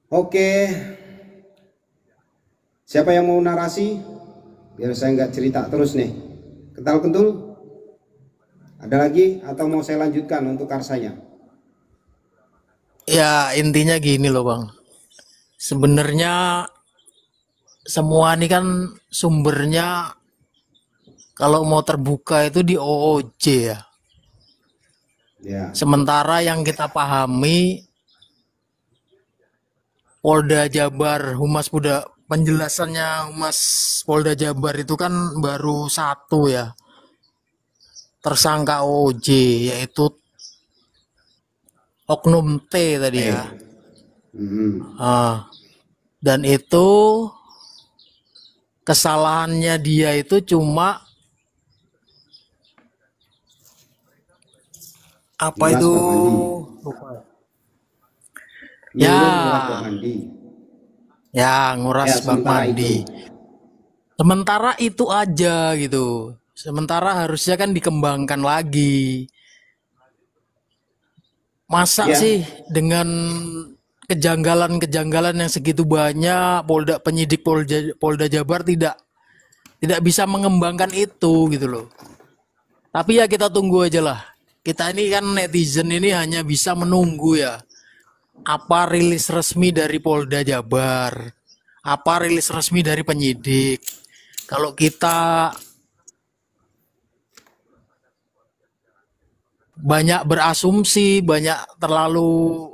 Oke, siapa yang mau narasi? Biar saya nggak cerita terus nih. Kental kentul? Ada lagi atau mau saya lanjutkan untuk karsanya? Ya, intinya gini loh, Bang. Sebenarnya semua ini kan sumbernya kalau mau terbuka itu di OOJ ya. Ya, Sementara yang kita pahami Polda Jabar, penjelasannya Humas Polda Jabar itu kan baru satu ya, tersangka OOJ, yaitu Oknum T tadi ya. T. Hmm. Dan itu kesalahannya dia itu cuma apa Nguras itu? bak mandi. Nyuruh nguras bak Ya, mandi. ya nguras Ya, bak sementara mandi. itu. Sementara itu aja gitu. Sementara harusnya kan dikembangkan lagi. Masa Ya, sih dengan kejanggalan-kejanggalan yang segitu banyak Polda Jabar tidak tidak bisa mengembangkan itu gitu loh. Tapi ya kita tunggu aja lah. Kita ini kan netizen ini hanya bisa menunggu ya. Apa rilis resmi dari Polda Jabar? Apa rilis resmi dari penyidik? Kalau kita banyak berasumsi, banyak terlalu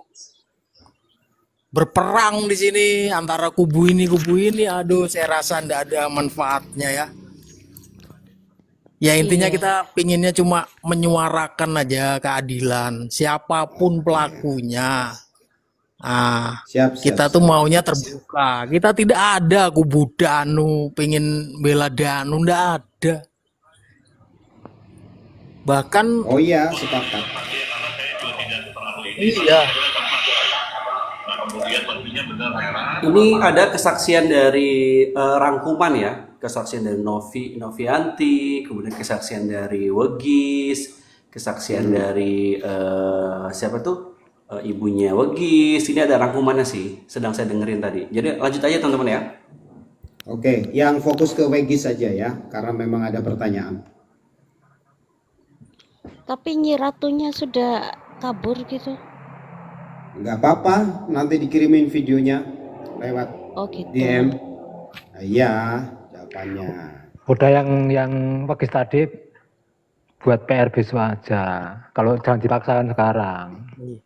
berperang di sini antara kubu ini, aduh, saya rasa ndak ada manfaatnya ya. Ya intinya Iya. kita pinginnya cuma menyuarakan aja keadilan, siapapun pelakunya. Ah, siap, siap, kita tuh siap. maunya terbuka. Kita tidak ada kubu Danu, pengen bela Danu, ndak ada. Bahkan Oh iya, sepakat. iya, Ini ada kesaksian dari rangkuman ya, kesaksian dari Novianti, kemudian kesaksian dari Wegis, kesaksian dari siapa tuh ibunya Wegis. Ini ada rangkumannya sih, sedang saya dengerin tadi. Jadi lanjut aja teman-teman ya. Oke, yang fokus ke Wegis saja ya, karena memang ada pertanyaan. Tapi Nyi Ratunya sudah kabur gitu. Nggak apa-apa, nanti dikirimin videonya lewat Oh gitu. DM. Nah, iya, jawabannya. Udah yang Wegis tadi buat PR besok aja. Kalau jangan dipaksakan sekarang.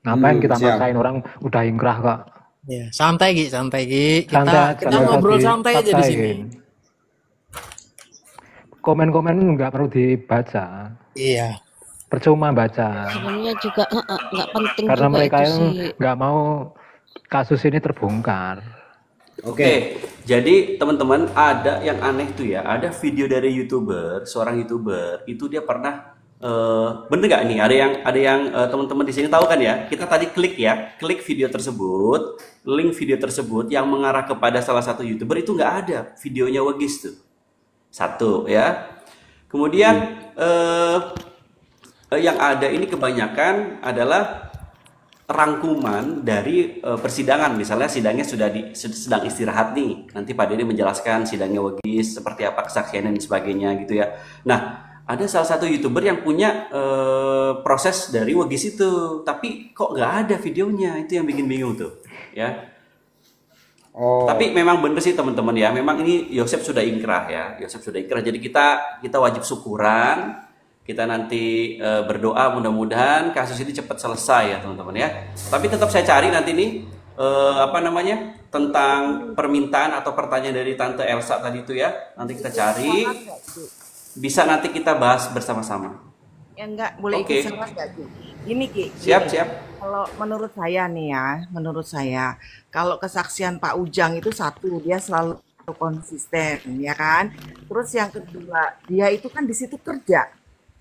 Ngapain kita Siap. maksain orang udah ingkrah kok. ya, santai Ki, santai Ki. Santai, Kita nggak usah ngobrol santai aja di sini. dipaksain. Komen-komen nggak perlu dibaca. Iya. Percuma baca. Sebenarnya juga nggak penting Karena juga mereka itu yang sih. nggak mau kasus ini terbongkar. Oke, jadi teman-teman ada yang aneh tuh ya, ada video dari seorang youtuber itu dia pernah bener nggak nih? Ada yang teman-teman di sini tahu kan ya? Kita tadi klik video tersebut, link video tersebut yang mengarah kepada salah satu youtuber itu nggak ada videonya Wegis tuh. Satu ya. Kemudian yang ada ini kebanyakan adalah rangkuman dari persidangan. Misalnya sidangnya sedang istirahat nih, nanti Pak Dede menjelaskan sidangnya Wegis seperti apa kesaksian dan sebagainya gitu ya. Nah, ada salah satu youtuber yang punya proses dari Wegis itu, tapi kok nggak ada videonya, itu yang bikin bingung tuh ya. Oh, Tapi memang bener sih teman-teman ya, memang ini Yosep sudah ingkrah ya, Yosep sudah ingkrah. Jadi kita wajib syukuran, kita nanti berdoa mudah-mudahan kasus ini cepat selesai ya teman-teman ya. Tapi tetap saya cari nanti nih apa namanya tentang permintaan atau pertanyaan dari Tante Elsa tadi itu ya. Nanti kita cari, bisa nanti kita bahas bersama-sama. Ya enggak, boleh Oke. ikut saran enggak, Ki? Gini, Ki. Siap, Gini. siap. Kalau menurut saya nih ya, menurut saya, kalau kesaksian Pak Ujang itu satu, dia selalu konsisten, ya kan? Terus yang kedua, dia itu kan di situ kerja.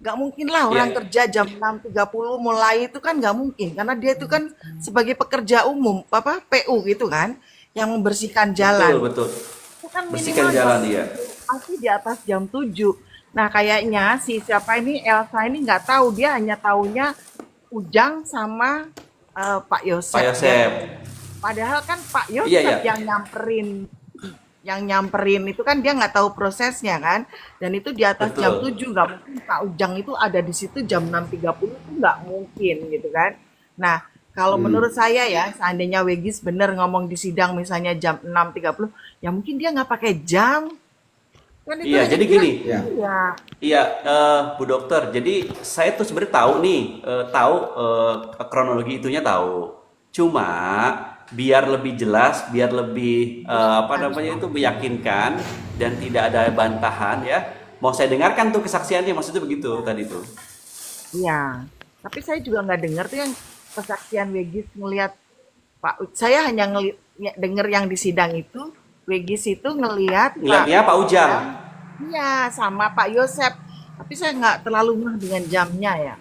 Nggak mungkin lah orang Iya. kerja jam 6.30 mulai itu kan nggak mungkin. Karena dia itu kan sebagai pekerja umum, apa, PU gitu kan, yang membersihkan Betul, jalan. betul. Itu kan Bersihkan minimal jalan dia. pasti di atas jam 7. Nah, kayaknya si siapa ini Elsa ini nggak tahu, dia hanya taunya Ujang sama Pak Pak Yosep. Yosep. Padahal kan Pak Iya, Yosef iya. yang nyamperin itu kan dia nggak tahu prosesnya kan, dan itu di atas jam Betul. 7 nggak mungkin Pak Ujang itu ada di situ jam 6.30 itu nggak mungkin gitu kan. Nah, kalau menurut saya ya, seandainya Wegis bener ngomong di sidang misalnya jam 6.30, ya mungkin dia nggak pakai jam. Kan itu Iya, aja jadi dia. gini. Ya. Iya. Iya, Bu Dokter. Jadi saya tuh sebenarnya tahu nih, tahu kronologi itunya tahu. Cuma biar lebih jelas, biar lebih apa namanya itu meyakinkan dan tidak ada bantahan ya. Mau saya dengarkan tuh kesaksiannya, maksudnya begitu tadi tuh. Iya. Tapi saya juga nggak dengar tuh yang kesaksian Wegis ngelihat saya hanya denger yang di sidang itu Wegis itu ngelihat Ngeliatnya Pak Ujang. iya sama Pak Yosep. Tapi saya nggak terlalu ngeh dengan jamnya ya.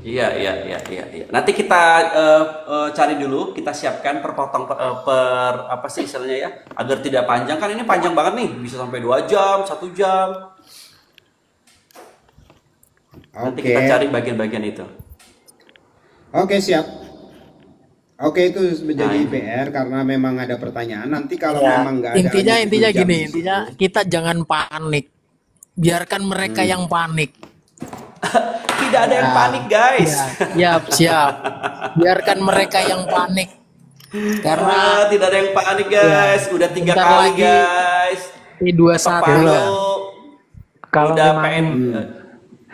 Iya, iya, iya, iya, iya. Nanti kita cari dulu, kita siapkan per apa sih istilahnya ya, agar tidak panjang kan ini panjang banget nih, bisa sampai 2 jam, 1 jam. Nanti Oke. kita cari bagian-bagian itu. Oke, siap. Oke, itu menjadi Nah, PR karena memang ada pertanyaan. Nanti kalau Ya, memang nggak ada intinya hanya 10 intinya jam gini, di intinya situ. kita jangan panik. Biarkan mereka yang panik. tidak ada yang panik, guys. Ya, siap. Biarkan mereka yang panik. Karena Tidak ada yang panik, ya, guys. Udah 3 bentar kali, lagi guys. P21 Ketok lah. palu. Kalau Udah memang PN.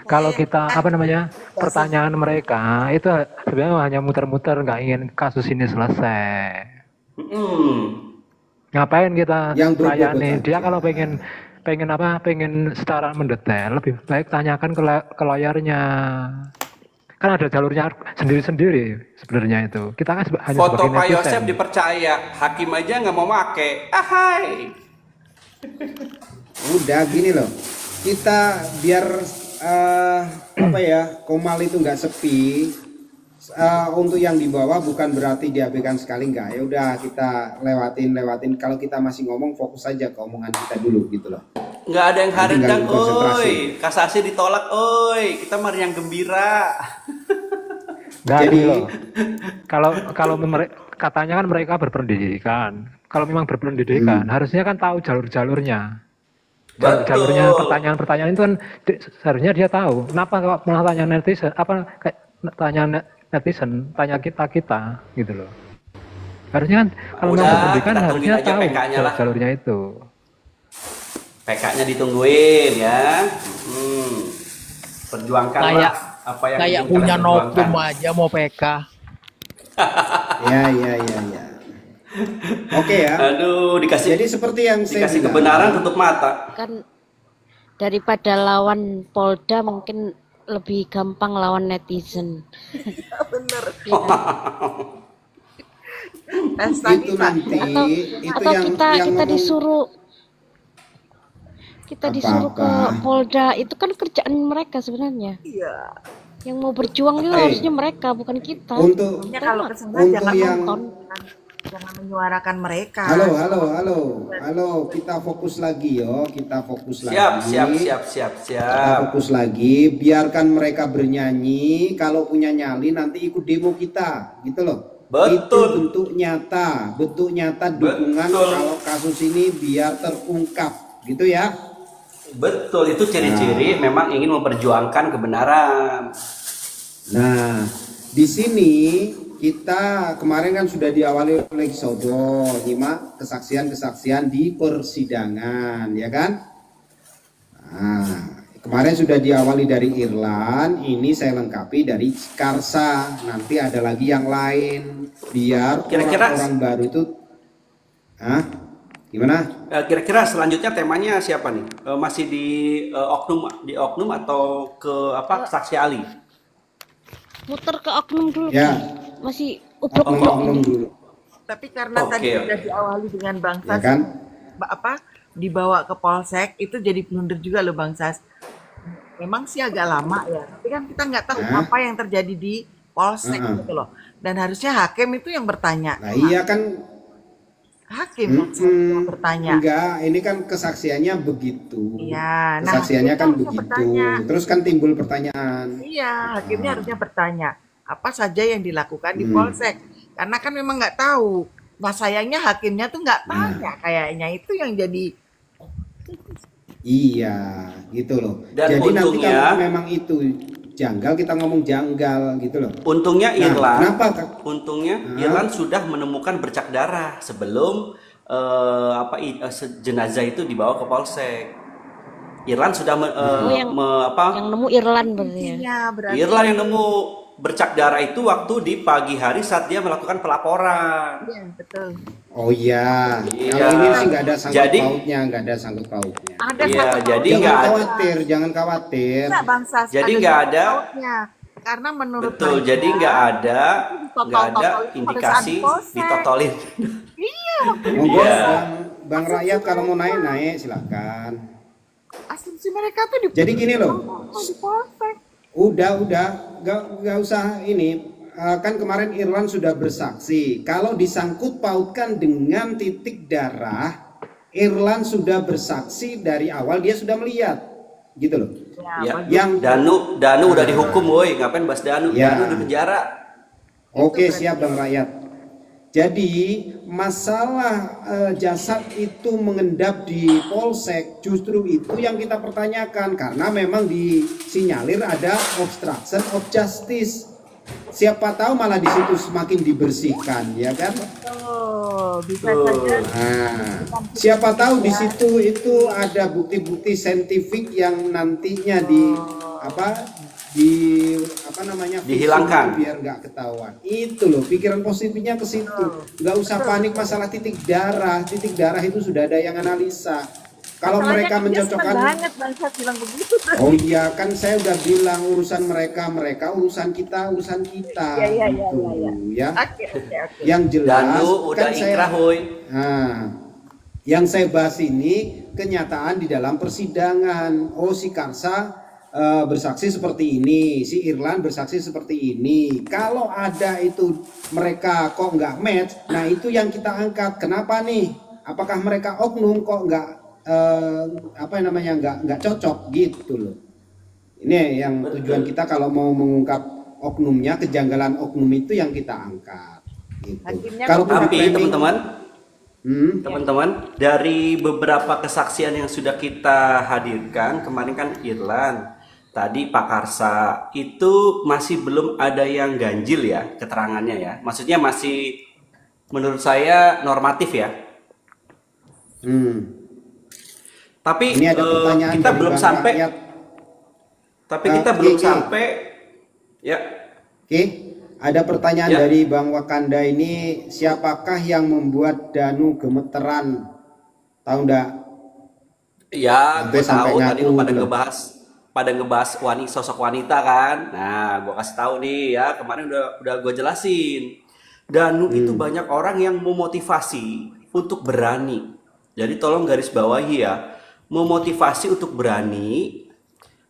kalau kita apa namanya pertanyaan mereka itu sebenarnya hanya muter-muter nggak ingin kasus ini selesai. Ngapain kita Yang berbobot layani aja. dia kalau pengen secara mendetail lebih baik tanyakan ke lawyernya. Kan ada jalurnya sendiri-sendiri sebenarnya itu. Kita kan hanya Foto sebagai Pak Yosef netizen. dipercaya, hakim aja nggak mau make. Ahai. Udah gini loh, kita biar apa ya, Komal itu nggak sepi. Untuk yang di bawah bukan berarti diabaikan sekali, nggak. Ya udah kita lewatin. Kalau kita masih ngomong, fokus aja ke omongan kita dulu gitu loh. Nggak ada yang Nanti haredang, ganggu konsentrasi. oi. Kasasi ditolak, oi. Kita mari yang gembira. Nggak Jadi- gini loh. Kalau katanya kan mereka berpendidikan. Kalau memang berpendidikan, harusnya kan tahu jalurnya. Jalurnya pertanyaan-pertanyaan itu kan seharusnya dia tahu. Kenapa kok malah tanya netizen? Tanya kita gitu loh. Harusnya kan kalau memang Udah, berpendidikan kita harusnya tungguin aja tahu PK-nya lah. jalurnya itu. PK-nya ditungguin ya. Perjuangkan Kayak apa yang kayak ingin punya kalian Novum perjuangkan. aja mau PK. Ya. Oke ya. Aduh, Jadi seperti yang saya dikasih bilang, kebenaran tutup mata. Kan daripada lawan Polda mungkin lebih gampang lawan netizen. Bener. Ya kan? Pesta itu kita. nanti Atau itu atau yang kita ngomong disuruh ke Apa-apa. Polda, itu kan kerjaan mereka sebenarnya. Iya. Yang mau berjuang itu Oke. harusnya mereka, bukan kita. untuk Makanya kalau kesana Untuk jangan yang- nonton, jangan menyuarakan mereka. halo, kita fokus lagi yo, kita fokus Siap, lagi. siap. Kita fokus lagi, biarkan mereka bernyanyi. Kalau punya nyali nanti ikut demo kita, gitu loh. Betul. Itu bentuk nyata dukungan Betul. kalau kasus ini biar terungkap, gitu ya. Betul, itu ciri-ciri memang ingin memperjuangkan kebenaran. Nah, di sini kita kemarin kan sudah diawali oleh Sodo, nyimak kesaksian-kesaksian di persidangan, ya kan? Nah, kemarin sudah diawali dari Irlan, ini saya lengkapi dari Karsa. Nanti ada lagi yang lain, biar Kira-kira- orang-orang baru itu, gimana? Kira-kira selanjutnya temanya siapa nih? Masih di oknum atau ke apa? Saksi ahli? Muter ke oknum dulu. Ya, Masih ublok-ublok oknum-oknum ini. dulu, Tapi karena Oke, tadi oke. sudah diawali dengan Bang ya Sas, kan? dibawa ke Polsek itu jadi blunder juga loh Bang Sas. Memang sih agak lama ya, tapi kan kita nggak tahu apa yang terjadi di Polsek gitu loh. Dan harusnya hakim itu yang bertanya. Nah, iya kan. Hakim yang bertanya. Enggak, ini kan kesaksiannya begitu. Iya, nah, Kesaksiannya kita kan harusnya begitu. bertanya. Terus kan timbul pertanyaan. Iya, hakimnya harusnya bertanya apa saja yang dilakukan di Polsek. Karena kan memang nggak tahu Nah sayangnya hakimnya tuh nggak Nah, tanya kayaknya itu yang jadi iya, gitu loh. Dan Jadi nanti kalau untungnya, memang itu janggal, kita ngomong janggal gitu loh. untungnya Nah, Irland, kenapa? untungnya Hah? Irland sudah menemukan bercak darah sebelum jenazah itu dibawa ke polsek. Irland sudah Oh, yang nemu Irland berarti ya. buktinya berarti. Irland yang nemu bercak darah itu waktu di pagi hari saat dia melakukan pelaporan. Iya betul. Oh iya, Iya. kalau ini sih nggak ada sangkut Jadi, pautnya, nggak ada sangkut pautnya. Ada iya, sangkut jadi pautnya. nggak ada. Jangan khawatir. Enggak Bang Sas, Jadi ada nggak sangkut ada. pautnya. Karena menurut Betul. Jadi saya nggak ada ditotol-totolin pada saat indikasi di polsek. ditotolin. Iya waktu di Monggo Iya. Bang Rakyat kalau mau naik silakan. asumsi mereka tuh di Jadi gini loh, di polsek. udah, nggak usah ini. Kan kemarin Irwan sudah bersaksi. Kalau disangkut pautkan dengan titik darah, Irwan sudah bersaksi dari awal, dia sudah melihat, gitu loh. Ya. Yang Danu udah dihukum, woi. Ngapain bahas Danu? Ya. Danu di penjara. Oke, siap Bang Rakyat. Jadi masalah jasad itu mengendap di polsek, justru itu yang kita pertanyakan karena memang disinyalir ada obstruction of justice. Siapa tahu malah di situ semakin dibersihkan, ya kan? Oh, bisa saja. Nah, siapa tahu di situ itu ada bukti-bukti saintifik yang nantinya Dihilangkan. biar nggak ketahuan. Itu loh pikiran positifnya ke situ. Nggak usah panik masalah titik darah itu sudah ada yang analisa. Kalau Masalahnya mereka kan dia seneng mencocokkan, banget Bang Sas bilang begitu. oh iya kan saya udah bilang urusan mereka urusan kita Iya, gitu ya. Oke. Yang jelas Danu udah kan saya inkrah, woi. Nah, yang saya bahas ini kenyataan di dalam persidangan. Oh, si Karsa bersaksi seperti ini, si Irlan bersaksi seperti ini. Kalau ada itu mereka kok nggak match, nah itu yang kita angkat. Kenapa nih? Apakah mereka oknum kok nggak cocok gitu loh. Ini yang tujuan kita kalau mau mengungkap oknumnya, kejanggalan oknum itu yang kita angkat. Gitu. Hakimnya Kalau Tapi Hmm. teman-teman, dari beberapa kesaksian yang sudah kita hadirkan, kemarin kan Irland, tadi Pak Karsa, itu masih belum ada yang ganjil ya keterangannya ya. Maksudnya masih menurut saya normatif ya. Tapi Ini ada pertanyaan kita dari belum Bang sampai, Rakyat. tapi kita belum Oke. sampai ya. Oke, ada pertanyaan Ya. dari Bang Wakanda ini, siapakah yang membuat Danu gemeteran? Tahu enggak? Ya, gue Sampai tahu tadi lu ngaku pada gitu. ngebahas sosok wanita kan. Nah, gue kasih tahu nih ya, kemarin udah gue jelasin. Danu itu banyak orang yang memotivasi untuk berani. Jadi tolong garis bawahi ya, memotivasi untuk berani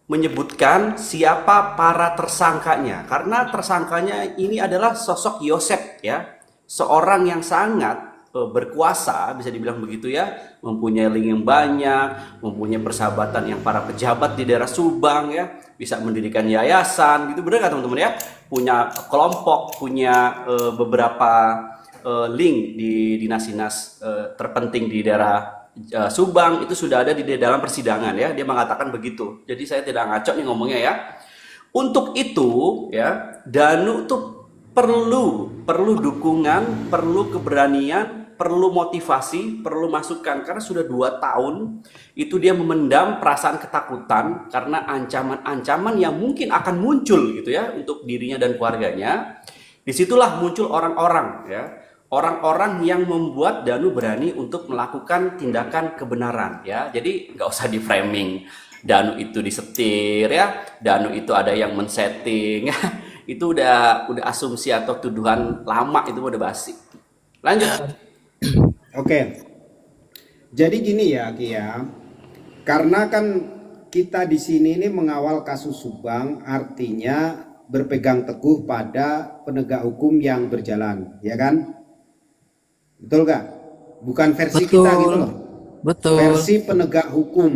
menyebutkan siapa para tersangkanya. Karena tersangkanya ini adalah sosok Yosep ya, seorang yang sangat berkuasa, bisa dibilang begitu ya, mempunyai link yang banyak, mempunyai persahabatan yang para pejabat di daerah Subang ya, bisa mendirikan yayasan gitu, benar nggak teman-teman ya, punya kelompok, punya beberapa link di dinas-dinas terpenting di daerah Subang, itu sudah ada di dalam persidangan ya, dia mengatakan begitu. Jadi saya tidak ngaco nih ngomongnya ya. Untuk itu ya, Danu tuh perlu dukungan, perlu keberanian, perlu motivasi, perlu masukan, karena sudah 2 tahun itu dia memendam perasaan ketakutan karena ancaman-ancaman yang mungkin akan muncul gitu ya untuk dirinya dan keluarganya. Disitulah muncul orang-orang ya, orang-orang yang membuat Danu berani untuk melakukan tindakan kebenaran ya. Jadi nggak usah di framing Danu itu disetir ya, Danu itu ada yang men-setting. Itu udah asumsi atau tuduhan lama, itu udah basi. Lanjut. Oke. Jadi gini ya, Ki ya. Karena kan kita di sini ini mengawal kasus Subang, artinya berpegang teguh pada penegak hukum yang berjalan, ya kan? Betul gak? Bukan versi kita gitu loh. Betul. Versi penegak hukum,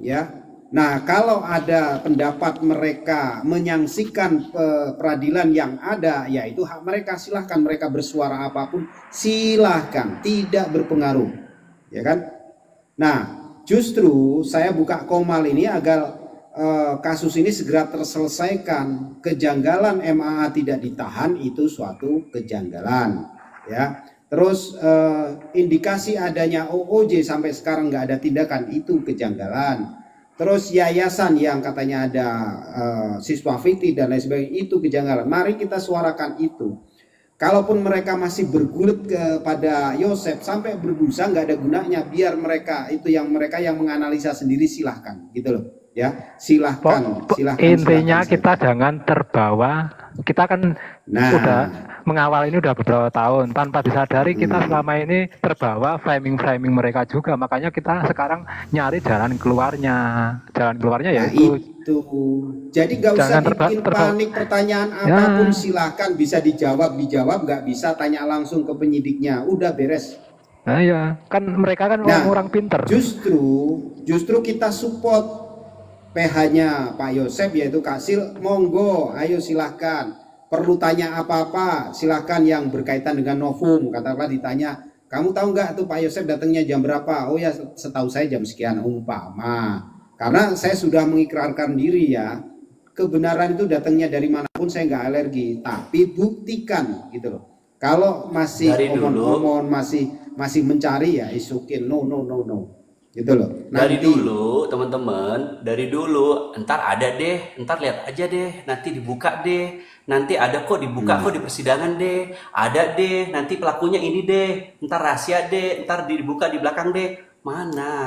ya. Nah, kalau ada pendapat mereka menyaksikan peradilan yang ada, yaitu hak mereka, silahkan mereka bersuara apapun, silahkan, tidak berpengaruh, ya kan? Nah, justru saya buka Komal ini agar kasus ini segera terselesaikan. Kejanggalan MAA tidak ditahan itu suatu kejanggalan, ya. Terus indikasi adanya OOJ sampai sekarang nggak ada tindakan, itu kejanggalan. Terus yayasan yang katanya ada siswa fiktif dan lain sebagainya, itu kejanggalan. Mari kita suarakan itu. Kalaupun mereka masih bergulut kepada Yosef sampai berbusa, nggak ada gunanya. Biar mereka itu mereka yang menganalisa sendiri, silahkan, gitu loh. Ya, silahkan. Intinya kita jangan terbawa. Kita kan udah mengawal ini udah beberapa tahun, tanpa disadari kita selama ini terbawa framing mereka juga. Makanya kita sekarang nyari jalan keluarnya. Jalan keluarnya yaitu itu. Jadi nggak usah bikin panik, pertanyaan apapun silahkan, bisa dijawab, nggak bisa tanya langsung ke penyidiknya, udah beres. Nah ya, kan mereka kan orang-orang pinter. Justru kita support PH-nya Pak Yosef, yaitu Kasil, monggo, ayo silahkan. Perlu tanya apa-apa, silahkan yang berkaitan dengan novum. Katakanlah ditanya, kamu tahu nggak tuh Pak Yosef datangnya jam berapa? Oh ya, setahu saya jam sekian, umpama. Karena saya sudah mengikrarkan diri ya, kebenaran itu datangnya dari manapun saya nggak alergi. Tapi buktikan gitu loh. Kalau masih omon-omon, masih mencari ya, isukin, no. Gitu loh. Dari dulu teman-teman, ntar ada deh, ntar lihat aja deh, nanti dibuka deh, nanti ada kok dibuka kok di persidangan deh, ada deh, nanti pelakunya ini deh, ntar rahasia deh, ntar dibuka di belakang deh. Mana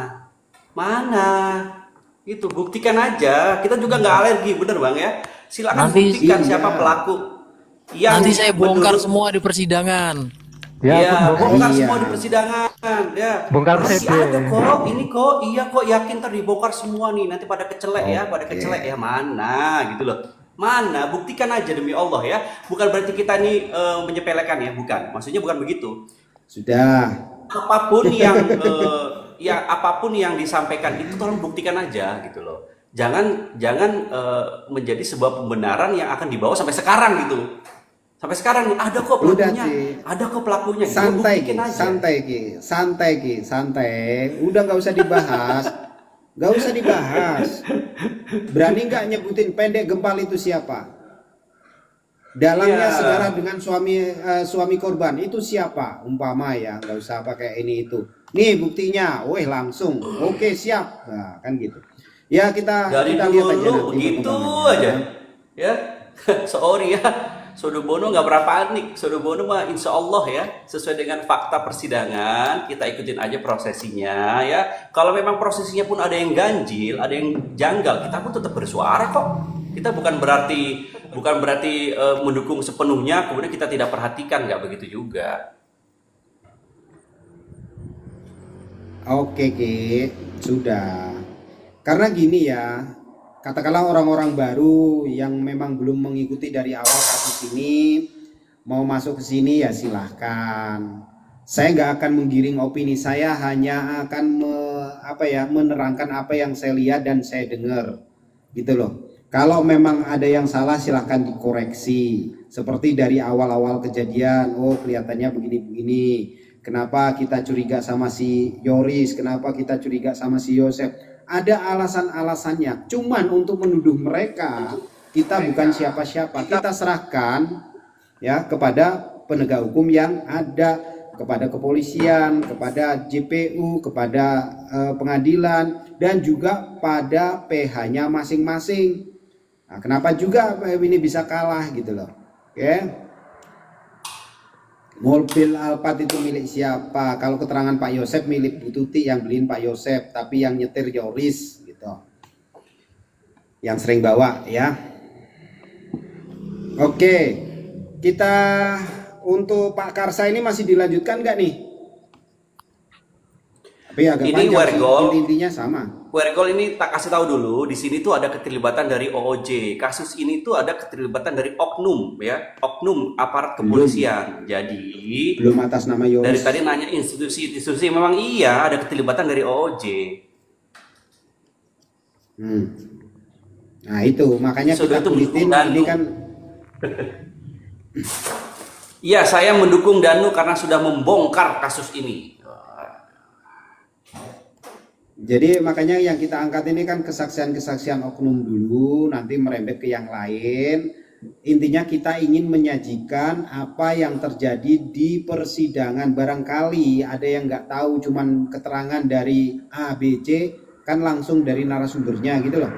itu, buktikan aja. Kita juga nggak alergi, bener Bang ya. Silakan buktikan siapa pelaku. Nanti saya bongkar semua di persidangan. Ya, bongkar semua di persidangan. Ya, bongkar masih ada kok, ini kok, iya kok, yakin terbongkar semua nih. Nanti pada kecelek ya, mana gitu loh. Mana, buktikan aja demi Allah ya. Bukan berarti kita nih menyepelekan ya, bukan. Maksudnya bukan begitu. Sudah. Apapun yang disampaikan itu tolong buktikan aja gitu loh. Jangan menjadi sebuah pembenaran yang akan dibawa sampai sekarang gitu. Sampai sekarang nih ada kok pelakunya, santai. Udah nggak usah dibahas, Berani nggak nyebutin pendek gempal itu siapa? Dalangnya segera dengan suami korban itu siapa? Umpama ya, nggak usah pakai ini itu. Nih buktinya, langsung. Oke siap, nah, kan gitu. Ya kita lihat aja nanti gitu aja. Ya, sorry ya. Sodobono nggak pernah panik. Sodobono mah insya Allah ya sesuai dengan fakta persidangan, kita ikutin aja prosesinya ya. Kalau memang prosesinya pun ada yang ganjil, ada yang janggal, kita pun tetap bersuara kok. Kita bukan berarti mendukung sepenuhnya kemudian kita tidak perhatikan, nggak begitu juga. Oke, sudah. Karena gini ya, katakanlah orang-orang baru yang memang belum mengikuti dari awal kasus ini, mau masuk ke sini ya silahkan. Saya nggak akan menggiring opini, saya hanya akan menerangkan apa yang saya lihat dan saya dengar, gitu loh. Kalau memang ada yang salah silahkan dikoreksi. Seperti dari awal-awal kejadian, kelihatannya begini-begini. Kenapa kita curiga sama si Yoris? Kenapa kita curiga sama si Yosef? Ada alasan-alasannya. Cuman untuk menuduh mereka, kita bukan siapa-siapa. Kita serahkan ya kepada penegak hukum yang ada, kepada kepolisian, kepada JPU, kepada pengadilan, dan juga pada PH-nya masing-masing. Nah, kenapa juga ini bisa kalah gitu loh? Oke. Mobil Alphard itu milik siapa? Kalau keterangan Pak Yosef milik Bu Tuti yang beliin Pak Yosef, tapi yang nyetir Yoris gitu. Yang sering bawa ya. Oke. Kita untuk Pak Karsa ini masih dilanjutkan nggak nih? Tapi agak ini panjang sih, intinya sama. Wergol ini tak kasih tahu dulu, di sini tuh ada keterlibatan dari OOJ. Kasus ini tuh ada keterlibatan dari oknum ya, oknum aparat kepolisian. Jadi belum atas nama Yoris. Dari tadi nanya institusi memang iya ada keterlibatan dari OOJ. Hmm. Nah itu makanya Saudara kita itu mendukung kulitin ini Danu. kan. Iya, saya mendukung Danu karena sudah membongkar kasus ini. Jadi makanya yang kita angkat ini kan kesaksian-kesaksian oknum dulu, nanti merembet ke yang lain. Intinya kita ingin menyajikan apa yang terjadi di persidangan. Barangkali ada yang nggak tahu, cuman keterangan dari A, B, C, kan langsung dari narasumbernya gitu loh.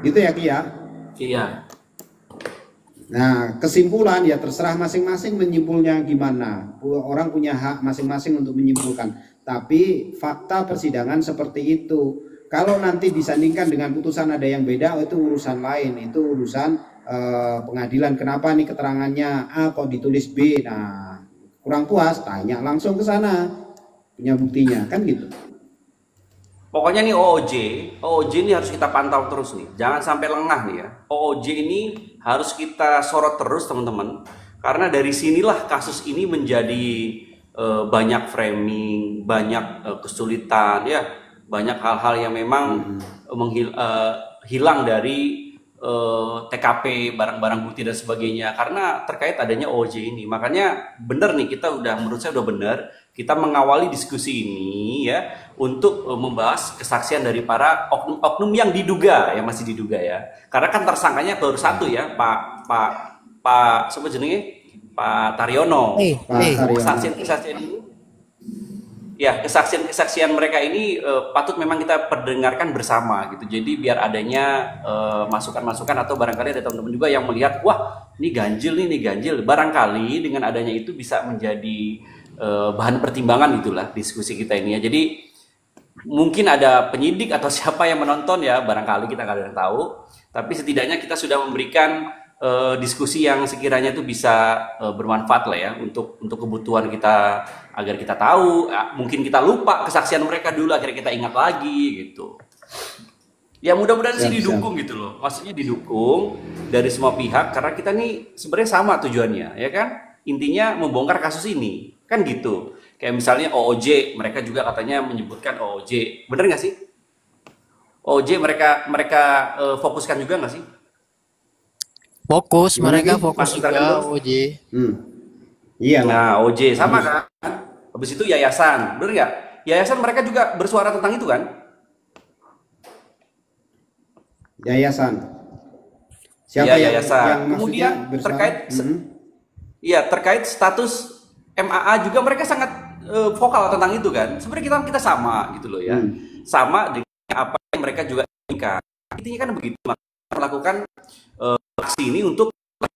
Gitu ya Ki ya? Iya. Nah, kesimpulan ya terserah masing-masing menyimpulnya gimana. Orang punya hak masing-masing untuk menyimpulkan. Tapi fakta persidangan seperti itu. Kalau nanti disandingkan dengan putusan ada yang beda, itu urusan lain. Itu urusan pengadilan. Kenapa nih keterangannya A kok ditulis B? Nah, kurang puas, tanya langsung ke sana. Punya buktinya, kan gitu. Pokoknya nih OOJ ini harus kita pantau terus nih. Jangan sampai lengah nih ya. OOJ ini harus kita sorot terus teman-teman. Karena dari sinilah kasus ini menjadi banyak framing, banyak kesulitan ya, banyak hal-hal yang memang hilang dari TKP, barang-barang bukti dan sebagainya karena terkait adanya OOJ ini. Makanya benar nih menurut saya udah benar kita mengawali diskusi ini ya untuk membahas kesaksian dari para oknum yang diduga ya, masih diduga ya. Karena kan tersangkanya baru satu ya, Pak siapa jenenge? Pak Taryono. Kesaksian-kesaksian ini ya, kesaksian mereka ini patut memang kita perdengarkan bersama gitu. Jadi biar adanya masukan-masukan atau barangkali ada teman-teman juga yang melihat wah ini ganjil. Barangkali dengan adanya itu bisa menjadi bahan pertimbangan itulah diskusi kita ini ya. Jadi mungkin ada penyidik atau siapa yang menonton ya, barangkali kita nggak ada yang tahu. Tapi setidaknya kita sudah memberikan diskusi yang sekiranya itu bisa bermanfaat lah ya untuk kebutuhan kita agar kita tahu, mungkin kita lupa kesaksian mereka dulu akhirnya kita ingat lagi gitu. Ya mudah-mudahan sih didukung gitu loh. Maksudnya didukung dari semua pihak karena kita nih sebenarnya sama tujuannya ya kan. Intinya membongkar kasus ini kan gitu. Kayak misalnya OOJ, mereka juga katanya menyebutkan OOJ. Bener nggak sih? OOJ mereka fokuskan juga nggak sih? Fokus, mereka fokus Mas, juga OJ. Iya. Nah, OJ sama kan? Habis itu yayasan, bener nggak? Yayasan mereka juga bersuara tentang itu kan? Yayasan. Siapa Ya, yayasan. yang Kemudian terkait status MAA juga mereka sangat vokal tentang itu kan? Sebenarnya kita sama gitu loh ya. Sama dengan apa yang mereka juga inginkan. Intinya kan begitu, melakukan aksi ini untuk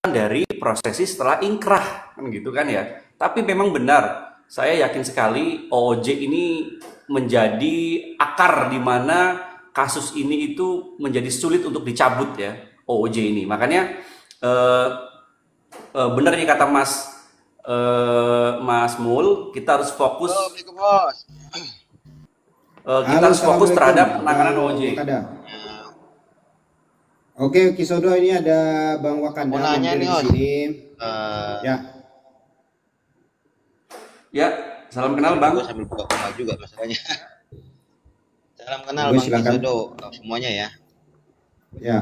dari prosesi setelah ingkrah kan gitu kan ya. Tapi memang benar, saya yakin sekali OOJ ini menjadi akar di mana kasus ini itu menjadi sulit untuk dicabut ya, OOJ ini. Makanya benar nih kata Mas Mul, kita harus fokus. Kita harus fokus terhadap penanganan OOJ. Oke, Kisodo, ini ada Bang Wakanda di sini. Ya, salam kenal Bang. Gue sambil buka kamar juga masalahnya. Salam kenal Bang Silakan. Kisodo semuanya ya. Ya.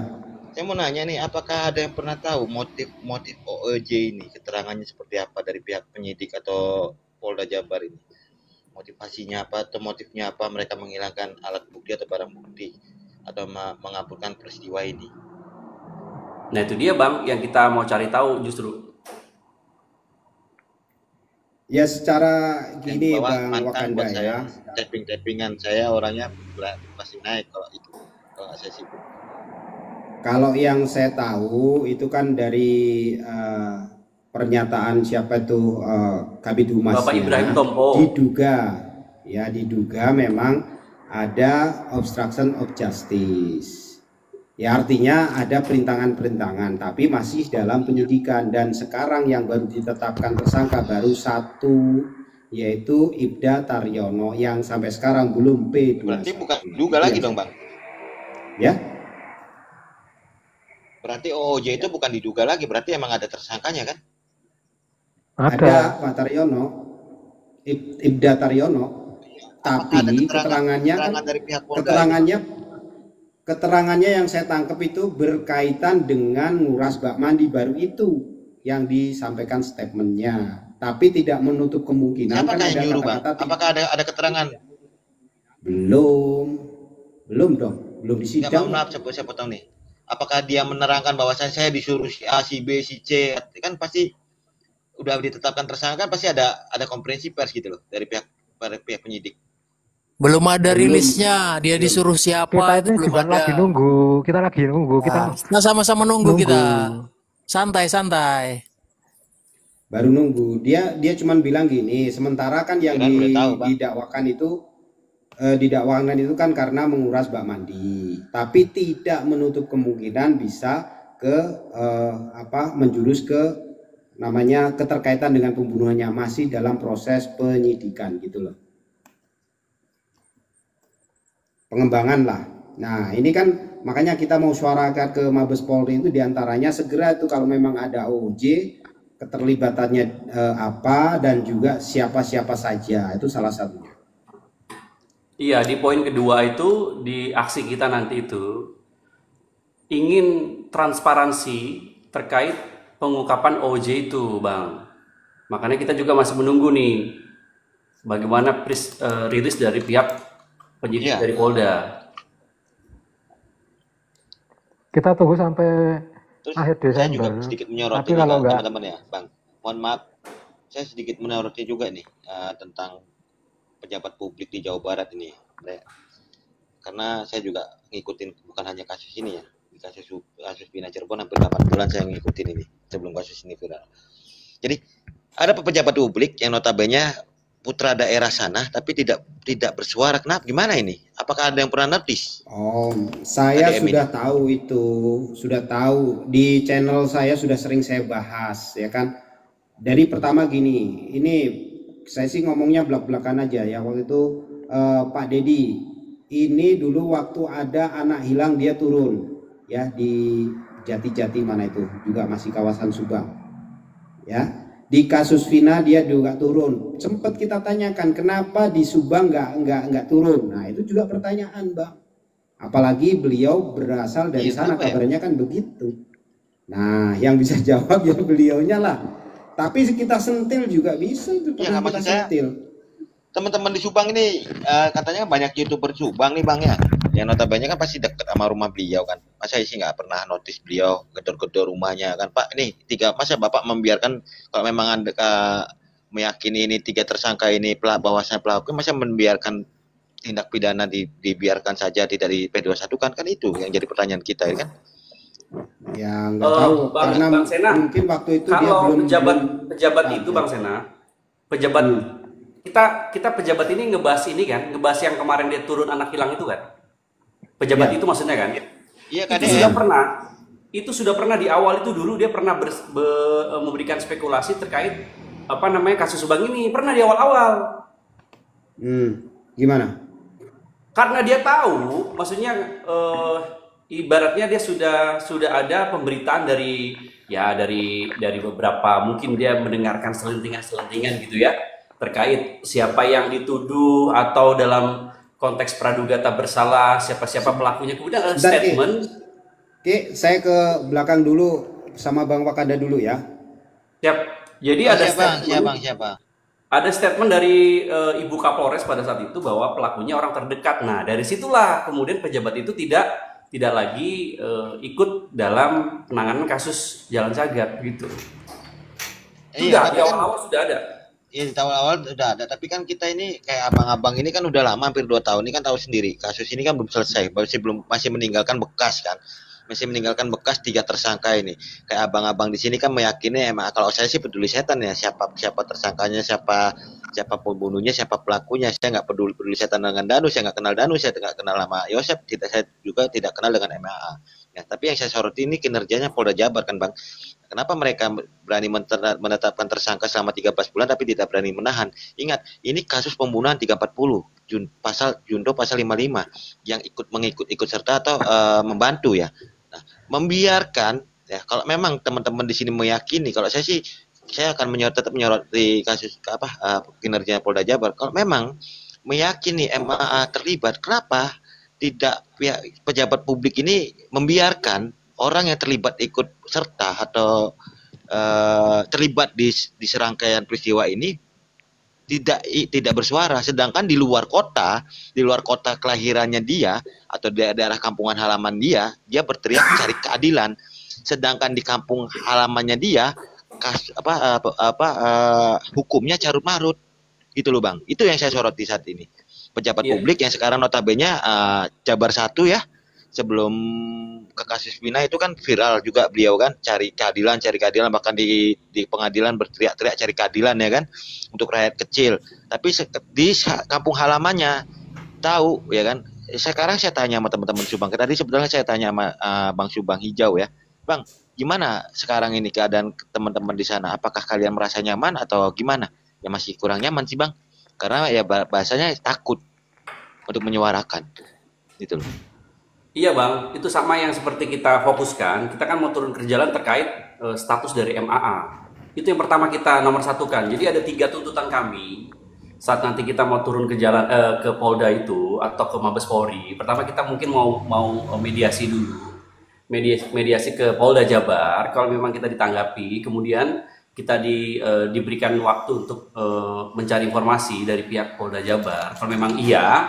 Saya mau nanya nih, apakah ada yang pernah tahu motif OOJ ini, keterangannya seperti apa dari pihak penyidik atau Polda Jabar ini? Motivasinya apa atau motifnya apa mereka menghilangkan alat bukti atau barang bukti atau mengaburkan peristiwa ini? Nah itu dia Bang yang kita mau cari tahu justru. Ya secara gini Bang Wakanda ya. Tapping-tappingan saya orangnya pasti naik kalau itu. Kalau saya sibuk. Kalau yang saya tahu itu kan dari pernyataan siapa itu Kabid Humasnya. Bapak Ibrahim Tompo. Diduga memang ada obstruction of justice. Ya artinya ada perintangan-perintangan, tapi masih dalam penyidikan. Dan sekarang yang baru ditetapkan tersangka baru satu, yaitu Ibda Taryono yang sampai sekarang belum P21. Berarti bukan diduga lagi dong Bang? Ya? Berarti OOJ itu bukan diduga lagi, berarti emang ada tersangkanya kan? Ada Pak Taryono, Ibda Taryono, tapi keterangan dari pihak Polda keterangannya yang saya tangkap itu berkaitan dengan nguras bak mandi, baru itu yang disampaikan statementnya. Tapi tidak menutup kemungkinan kan Siapakah yang ada nyuruh, Bang? kata-kata Apakah ada keterangan? belum, belum dong, belum di Enggak, sidang. maaf, saya potong nih. Apakah dia menerangkan bahwa saya disuruh si A, si B, si C? Kan pasti udah ditetapkan tersangka, kan pasti ada konferensi pers gitu loh dari pihak penyidik. Belum ada Belum, rilisnya, dia belum. disuruh Kita siapa itu ini belum juga ada. lagi nunggu, kita lagi nunggu, kita Nah, sama-sama nunggu nunggu. kita. Santai-santai. Baru nunggu. Dia cuman bilang gini, sementara kan yang Kirain udah tahu, Bang. didakwakan itu kan karena menguras bak mandi, tapi tidak menutup kemungkinan bisa ke menjurus ke namanya keterkaitan dengan pembunuhannya, masih dalam proses penyidikan gitu loh. Pengembangan lah. Nah, ini kan makanya kita mau suarakan ke Mabes Polri itu diantaranya segera itu kalau memang ada OJ, keterlibatannya apa, dan juga siapa-siapa saja, itu salah satunya. Iya, di poin kedua itu, di aksi kita nanti itu ingin transparansi terkait pengungkapan OJ itu, Bang. Makanya kita juga masih menunggu nih bagaimana rilis dari pihak penyidik Iya. dari Polda. Kita tunggu sampai Terus akhir saya juga Desember. sedikit menyoroti Tapi nih, kalau Bang, nggak, teman-teman ya, Bang. Mohon maaf, saya sedikit menyoroti juga nih tentang pejabat publik di Jawa Barat ini. Karena saya juga ngikutin bukan hanya kasus ini ya, di kasus Bina Cirebon hampir 8 bulan saya ngikutin ini sebelum kasus ini viral. Jadi ada pejabat publik yang notabene putra daerah sana tapi tidak bersuara. Kenapa? Gimana ini? Apakah ada yang pernah notice? Oh, saya ADM sudah tahu itu, sudah tahu di channel saya sudah sering saya bahas ya kan. Dari pertama gini, ini saya sih ngomongnya belak-belakan aja ya, waktu itu Pak Dedi, ini dulu waktu ada anak hilang dia turun ya di Jati-Jati mana itu, juga masih kawasan Subang ya. Di kasus Vina dia juga turun. Sempat kita tanyakan kenapa di Subang nggak turun. Nah itu juga pertanyaan, Bang. Apalagi beliau berasal dari Iya, sana, kenapa ya? kabarnya kan begitu. Nah yang bisa jawab ya beliaunya lah. Tapi kita sentil juga bisa itu, Ya, pernah kita maksud saya, sentil. teman-teman di Subang ini katanya banyak YouTuber Subang nih, Bang ya. Yang notabene kan pasti dekat sama rumah beliau kan. Masa sih nggak pernah notice beliau gedor-gedor rumahnya kan, Pak? Ini masa Bapak membiarkan kalau memang Anda meyakini ini 3 tersangka ini bahwasanya pelaku, masa membiarkan tindak pidana dibiarkan saja tidak di P21 kan itu yang jadi pertanyaan kita ya kan? Ya nggak tahu karena Bang Sena, mungkin waktu itu dia kalau belum pejabat itu, Bang Sena, pejabat kita pejabat ini ngebahas ini kan, ngebahas yang kemarin dia turun anak hilang itu kan. Pejabat itu maksudnya kan? Iya, Itu KDM. sudah pernah di awal itu dulu dia pernah memberikan spekulasi terkait kasus Subang ini, pernah di awal-awal. Gimana? Karena dia tahu, maksudnya ibaratnya dia sudah ada pemberitaan dari beberapa, mungkin dia mendengarkan selentingan gitu ya, terkait siapa yang dituduh atau dalam konteks praduga tak bersalah, siapa pelakunya. Kemudian ada statement. Oke, saya ke belakang dulu sama Bang Wakanda dulu ya. Siap. Jadi ada statement. Siapa? Ada statement dari Ibu Kapolres pada saat itu bahwa pelakunya orang terdekat. Nah, dari situlah kemudian pejabat itu tidak lagi ikut dalam penanganan kasus Jalan Sagat gitu. Iya, Sudah di awal-awal sudah ada. Iya, di awal-awal udah ada, tapi kan kita ini kayak abang-abang ini kan udah lama, hampir 2 tahun ini kan tahu sendiri kasus ini kan belum selesai, masih meninggalkan bekas kan, masih meninggalkan bekas 3 tersangka ini. Kayak abang-abang di sini kan meyakini emang, kalau saya sih peduli setan ya, siapa tersangkanya, siapa pembunuhnya, siapa pelakunya. Saya nggak peduli setan dengan Danus, saya nggak kenal Danus, saya nggak kenal sama Yosep, saya juga tidak kenal dengan MAA. Ya, tapi yang saya soroti ini kinerjanya Polda Jabar kan, Bang. Kenapa mereka berani menetapkan tersangka selama 13 bulan tapi tidak berani menahan? Ingat, ini kasus pembunuhan 340, Junto pasal 55 yang ikut serta atau membantu ya. Nah, membiarkan ya, kalau memang teman-teman di sini meyakini, kalau saya sih saya akan tetap menyoroti kasus kinerja Polda Jabar. Kalau memang meyakini MAA terlibat, kenapa tidak pihak pejabat publik ini membiarkan orang yang terlibat ikut serta atau terlibat di serangkaian peristiwa ini tidak bersuara, sedangkan di luar kota kelahirannya dia atau daerah kampungan halaman dia berteriak cari keadilan, sedangkan di kampung halamannya dia hukumnya carut marut gitu loh Bang. Itu yang saya soroti saat ini, pejabat publik yang sekarang notabene Jabar 1 ya, sebelum ke kasus Vina itu kan viral juga beliau kan cari keadilan, bahkan di pengadilan berteriak-teriak cari keadilan ya kan untuk rakyat kecil. Tapi di kampung halamannya tahu ya kan. Sekarang saya tanya sama teman-teman Subang, tadi sebetulnya saya tanya sama Bang Subang Hijau ya, Bang, gimana sekarang ini keadaan teman-teman di sana? Apakah kalian merasa nyaman atau gimana? Ya masih kurang nyaman sih Bang, karena ya bahasanya takut untuk menyuarakan gitu loh. Iya Bang, itu sama yang seperti kita fokuskan. Kita kan mau turun ke jalan terkait status dari MAA. Itu yang pertama kita nomor satukan. Jadi ada 3 tuntutan kami saat nanti kita mau turun ke jalan ke Polda itu atau ke Mabes Polri. Pertama kita mungkin mau mediasi dulu, mediasi ke Polda Jabar. Kalau memang kita ditanggapi, kemudian kita diberikan waktu untuk mencari informasi dari pihak Polda Jabar. Kalau memang iya,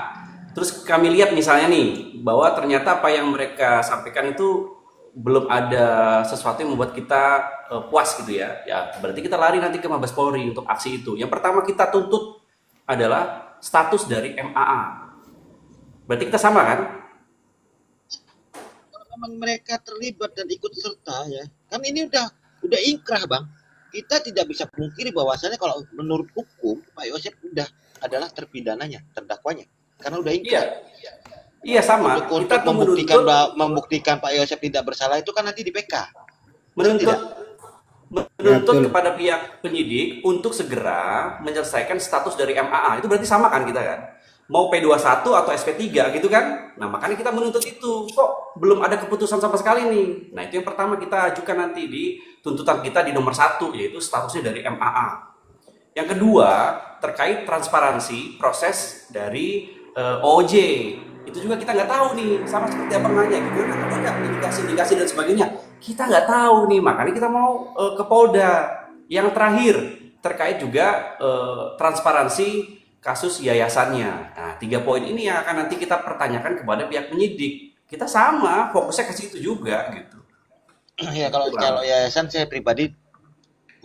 terus kami lihat misalnya nih bahwa ternyata apa yang mereka sampaikan itu belum ada sesuatu yang membuat kita puas gitu ya. Ya berarti kita lari nanti ke Mabes Polri untuk aksi itu. Yang pertama kita tuntut adalah status dari MAA. Berarti kita sama kan? Kalau memang mereka terlibat dan ikut serta ya, kan ini udah ingkrah Bang. Kita tidak bisa pungkiri bahwasannya kalau menurut hukum Pak Yosep udah adalah terpidananya, terdakwanya, karena udah ingkrah. Iya sama. Untuk Kita membuktikan Pak Yosep tidak bersalah itu kan nanti di PK. Menuntut kepada pihak penyidik untuk segera menyelesaikan status dari MAA. Itu berarti sama kan kita kan? Mau P21 atau SP3 gitu kan? Nah makanya kita menuntut itu. Kok belum ada keputusan sama sekali nih? Nah itu yang pertama kita ajukan nanti di tuntutan kita di nomor 1, yaitu statusnya dari MAA. Yang kedua terkait transparansi proses dari OJ. Itu juga kita nggak tahu nih, sama seperti apa nanya gitu, ada indikasi dan sebagainya, kita nggak tahu nih, makanya kita mau ke Polda. Yang terakhir terkait juga transparansi kasus yayasannya. Nah 3 poin ini yang akan nanti kita pertanyakan kepada pihak penyidik. Kita sama fokusnya ke situ juga gitu. Ya kalau yayasan saya pribadi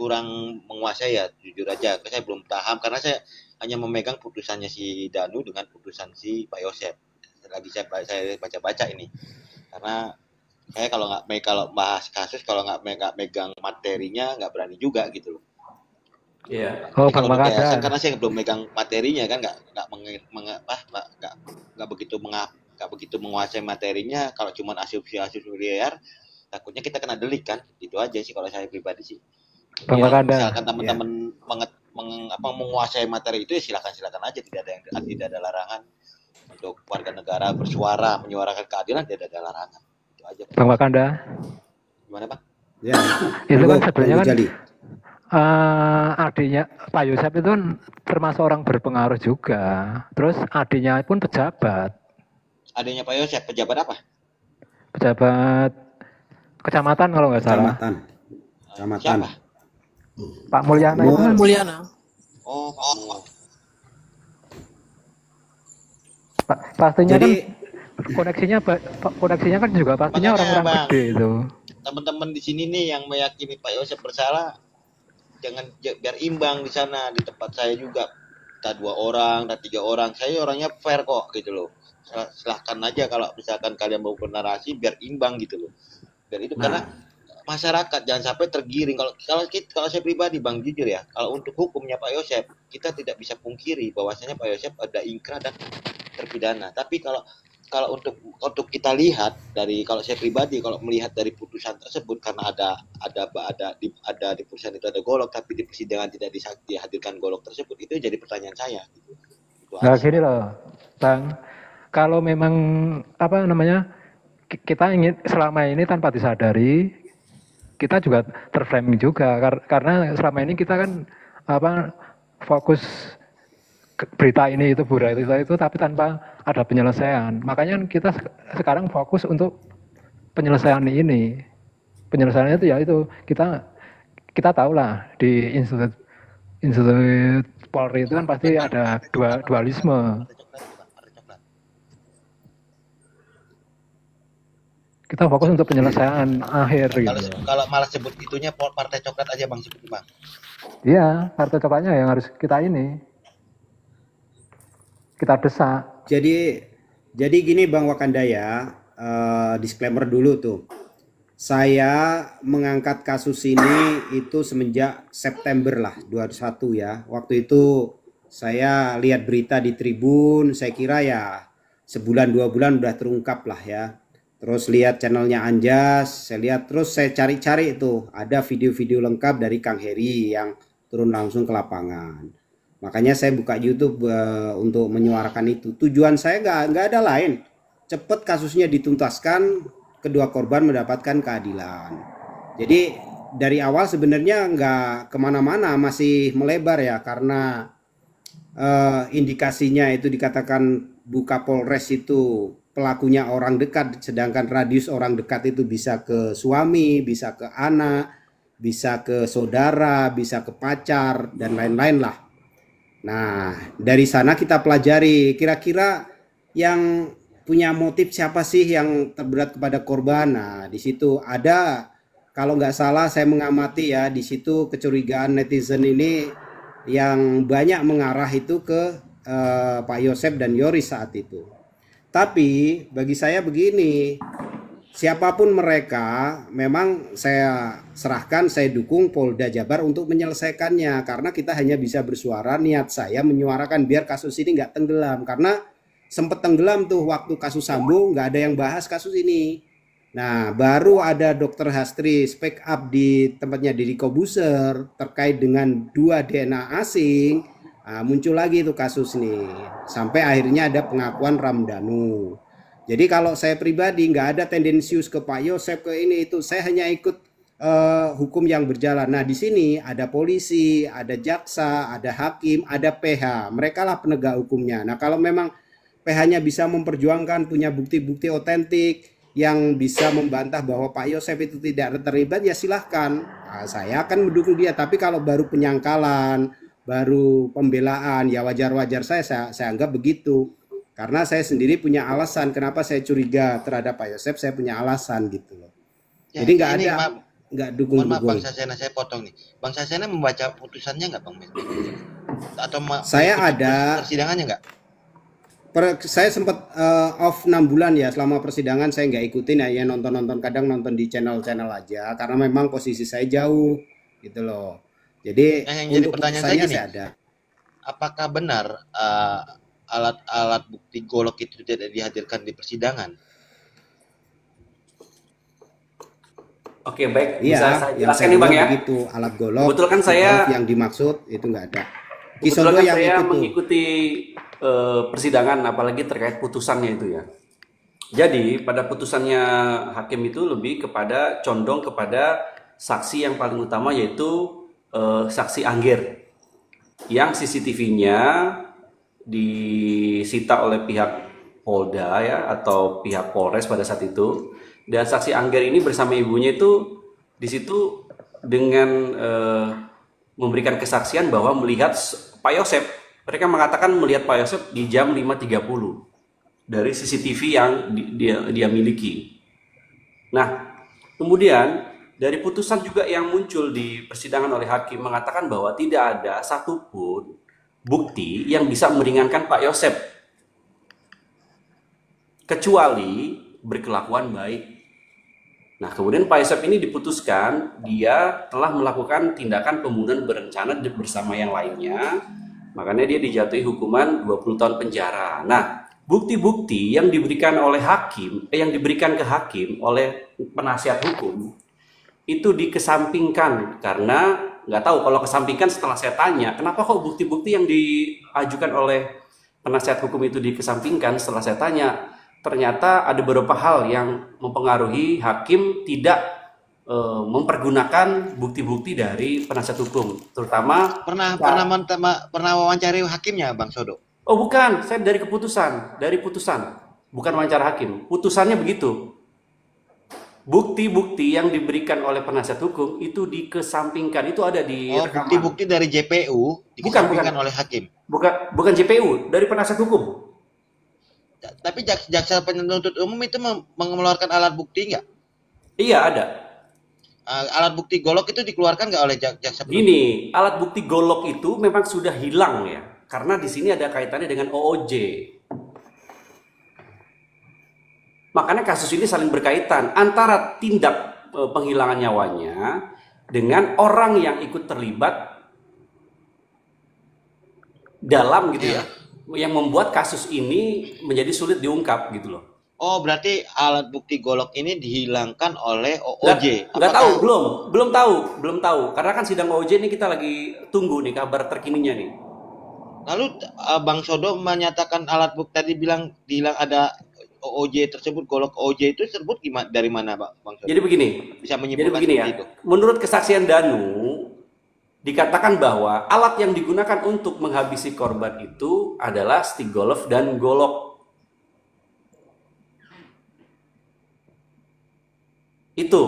kurang menguasai ya, jujur aja saya belum paham karena saya hanya memegang putusannya si Danu dengan putusan si Pak Yosep. Lagi saya baca ini karena saya kalau bahas kasus kalau nggak megang materinya nggak berani juga gitu loh. Iya. Oh, kalau Bang yayasan Makada. karena saya belum megang materinya kan nggak begitu menguasai materinya. Kalau cuma asumsi liar takutnya kita kena delik kan, itu aja sih kalau saya pribadi sih. Bang Ya, Makada. misalkan teman-teman menguasai materi itu ya silakan aja, tidak ada larangan untuk warga negara bersuara menyuarakan keadilan, tidak ada larangan, itu aja. Bang Makada. Gimana Bang? Ya. Itu kan Monggo, sebenarnya Bang kan Ujali. adiknya Pak Yosep itu kan termasuk orang berpengaruh juga. Terus adiknya pun pejabat. Adanya Pak Yosep pejabat apa? Pejabat kecamatan kalau nggak salah. Kecamatan. Siapa? Pak Mulyana itu kan. Mulyana. Oh. Pastinya Jadi kan koneksinya kan juga pastinya Makanya, orang-orang Bang, gede itu. teman-teman di sini nih yang meyakini Pak Yosep bersalah, jangan biar imbang di sana. Di tempat saya juga kita 2 orang dan 3 orang, saya orangnya fair kok gitu loh. Silahkan aja kalau misalkan kalian mau bernarasi biar imbang gitu loh, biar itu karena masyarakat jangan sampai tergiring. Kalau saya pribadi Bang, jujur ya, kalau untuk hukumnya Pak Yosep kita tidak bisa pungkiri bahwasanya Pak Yosep ada ingkrah dan terpidana. Tapi kalau untuk kita lihat kalau saya pribadi kalau melihat dari putusan tersebut, karena ada di putusan itu ada golok tapi di persidangan tidak dihadirkan golok tersebut, itu jadi pertanyaan saya gitu. Nah gini loh Bang, kalau memang kita ingin selama ini tanpa disadari kita juga terframing juga karena selama ini kita kan fokus berita ini itu tapi tanpa ada penyelesaian. Makanya kita sekarang fokus untuk penyelesaian ini. Penyelesaiannya itu ya itu kita tahu lah di institut Polri itu kan pasti ada dualisme. Partai coklat itu, Bang, partai coklat. Kita fokus untuk penyelesaian akhir Kalau gitu. kalau malah sebut itunya partai coklat aja Bang sebut Bang. Iya, partai coklatnya yang harus kita desak. Jadi gini Bang Wakanda ya, disclaimer dulu tuh. Saya mengangkat kasus ini itu semenjak September lah 21 ya. Waktu itu saya lihat berita di Tribun, saya kira ya sebulan 2 bulan udah terungkap lah ya. Terus lihat channelnya Anjas, saya lihat terus saya cari-cari itu ada video-video lengkap dari Kang Heri yang turun langsung ke lapangan. Makanya saya buka YouTube untuk menyuarakan itu. Tujuan saya nggak ada lain, cepet kasusnya dituntaskan, kedua korban mendapatkan keadilan. Jadi dari awal sebenarnya nggak kemana-mana, masih melebar ya karena indikasinya itu dikatakan buka Polres itu pelakunya orang dekat, sedangkan radius orang dekat itu bisa ke suami, bisa ke anak, bisa ke saudara, bisa ke pacar, dan lain-lain lah. Nah, dari sana kita pelajari kira-kira yang punya motif siapa sih yang terberat kepada korban. Nah, di situ ada, kalau nggak salah saya mengamati ya, di situ kecurigaan netizen ini yang banyak mengarah itu ke Pak Yosep dan Yoris saat itu. Tapi bagi saya begini, siapapun mereka, memang saya serahkan, saya dukung Polda Jabar untuk menyelesaikannya. Karena kita hanya bisa bersuara, niat saya menyuarakan biar kasus ini nggak tenggelam. Karena sempat tenggelam tuh waktu kasus Sambo, nggak ada yang bahas kasus ini. Nah, baru ada Dr. Hastri speak up di tempatnya Deddy Kobuser terkait dengan 2 DNA asing. Nah, muncul lagi itu kasus nih, sampai akhirnya ada pengakuan Ramdhanu. Jadi kalau saya pribadi nggak ada tendensius ke Pak Yosep ke ini itu, saya hanya ikut hukum yang berjalan. Nah di sini ada polisi, ada jaksa, ada hakim, ada PH, mereka lah penegak hukumnya. Nah kalau memang PH-nya bisa memperjuangkan, punya bukti-bukti otentik yang bisa membantah bahwa Pak Yosep itu tidak terlibat, ya silahkan. Nah, saya akan mendukung dia. Tapi kalau baru penyangkalan, baru pembelaan, ya wajar-wajar saya anggap begitu. Karena saya sendiri punya alasan kenapa saya curiga terhadap Pak Yosep, saya punya alasan gitu loh. Ya, Jadi nggak ini, ada, nggak dukung-dukung. Bang Sasena, saya potong nih. Bang Sasena membaca putusannya nggak Bang? Atau Saya ada persidangannya nggak? Saya sempat off 6 bulan ya selama persidangan, saya nggak ikutin ya, nonton-nonton, kadang nonton di channel-channel aja karena memang posisi saya jauh gitu loh. Jadi Yang jadi untuk pertanyaan putusannya saya gini, saya ada. apakah benar alat-alat bukti golok itu tidak dihadirkan di persidangan? Oke, baik. Iya, Bisa saya yang jelaskan saya nih Bang bilang ya. begitu, alat golok. Kebetulan kan golok saya- yang dimaksud itu nggak ada. Kebetulan Kisodo kan yang saya itu tuh. mengikuti persidangan, apalagi terkait putusannya itu ya. Jadi pada putusannya hakim itu lebih kepada condong kepada saksi yang paling utama, yaitu saksi Angger yang CCTV-nya disita oleh pihak Polda ya atau pihak Polres pada saat itu. Dan saksi Angger ini bersama ibunya itu di situ dengan memberikan kesaksian bahwa melihat Pak Yosep. Mereka mengatakan melihat Pak Yosep di jam 5.30 dari CCTV yang dia miliki. Nah, kemudian dari putusan juga yang muncul di persidangan oleh hakim mengatakan bahwa tidak ada satupun bukti yang bisa meringankan Pak Yosep kecuali berkelakuan baik. Nah, kemudian Pak Yosep ini diputuskan dia telah melakukan tindakan pembunuhan berencana bersama yang lainnya, makanya dia dijatuhi hukuman 20 tahun penjara. Nah, bukti-bukti yang diberikan oleh hakim, yang diberikan ke hakim oleh penasihat hukum itu dikesampingkan karena nggak tahu, kalau kesampingkan setelah saya tanya kenapa kok bukti-bukti yang diajukan oleh penasihat hukum itu dikesampingkan, setelah saya tanya ternyata ada beberapa hal yang mempengaruhi hakim tidak mempergunakan bukti-bukti dari penasihat hukum, terutama Pernah wawancari hakimnya Bang Sodo? Oh bukan, saya dari keputusan, dari putusan, bukan wawancara hakim. Putusannya begitu. Bukti-bukti yang diberikan oleh penasihat hukum itu dikesampingkan, itu ada di Oh, rekaman. bukti-bukti dari JPU dikesampingkan bukan. oleh hakim. Bukan JPU, dari penasihat hukum. Tapi jaksa penuntut umum itu mengeluarkan alat bukti nggak? Iya ada. Alat bukti golok itu dikeluarkan nggak oleh jaksa penuntut? Gini, alat bukti golok itu memang sudah hilang ya, karena di sini ada kaitannya dengan OOJ. Makanya kasus ini saling berkaitan antara tindak penghilangan nyawanya dengan orang yang ikut terlibat dalam gitu ya, yang membuat kasus ini menjadi sulit diungkap gitu loh. Oh, berarti alat bukti golok ini dihilangkan oleh OOJ. Nggak tahu, belum tahu. Karena kan sidang OOJ ini kita lagi tunggu nih kabar terkininya nih. Lalu Bang Sodo menyatakan alat bukti tadi bilang ada OOJ tersebut, golok OOJ itu tersebut gimana, dari mana Bang Sodo? Jadi begini. Bisa Jadi menyimpulkan begini ya. seperti itu. Menurut kesaksian Danu dikatakan bahwa alat yang digunakan untuk menghabisi korban itu adalah stick golf dan golok. Itu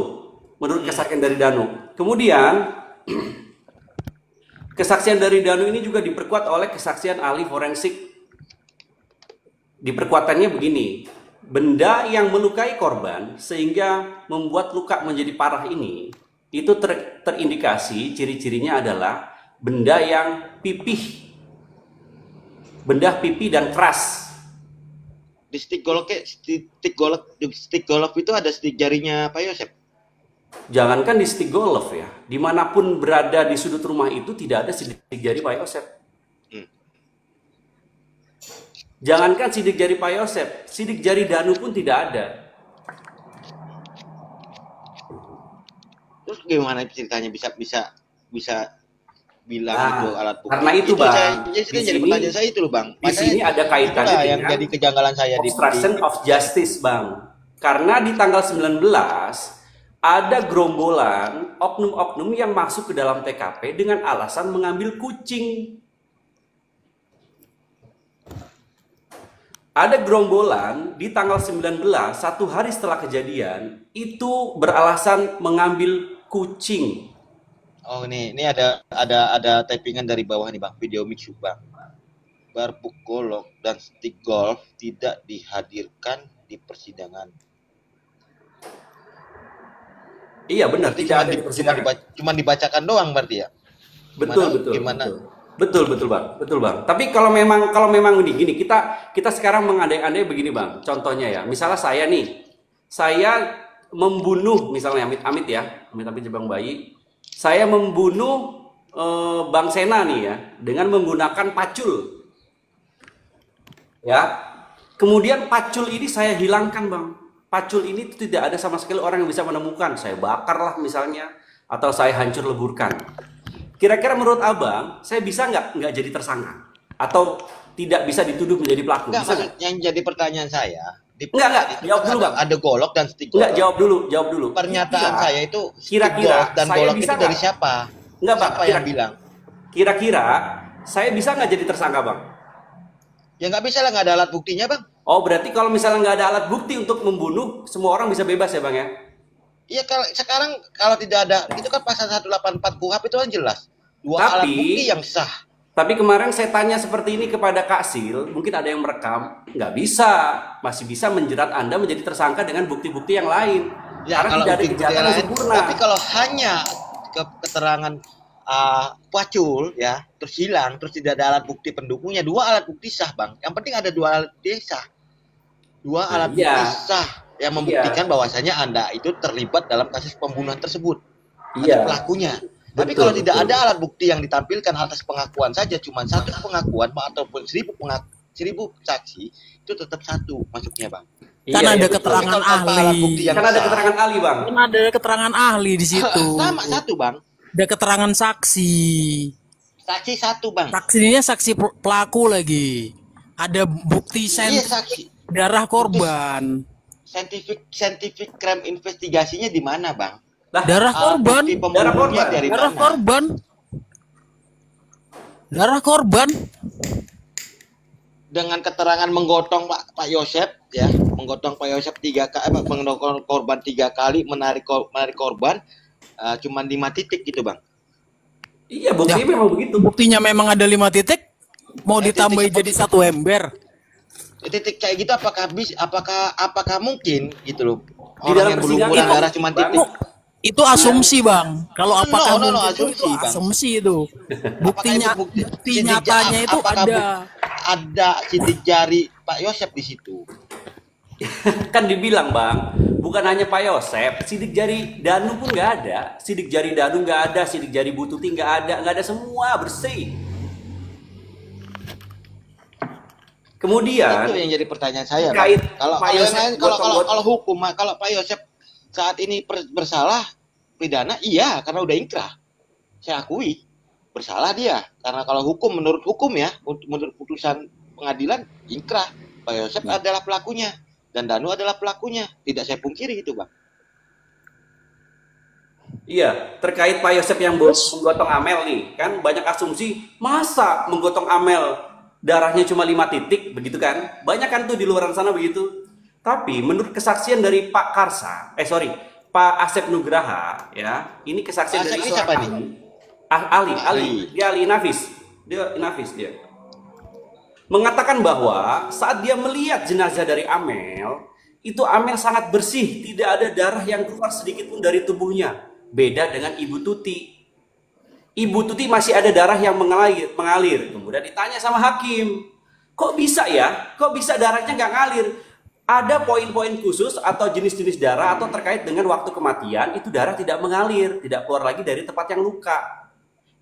menurut kesaksian dari Danu. Kemudian kesaksian dari Danu ini juga diperkuat oleh kesaksian ahli forensik. Diperkuatannya begini, benda yang melukai korban sehingga membuat luka menjadi parah ini, itu terindikasi ciri-cirinya adalah benda yang pipih, benda pipih dan keras. Di stick golok itu ada stick jarinya Pak Yosep. Jangankan di stick golf ya, dimanapun berada di sudut rumah itu tidak ada sidik jari Pak Yosep. Jangankan sidik jari Pak Yosep, sidik jari Danu pun tidak ada. Terus gimana ceritanya bisa bilang itu alat bukti? Karena itu Bang, jadi pertanyaan saya itu loh Bang. Di sini ada kaitannya yang dengan jadi kejanggalan saya obstruction of justice Bang. Karena di tanggal 19 ada gerombolan oknum-oknum yang masuk ke dalam TKP dengan alasan mengambil kucing. Ada gerombolan di tanggal 19, satu hari setelah kejadian, itu beralasan mengambil kucing. Oh ini ada typingan dari bawah nih Bang, video mix Bang. Barbuk golok dan stick golf tidak dihadirkan di persidangan. Iya benar, tidak ada di persidangan. Cuma dibacakan doang berarti ya. Betul. Gimana? Betul Bang. Tapi kalau memang gini, kita sekarang mengandai-andai begini Bang. Contohnya ya, misalnya saya membunuh misalnya amit-amit Jebang Bayi. Saya membunuh Bang Sena nih ya dengan menggunakan pacul. Ya. Kemudian pacul ini saya hilangkan Bang. Pacul ini tidak ada sama sekali orang yang bisa menemukan. Saya bakar lah misalnya, atau saya hancur leburkan. Kira-kira menurut Abang, saya bisa nggak jadi tersangka? Atau tidak bisa dituduh menjadi pelaku? Enggak, Bisa yang jadi pertanyaan saya, Enggak, jawab dulu Bang. ada golok dan stick golok. Enggak, jawab dulu. Pernyataan saya itu stick Kira-kira golok dan saya golok bisa itu dari nggak? siapa? Enggak, Bang. Siapa yang bilang? Kira-kira saya bisa nggak jadi tersangka Bang? Ya nggak bisa lah, nggak ada alat buktinya Bang. Oh, berarti kalau misalnya nggak ada alat bukti untuk membunuh, semua orang bisa bebas ya Bang ya? Iya, sekarang kalau tidak ada, itu kan pasal 184 KUHP itu kan jelas. Dua alat bukti yang sah. Tapi kemarin saya tanya seperti ini kepada Kak Sil, mungkin ada yang merekam, nggak bisa, masih bisa menjerat Anda menjadi tersangka dengan bukti-bukti yang lain. Ya, Karena kalau tidak ada bukti-bukti kejahatan yang lain, sempurna. tapi kalau hanya keterangan pacul ya, terus hilang, terus tidak ada alat bukti pendukungnya, dua alat bukti sah Bang. Yang penting ada dua alat bukti sah. Alat bukti sah yang membuktikan bahwasanya Anda itu terlibat dalam kasus pembunuhan tersebut. Ada pelakunya. Tapi kalau tidak ada alat bukti yang ditampilkan atas pengakuan saja, cuma satu pengakuan ataupun 1000 saksi, itu tetap satu masuknya Bang. Kan ada keterangan ahli. Kan ada keterangan ahli Bang. Kan ada keterangan ahli di situ. Sama satu Bang. Ada keterangan saksi. Saksi satu Bang. Saksinya saksi pelaku lagi. Ada bukti saksi. Darah korban. Scientific crime investigasinya di mana Bang? Darah korban. Darah korban. dengan keterangan menggotong Pak Yosep ya, menggotong Pak Yosep 3 kali, menggotong korban 3 kali, menarik korban cuma 5 titik gitu bang. Iya, buktinya Ya. memang begitu. Buktinya memang ada 5 titik, mau ditambahin jadi 1 ember. Titik kayak gitu apakah mungkin gitu loh Di orang dalam yang persidangan berlumuran itu, darah cuma Bang, titik. Itu asumsi bang. Kalau apakah No, mungkin itu asumsi, Bang. asumsi itu. Buktinya, Apakah itu bukti nyatanya itu apakah ada. ada sidik jari Pak Yosep di situ? kan dibilang bang, bukan hanya Pak Yosep, sidik jari Danu pun nggak ada, sidik jari Danu nggak ada, sidik jari Bu Tuti nggak ada semua bersih. Kemudian Itu yang jadi pertanyaan saya. terkait Bang. Kalau Pak yang Yosep lain, kalau hukum, kalau Pak Yosep saat ini bersalah pidana, iya karena udah inkrah. Saya akui bersalah dia. Karena kalau hukum, menurut hukum ya, menurut putusan pengadilan inkrah, Pak Yosep adalah pelakunya dan Danu adalah pelakunya. Tidak saya pungkiri itu, Bang. Iya, terkait Pak Yosep yang menggotong Amel nih, kan banyak asumsi, masa menggotong Amel darahnya cuma 5 titik, begitu kan? Banyak kan tuh di luar sana begitu. Tapi menurut kesaksian dari Pak Pak Asep Nugraha, ya, ini kesaksian Asep dari ini seorang siapa nih? ahli, dia ahli Nafis, dia. Mengatakan bahwa saat dia melihat jenazah dari Amel, itu Amel sangat bersih, tidak ada darah yang keluar sedikit pun dari tubuhnya. Beda dengan Ibu Tuti. Ibu Tuti masih ada darah yang mengalir. Kemudian ditanya sama hakim, kok bisa ya? Kok bisa darahnya nggak ngalir? Ada poin-poin khusus atau jenis-jenis darah atau terkait dengan waktu kematian, itu darah tidak mengalir, tidak keluar lagi dari tempat yang luka.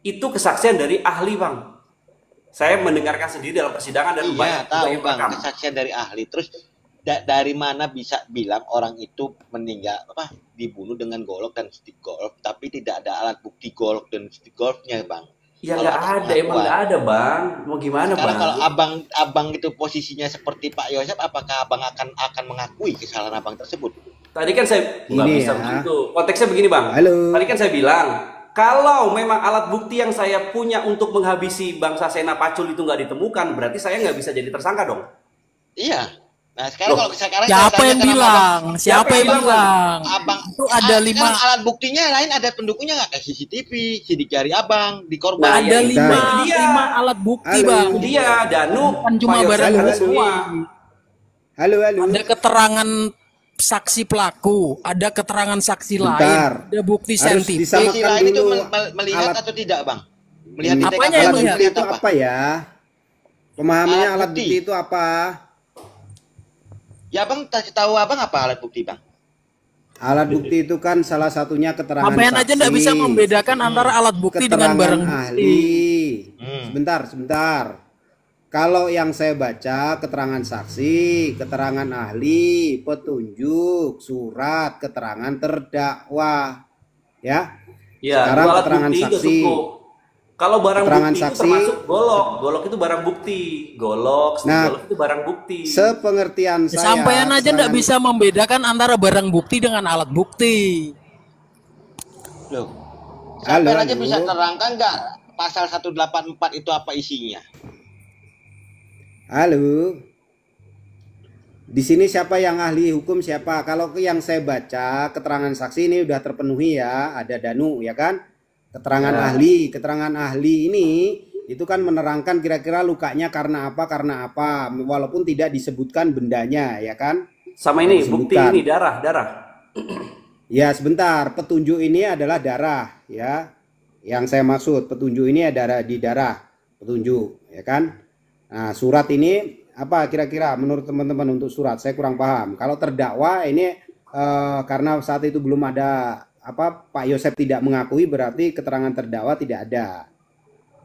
Itu kesaksian dari ahli, Bang. Saya mendengarkan sendiri dalam persidangan dan Iya, tahu yang Bang, rekam. kesaksian dari ahli. Terus dari mana bisa bilang orang itu meninggal dibunuh dengan golok dan stick golf, tapi tidak ada alat bukti golok dan stick golfnya, Bang. Ya Kalau nggak ada, emang pengakuan. nggak ada, Bang. Mau gimana, Sekarang Bang? kalau abang itu posisinya seperti Pak Yosep, apakah abang akan mengakui kesalahan abang tersebut? Tadi kan saya nggak Ini bisa ya. begitu. Konteksnya begini, Bang. Halo. Tadi kan saya bilang, kalau memang alat bukti yang saya punya untuk menghabisi bangsa Sena Pacul itu nggak ditemukan, berarti saya nggak bisa jadi tersangka dong. Iya. Nah sekarang Loh, kalau sekarang Siapa saya yang tanya kenapa bilang? Siapa yang bilang? abang Itu ada 5. sekarang alat buktinya lain, ada pendukungnya nggak kayak CCTV, sidik jari abang di Nah, korban. Ada ya, lima, itu dia. 5 alat bukti, Halo. Bang. Itu dia, Danu, Bukan cuma Pak Yosep, barang ada bukti. semua. Halo. Ada keterangan saksi pelaku, ada keterangan saksi Bentar. lain, ada bukti Harus saintifik. disamakan Saksi lain itu dulu melihat alat- atau tidak, Bang? Melihat di Apanya TKP yang alat melihat? bukti itu apa ya? Pemahamannya Alat alat bukti. bukti itu apa? Ya Bang, kasih tahu abang apa alat bukti, Bang? Alat bukti itu kan salah satunya keterangan Sampean aja nggak bisa membedakan antara alat bukti dengan keterangan barang bukti. ahli. Hmm. Sebentar. Kalau yang saya baca keterangan saksi, keterangan ahli, petunjuk, surat, keterangan terdakwa. Ya. Ya, Sekarang dua alat keterangan bukti itu saksi. cukup. Kalau barang Keterangan bukti itu saksi. termasuk golok itu barang bukti. Golok Nah, itu barang bukti. Sepengertian saya. Sampean aja nggak keterangan- bisa membedakan antara barang bukti dengan alat bukti. Loh. Halo, Sampai aja halo. bisa terangkan nggak pasal 184 itu apa isinya? Halo. Di sini siapa yang ahli hukum siapa? Kalau yang saya baca keterangan saksi ini udah terpenuhi ya, ada Danu ya kan? Keterangan Ya. keterangan ahli ini itu kan menerangkan kira-kira lukanya karena apa, walaupun tidak disebutkan bendanya ya kan? Sama ini bukti Disebutkan. ini darah. Ya sebentar, petunjuk ini adalah darah ya. Yang saya maksud petunjuk ini ada di darah, petunjuk ya kan? Nah, surat ini apa kira-kira menurut teman-teman untuk surat? Saya kurang paham. Kalau terdakwa ini karena saat itu belum ada Pak Yosep tidak mengakui, berarti keterangan terdakwa tidak ada.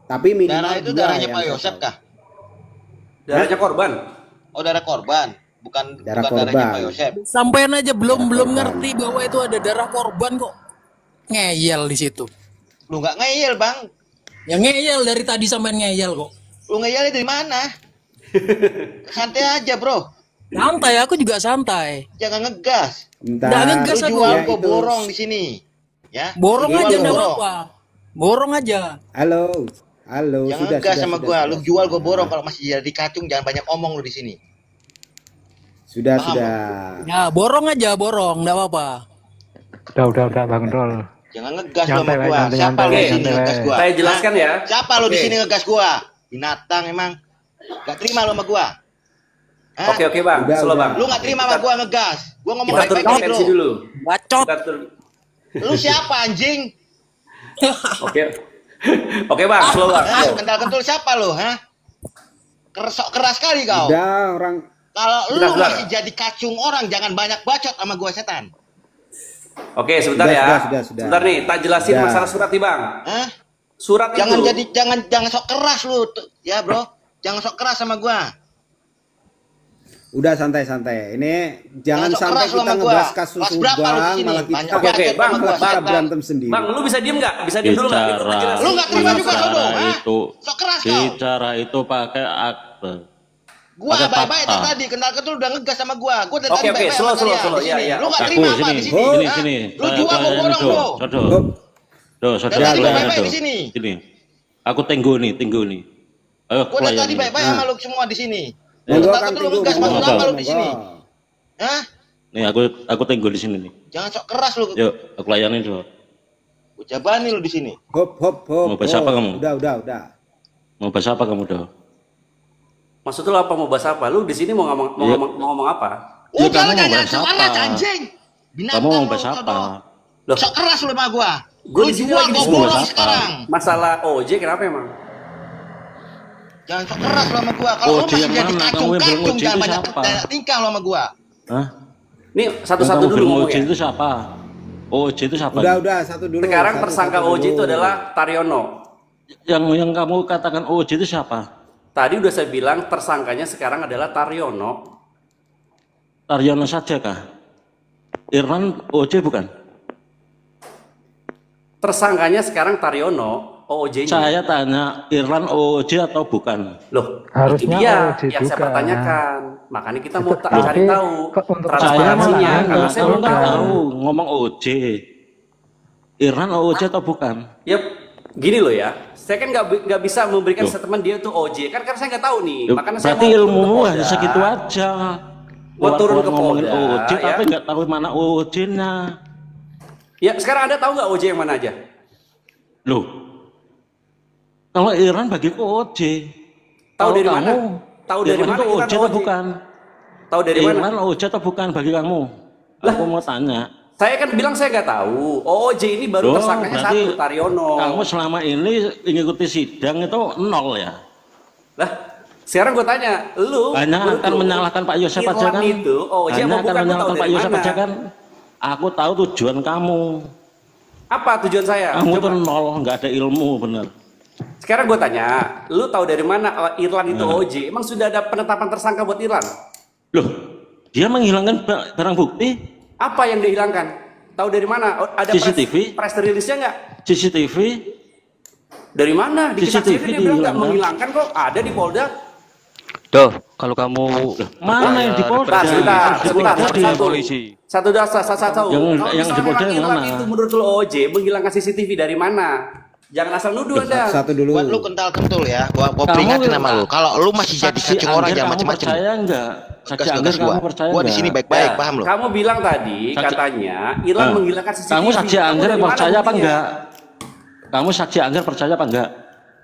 Tapi minimal Darah itu dua darahnya yang Pak saya Yosep tahu. kah? Darahnya korban. Oh, darah korban, bukan Darah bukan darahnya korban. Pak Yosep. Sampean aja belum korban. ngerti bahwa itu ada darah korban kok. Ngeyel di situ. Lu nggak ngeyel, Bang. Ya ngeyel dari tadi sampean ngeyel kok. Lu ngeyel dari mana? Santai aja, Bro. Santai, aku juga santai. Jangan ngegas. Bentar. Nggak Lu ngegas aku. jual Ya, kok itu. borong di sini. Ya. Borong Jual aja kok nggak borong. apa-apa. Borong aja. Halo. Halo, Jangan sudah, ngegas sudah, sama sudah, gua. sudah, Lu jual gua sudah. borong. Kalau masih jadi kacung jangan banyak omong lu di sini. Sudah, Paham, sudah. Ya, borong aja, borong, enggak apa-apa. Udah Bang Rol. Jangan ngegas lu Nyantai, sama gua. nyantai, Siapa lu nyantai, di sini nyantai. ngegas gua? Saya jelaskan ya. Siapa lu di Oke. sini ngegas gua? Binatang emang. Gak terima lu sama gua. Hah? Oke Bang, Udah, slow udah. Bang. Lu gak terima sama gua ngegas. Gua ngomong Kita turun baik-baik tensi dulu. dulu. Bacot. Kita turun. Lu siapa anjing? Oke. Oke Bang, slow Bang. Hah? slow. Kental kentul siapa lu? Hah? Keresok keras kali kau. Udah orang Kalau lu Sebentar, sebentar. masih jadi kacung orang, jangan banyak bacot sama gua setan. Oke, sebentar Sudah, ya. sudah, sudah. Sebentar nih, tak jelasin Sudah. masalah surat nih Bang. Hah? Surat Jangan itu. jadi jangan sok keras lu, ya bro. Jangan sok keras sama gua. udah santai-santai. Ini jangan Jangan sok sampai keras lu kita sama gua. ngebahas kasus Kelas berapa lu di Subang, sini? malah kita, Banyak Oke, bacot Bang, sama gua. kita Bang. berantem sendiri. Bang, lu bisa diem nggak? Bisa diem dulu nggak? Kita Bicara, jelasin. Lu nggak terima juga bicara Sodo, hah? itu, Sok keras kau. bicara itu pakai akte. Gua Pakai baik-baik fakta. tadi kenal ketul udah ngegas sama gua. Gua dari Oke, tadi oke, baik-baik slow, sama slow, kalian slow. di sini. Ya, ya. Lu nggak Aku terima apa sini, di sini? sini, hah? sini. Lu jual gua borong lu. Sodo. Hop. Do, Sodo, Dari tadi pelayanan, baik-baik Do. di sini. Sini. Aku tenggo nih. Ayo, Gua dari tadi pelayanan. baik-baik sama lu semua di sini. Monggo Kenal Kang ketul lu Teguh, ngegas monggo, maksud apa lu di monggo. sini? Hah? Nih, aku tenggo di sini nih. Jangan sok keras lu. Yuk, aku layanin, Do. Gua jabani lu di sini. Hop, hop, hop. Mau bahas apa hop. kamu? Udah. Mau bahas apa kamu, Do? Maksud lu apa, mau bahas apa? Lu di sini mau ngomong Iya. mau ngomong apa? Ya, Udah kamu lu mau jangan bahas semangat apa? anjing. Binatang Kamu mau lu, bahas Sodo. apa? Loh. Sok keras lu sama gua. Gua Lu di sini jual lagi gua diskusi. borong Bahas apa? sekarang. Masalah OJ kenapa emang? Jangan sok keras lu sama gua. Kalau lu OJ masih yang jadi mana? Kamu yang kacung-kacung bilang OJ jangan itu banyak siapa? tingkah lu sama gua. Hah? Nih satu-satu Yang kamu dulu bilang ngomong OJ ya. itu siapa? OJ itu siapa? Udah, satu dulu. Sekarang satu, tersangka satu OJ dulu. itu adalah Taryono. Yang kamu katakan OJ itu siapa? Tadi udah saya bilang tersangkanya sekarang adalah Taryono. Taryono saja kah? Irfan OJ bukan? Tersangkanya sekarang Taryono, OJ-nya. Saya tanya, Irfan OJ atau bukan? Loh, Harusnya itu dia OJ yang saya juga. pertanyakan. Makanya kita mau Tapi cari tahu kok untuk Saya transparansinya, malah karena saya belum enggak tahu. tahu ngomong OJ. Irfan OJ atau bukan? Ya, gini loh ya. Saya kan nggak bisa memberikan Loh. statement dia tuh OJ. Kan karena saya nggak tahu nih. Loh, Makanya saya berarti mau turun ke ilmumu Polda. hanya segitu aja. Mau turun Luar-luar ke ngomongin Polda, OJ, ya. tapi nggak tahu mana OJ-nya. Ya, sekarang Anda tahu nggak OJ yang mana aja? Loh, kalau Irfan bagiku OJ. Tahu Kalau dari kamu, mana? Tahu dari Irfan mana itu kita OJ tahu atau OJ? bukan? Tahu dari mana? Irfan OJ atau bukan bagi kamu? Aku mau tanya. Saya kan bilang saya nggak tahu. OJ ini baru Loh, tersangkanya berarti satu, Taryono. Kamu selama ini mengikuti sidang itu nol ya? Lah, sekarang gue tanya, lu Hanya menurut akan lu, menyalahkan Pak Yosef aja Irwan kan? itu OJ Hanya apa akan bukan? Lu tahu menyalahkan Pak dari Yosef mana? aja kan? Aku tahu tujuan kamu. Apa tujuan saya? Kamu Coba. tuh nol, nggak ada ilmu bener. Sekarang gue tanya, lu tahu dari mana Irlan itu Nah. OJ? Emang sudah ada penetapan tersangka buat Irlan? Loh, dia menghilangkan barang bukti Apa yang dihilangkan? Tahu dari mana? Oh, ada CCTV? press release-nya nggak? CCTV. Dari mana? Di kisah CCTV dia bilang nggak dihilangkan. menghilangkan kok. Ada di Polda. Doh, kalau kamu Mana yang di Polda? Sebentar, Yang di sebentar, Polda di dia. polisi. Satu dasar, satu. Yang- Kalau yang di misalnya Polda memang yang Irlan mana? itu menurut lo OJ menghilangkan CCTV dari mana? Jangan asal nuduh Anda. Satu dulu. Buat lu kental kentul ya. Gua Kamu peringatin nggak- sama lu. Kalau lu masih jadi Saksi kacung orang Angger jangan kamu macam-macam. percaya enggak? Saksi Ngegas Angger gua. kamu percaya Gua di enggak? sini baik-baik, Ya, paham lu? Kamu bilang tadi Saksi- katanya Irlan Nah, menghilangkan CCTV. Kamu saksi Angger dari mana percaya apa buktinya? enggak? Kamu saksi Angger percaya apa enggak?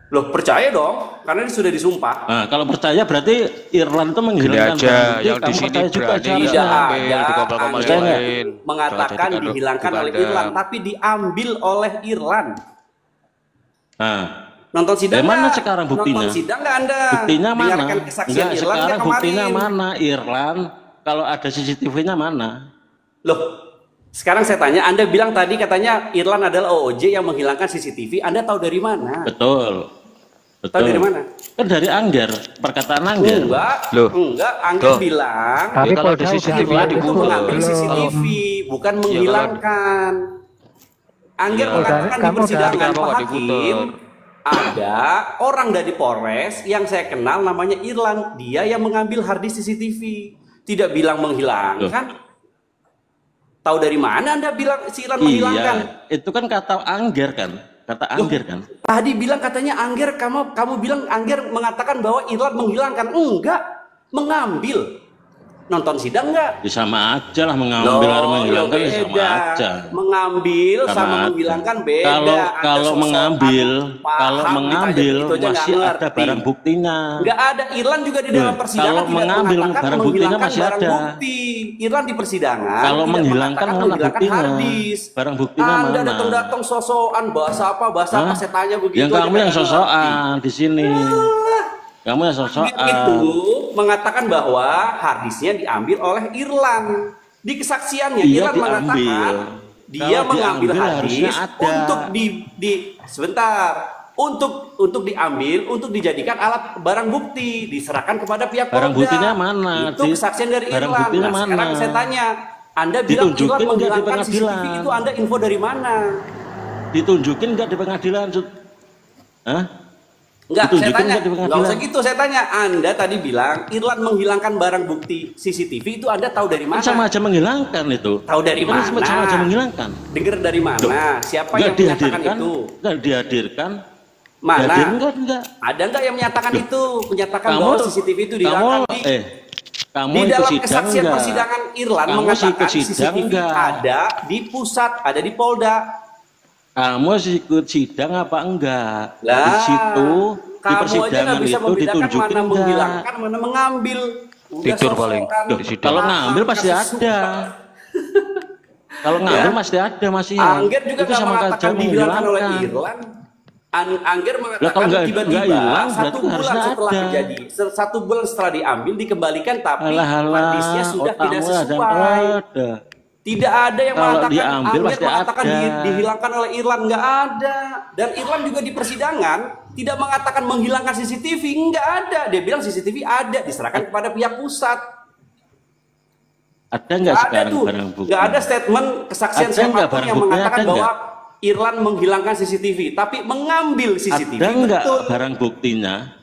Loh, percaya dong, karena ini sudah disumpah. Nah, kalau percaya berarti Irlan itu menghilangkan Gini aja, barang bukti, yang di kamu sini percaya juga berani seharusnya. Tidak ambil ada di kompel-kompel Percaya yang nggak? lain. Mengatakan Kalau jadi dihilangkan oleh Uganda. Irlan, tapi diambil oleh Irlan. Nah, Nonton sidang dari mana nggak? sekarang buktinya? Nonton sidang nggak Anda? buktinya mana? Dengarkan kesaksian Enggak, Irlan sekarang nggak buktinya kemarin? mana Irlan? Kalau ada CCTV-nya mana? Loh, sekarang saya tanya, Anda bilang tadi katanya Irlan adalah OOJ yang menghilangkan CCTV. Anda tahu dari mana? Betul. Tahu dari mana? Kan dari Angger, perkataan Angger. Enggak, Angger Loh. bilang Tapi kalau Polda di udah CCTV-nya bilang itu dibunuh. mengambil belum. CCTV, bukan menghilangkan. Angger Iya. mengatakan di Kamu udah- persidangan kamu Pak nggak Hakim, diputer. ada orang dari Polres yang saya kenal namanya Irlan, dia yang mengambil harddisk CCTV, tidak bilang menghilangkan. Tahu dari mana Anda bilang si Irlan menghilangkan? Iya, itu kan kata Angger kan. Kata Angger kan? Tadi bilang katanya Angger, kamu bilang Angger mengatakan bahwa Irlan menghilangkan. Enggak, mengambil. Nonton sidang enggak? Ya sama aja lah, mengambil atau menghilangkan ya sama aja. Mengambil sama menghilangkan beda. Kalau mengambil masih ada barang buktinya. Enggak ada. Irlan juga di dalam persidangan kalau mengambil barang buktinya masih ada. Bukti. Irlan di persidangan. Kalau menghilangkan mana buktinya? Barang buktinya mana? Anda datang-datang sosokan bahasa apa saya tanya begitu. Yang kamu yang sosokan di sini. Kamu yang sosokan. Itu mengatakan bahwa harddisknya diambil oleh Irlan. Di kesaksiannya Irlan mengatakan dia mengambil harddisk untuk diambil untuk dijadikan alat barang bukti, diserahkan kepada pihak Polda. Barang buktinya mana? Itu kesaksian dari Irlan. Nah, sekarang saya tanya, Anda bilang Irlan menghilangkan CCTV itu Anda info dari mana? Ditunjukin nggak di pengadilan? Hah? Enggak, saya tanya, enggak usah gitu, saya tanya. Anda tadi bilang Irlan menghilangkan barang bukti CCTV itu Anda tahu dari mana? Sama aja menghilangkan itu. Tahu dari mana? Sama aja menghilangkan. Dengar dari mana? Siapa yang menyatakan itu? Enggak dihadirkan. Mana? Enggak. Ada enggak yang menyatakan itu? Menyatakan bahwa CCTV itu dihilangkan di dalam kesaksian persidangan Irlan mengatakan CCTV ada di pusat, ada di Polda. Kamu ikut sidang apa enggak? Di situ di persidangan itu ditunjukin mana menghilangkan, mana mengambil. Tidur paling. Kalau ngambil pasti ada. Kalau ngambil pasti ada masih. Angger juga nggak mengatakan dihilangkan oleh Irlan. Angger mengatakan tiba-tiba 1 bulan setelah terjadi, 1 bulan setelah diambil dikembalikan, tapi harddisknya sudah tidak sesuai. Tidak ada yang mengatakan dihilangkan oleh Irlan, nggak ada. Dan Irlan juga di persidangan tidak mengatakan menghilangkan CCTV, nggak ada. Dia bilang CCTV ada, diserahkan kepada pihak pusat. Ada nggak sekarang barang bukti? Nggak ada statement kesaksian siapapun yang mengatakan bahwa Irlan menghilangkan CCTV, tapi mengambil CCTV. Ada nggak barang buktinya?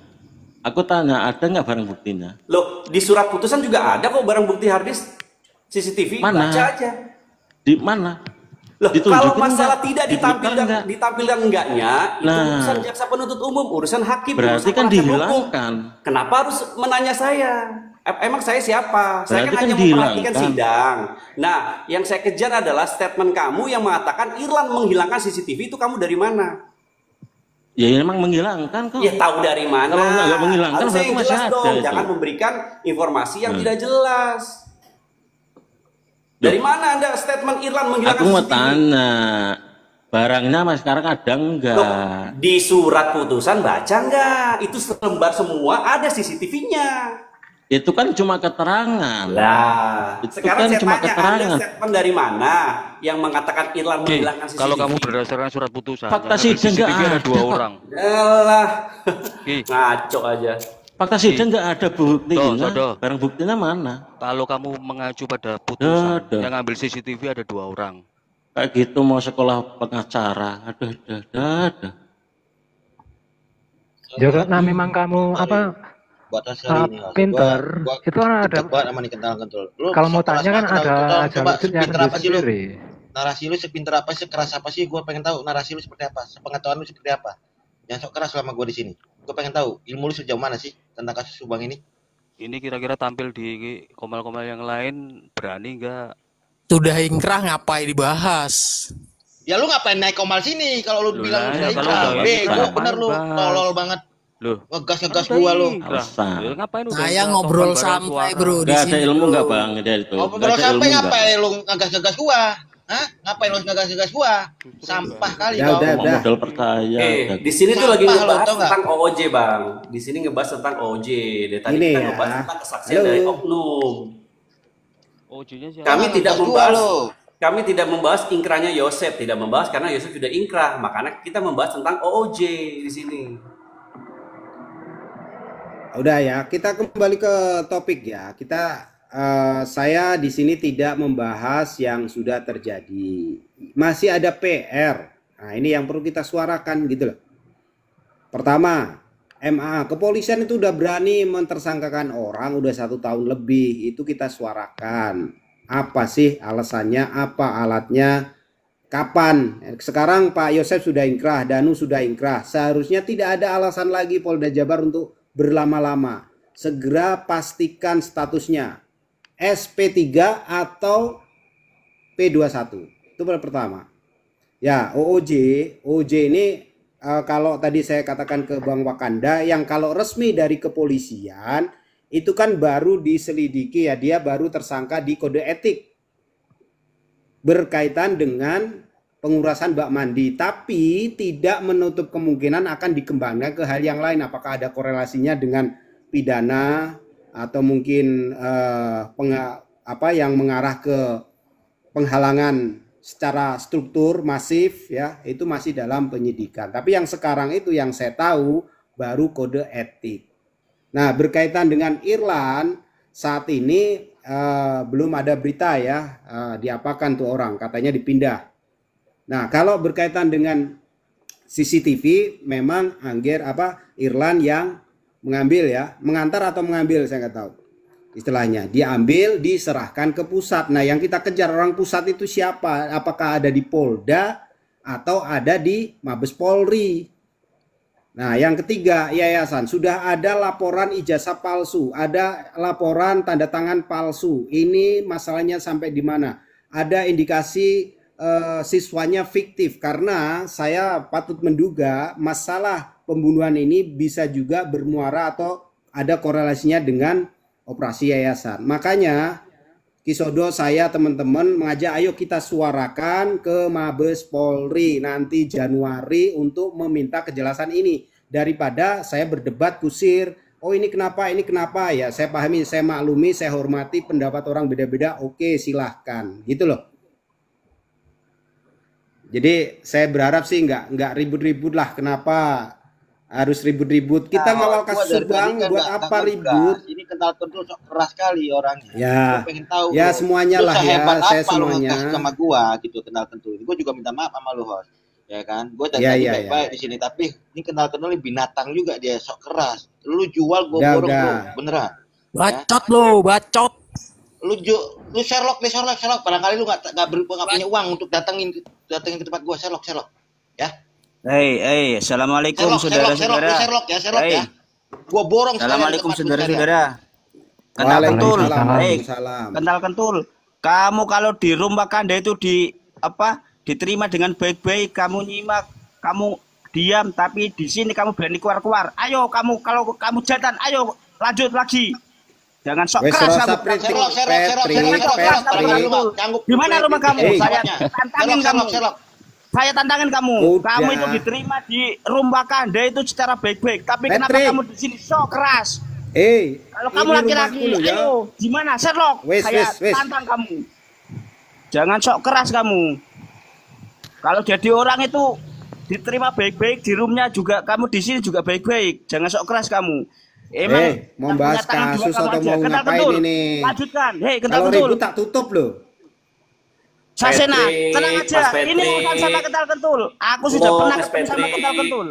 Aku tanya, ada nggak barang buktinya? Loh, di surat putusan juga ada kok barang bukti harddisk CCTV, mana? baca aja. Di mana? Loh, kalau masalah tidak ditampilkan enggaknya, itu urusan jaksa penuntut umum, urusan hakim. Berarti kan dihilangkan. Kenapa harus menanya saya? Emang saya siapa? Saya kan hanya memperhatikan sidang. Nah, yang saya kejar adalah statement kamu yang mengatakan Irlan menghilangkan CCTV itu kamu dari mana? Ya emang menghilangkan kok. Ya tahu dari mana? Kalau nggak menghilangkan berarti masih ada. Dong. Jangan memberikan informasi yang tidak jelas. Dari mana Anda statement Irlan menghilangkan CCTV? Aku mau CCTV? tanya, barangnya mas sekarang ada enggak? Loh, di surat putusan baca enggak? Itu selembar semua ada CCTV-nya. Itu kan cuma keterangan. Lah, itu sekarang kan saya cuma tanya, keterangan. Anda statement dari mana yang mengatakan Irlan menghilangkan CCTV? Kalau kamu berdasarkan surat putusan, fakta sidang enggak ada 2 orang. Alah, ngaco aja. Fakta sidang enggak ada buktinya. Barang buktinya mana? Kalau kamu mengacu pada putusan, yang ngambil CCTV ada 2 orang. Kayak gitu mau sekolah pengacara. Ada. Ya karena memang kamu pinter, itu kan ada. Kalau mau tanya kan ada jalurnya sendiri. Narasi lu sepinter apa sih, sekeras apa sih? Gue pengen tahu narasi lu seperti apa, sepengetahuan lu seperti apa. Jangan sok keras selama gue di sini. Gue pengen tahu ilmu lu sejauh mana sih tentang kasus Subang ini. Ini kira-kira tampil di komal-komal yang lain berani nggak? Sudah ingkrah ngapain dibahas? Ya lu ngapain naik komal sini kalau lu bilang sudah ingkrah? Bego bener lu, tolol banget. Loh, ngegas gua lu. Ngapain udah? Saya ngobrol santai, Bro, di sini. Ada ilmu enggak, Bang? Dari itu. Ngobrol sampai ngapain lu ngegas gua? Hah? Ngapain lu ngegas gua? Sampah kali kau. Modal percaya. Di sini tuh lagi ngebahas tentang OOJ, Bang. Di sini ngebahas tentang OOJ. Dari tadi kita ngebahas tentang kesaksian dari oknum. Kami tidak membahas ingkrahnya Yosef, tidak membahas karena Yosef sudah ingkrah. Makanya kita membahas tentang OOJ di sini. Udah ya, kita kembali ke topik ya. Saya di sini tidak membahas yang sudah terjadi. Masih ada PR. Nah, ini yang perlu kita suarakan gitu loh. Pertama, MA, kepolisian itu udah berani mentersangkakan orang udah 1 tahun lebih. Itu kita suarakan. Apa sih alasannya? Apa alatnya? Kapan? Sekarang Pak Yosef sudah ingkrah, Danu sudah ingkrah. Seharusnya tidak ada alasan lagi Polda Jabar untuk berlama-lama. Segera pastikan statusnya SP3 atau P21. Itu pertama. Ya, OOJ ini kalau tadi saya katakan ke Bang Wakanda, yang kalau resmi dari kepolisian itu kan baru diselidiki ya, dia baru tersangka di kode etik berkaitan dengan pengurasan bak mandi, tapi tidak menutup kemungkinan akan dikembangkan ke hal yang lain. Apakah ada korelasinya dengan pidana atau mungkin yang mengarah ke penghalangan secara struktur masif ya, itu masih dalam penyidikan. Tapi yang sekarang itu yang saya tahu baru kode etik. Nah, berkaitan dengan Irlan saat ini belum ada berita ya, diapakan tuh orang, katanya dipindah. Nah, kalau berkaitan dengan CCTV memang Irlan yang mengambil ya, mengantar atau mengambil saya nggak tahu istilahnya. Dia ambil, diserahkan ke pusat. Nah, yang kita kejar orang pusat itu siapa? Apakah ada di Polda atau ada di Mabes Polri? Nah, yang ketiga, yayasan. Sudah ada laporan ijazah palsu, ada laporan tanda tangan palsu. Ini masalahnya sampai di mana? Ada indikasi siswanya fiktif, karena saya patut menduga masalah pembunuhan ini bisa juga bermuara atau ada korelasinya dengan operasi yayasan. Makanya Kisodo, saya teman-teman mengajak ayo kita suarakan ke Mabes Polri nanti Januari untuk meminta kejelasan ini, daripada saya berdebat kusir, oh ini kenapa ya. Saya pahami, saya maklumi, saya hormati pendapat orang beda-beda, oke silahkan gitu loh. Jadi saya berharap sih nggak ribut-ribut lah. Kenapa harus ribut-ribut? Kita ngawal kasus Bang, buat apa ribut? Ini kenal kentul sok keras sekali orangnya. Ya, gua pengen tahu ya semuanya lah ya, saya semuanya. Sama gua gitu kenal kentul. Gua juga minta maaf sama lu, Hos. Ya kan? Gua tadi baik-baik di sini, tapi ini kenal kentul binatang juga dia, sok keras. Lu jual gua borong bro, beneran. Bacot lo, bacot. Lu Sherlock. Barangkali lu nggak punya uang untuk datengin ke tempat gua, Sherlock. Ya. Assalamualaikum saudara-saudara. Sherlock ya. Gua borong. Assalamualaikum saudara-saudara. Kenal kentul. Kenal kentul. Kamu kalau di rumah Wakanda itu diterima dengan baik-baik, kamu nyimak, kamu diam, tapi di sini kamu berani keluar-keluar. Ayo kamu, kalau kamu jantan, ayo lanjut lagi. Jangan sok keras kamu. Di mana rumah kamu? Saya tantangin kamu. Saya tantangin kamu. Kamu itu diterima di rumah Wakanda itu secara baik-baik. Tapi kenapa kamu di sini sok keras? Kalau kamu laki-laki, ayo gimana Sherlock? Saya tantang kamu. Jangan sok keras kamu. Kalau jadi orang itu diterima baik-baik, di rumahnya juga, kamu di sini juga baik-baik. Jangan sok keras kamu. Emang mau bahas kasus atau mau ngapain ini? Lanjutkan. Kalau ribut tak tutup loh. Sasena, tenang aja. Ini urusan sama kental kentul. Aku sudah pernah ketemu sama kental kentul.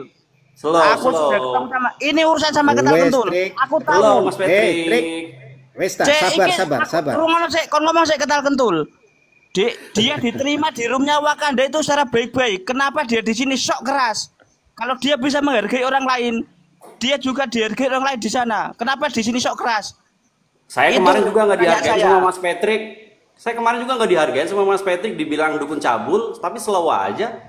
Aku sudah ketemu sama. Ini urusan sama kental kentul. Aku tahu. Mas Patrick. Sabar. Ngomong saya kental kentul. Dia diterima di rumahnya Wakanda itu secara baik-baik. Kenapa dia di sini sok keras? Kalau dia bisa menghargai orang lain, dia juga dihargai orang lain di sana. Kenapa di sini sok keras? Saya kemarin juga nggak dihargai sama Mas Patrick. Saya kemarin juga nggak dihargai sama Mas Patrick, dibilang dukun cabul, tapi slow aja.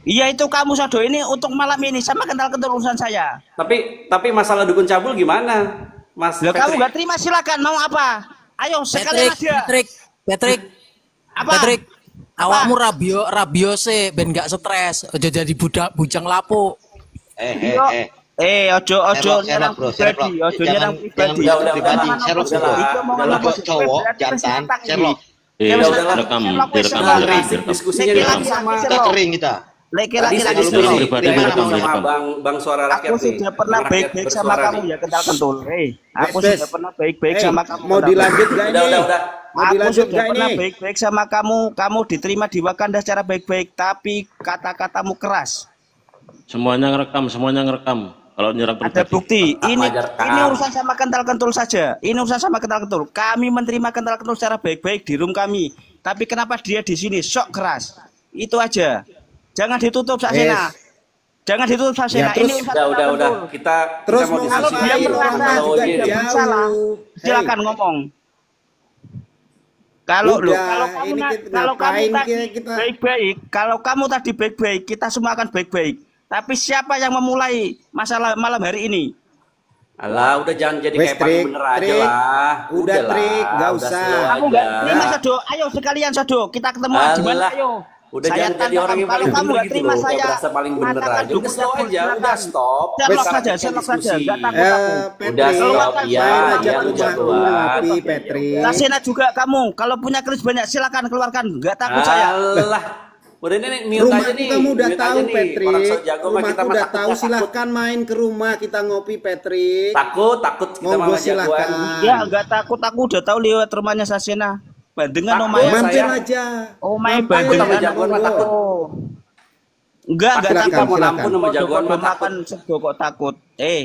Iya itu kamu Sado, ini untuk malam ini sama kental kentul urusan saya. Tapi masalah dukun cabul gimana, Mas? Kamu nggak terima silakan, mau apa? Ayo sekalian aja. Patrick. Apa? Patrick, awakmu rabio se ben gak stres, aja jadi bujang lapo. Ojo nyerang pribadi, ojo nyerang pribadi. Sherlock itu cowok jantan, Sherlock. Direkam. Diskusinya sama catering kita. Laki-laki sama Bang Suara Rakyat. Aku sudah pernah baik-baik sama kamu ya kental kentul. Aku sudah pernah baik-baik sama kamu. Mau dilanjut gak ini? Aku sudah pernah baik-baik sama kamu. Kamu diterima di Wakanda secara baik-baik, tapi kata-katamu keras. Semuanya ngerekam. Kalau nyerang pribadi. Ada bukti. Ini urusan sama kental kentul saja. Ini urusan sama kental kentul. Kami menerima kental kentul secara baik-baik di room kami. Tapi kenapa dia di sini sok keras? Itu aja. Jangan ditutup Saksena. Jangan ditutup Saksena. Ya, Ini udah. Kita terus mau kalau diskusi. dia merasa juga dia jauh. bersalah, silakan ngomong. Kalau Udah, kamu ini tadi kita baik-baik, kalau kamu tadi baik-baik, kita semua akan baik-baik. Tapi siapa yang memulai masalah malam hari ini? Alah, udah jangan jadi Wes, kayak paling bener aja lah. Udah, Trik, nggak udah usah. slow Kamu aja. nggak terima Sado? Ayo sekalian Sado, kita ketemu di mana? Alah, Ayo. udah Saya jangan jadi orang yang tantang, paling kalau kamu bener nggak gitu terima loh. Kayak saya berasa paling bener mengatakan aja. Udah slow aja, udah stop. Sherlock Sekarang saja, kita Sherlock saja, diskusi. nggak takut aku. Udah stop, iya, ngajak lu rumahku jagoan. ngopi, Patrick. Saksena juga kamu, kalau punya keris banyak silakan keluarkan, nggak takut saya. Alah, udah ini mute aja Rumahku nih. kamu udah Mute tahu, aja nih. Patrick. Orang so jago mah kita Rumahku mah udah takut, tahu, takut. silahkan main ke rumah kita ngopi, Patrick. Takut kita Monggo, mah jagoan. silahkan. Ya nggak takut, aku udah tahu lewat rumahnya Saksena. Dengan Takut, Omaya Mampir saya. aja. Omaya Mampir, bagus sama kan. jagoan mah takut. Enggak Silakan, takut. silakan. Ampun sama jagoan mah takut. Makan sego kok takut.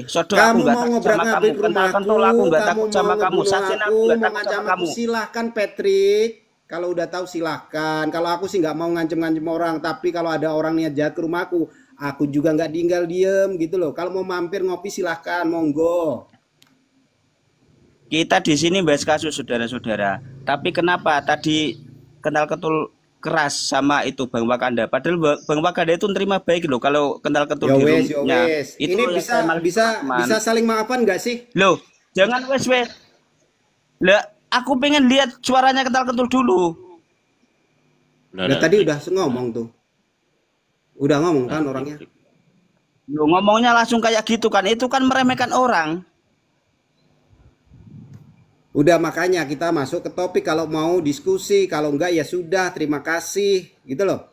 Sodo aku Kamu nggak mau takut ngobrak sama kamu. ngabrik Kentalkan rumahku, tol aku nggak takut sama mau kamu. ngebunuh Saksena aku aku, nggak mau takut ngancam sama aku, kamu. silahkan, Patrick. Kalau udah tahu silahkan. Kalau aku sih nggak mau ngancem-ngancem orang, tapi kalau ada orang niat jahat ke rumahku, aku juga nggak tinggal diem gitu loh. Kalau mau mampir ngopi silahkan, monggo. Kita di sini bahas kasus saudara-saudara. Tapi kenapa tadi kental ketul keras sama itu Bang Wakanda? Padahal Bang Wakanda itu nerima baik loh kalau kental ketul Yo di wes, yo roomnya. wes. Itu Ini yang bisa saya malah teman. bisa saling maafan nggak sih? Loh, jangan wes. Lah, aku pengen lihat suaranya kental ketul dulu. Udah tadi udah ngomong tuh. Udah ngomong kan orangnya. Loh, ngomongnya langsung kayak gitu kan. Itu kan meremehkan orang. Udah makanya kita masuk ke topik, kalau mau diskusi, kalau enggak ya sudah, terima kasih gitu loh.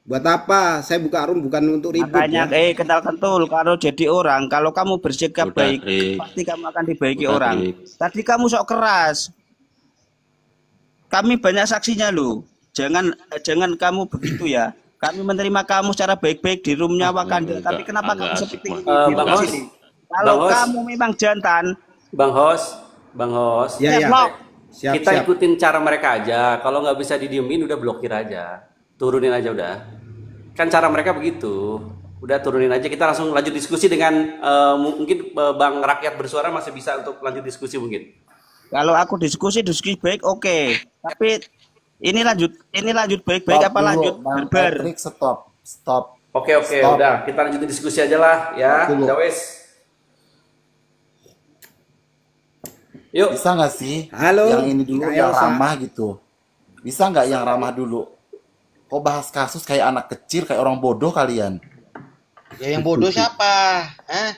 Buat apa? Saya buka room bukan untuk ribut. Makanya ya. kental kentul kalau jadi orang, kalau kamu bersikap Udah, baik, Trik. pasti kamu akan dibaiki Udah, orang. Trik. Tadi kamu sok keras. Kami banyak saksinya loh. Jangan kamu begitu ya. Kami menerima kamu secara baik-baik di roomnya Wakanda. enggak, Tapi kenapa kamu enggak seperti asik, ini di Bang room Hos. sini? Kalau Bang Hos. kamu memang jantan, Bang Hos. Ya, ya. Sherlock. Siap, Kita siap. ikutin cara mereka aja. Kalau nggak bisa didiemin, udah blokir aja. Turunin aja udah. Kan cara mereka begitu. Udah turunin aja. Kita langsung lanjut diskusi dengan mungkin Bang Rakyat Bersuara masih bisa untuk lanjut diskusi mungkin. Kalau aku diskusi baik, oke. Tapi ini lanjut baik-baik apa lanjut barbar? Patrick, stop. Oke, Stop. udah. Kita lanjutin diskusi aja lah ya. Dulu. Udah wes. Yuk. Bisa nggak sih? Halo, Yang ini dulu Kak yang Elsa. ramah gitu. Bisa nggak yang ramah dulu? Kok bahas kasus kayak anak kecil, kayak orang bodoh kalian? Ya yang bodoh siapa? Hah?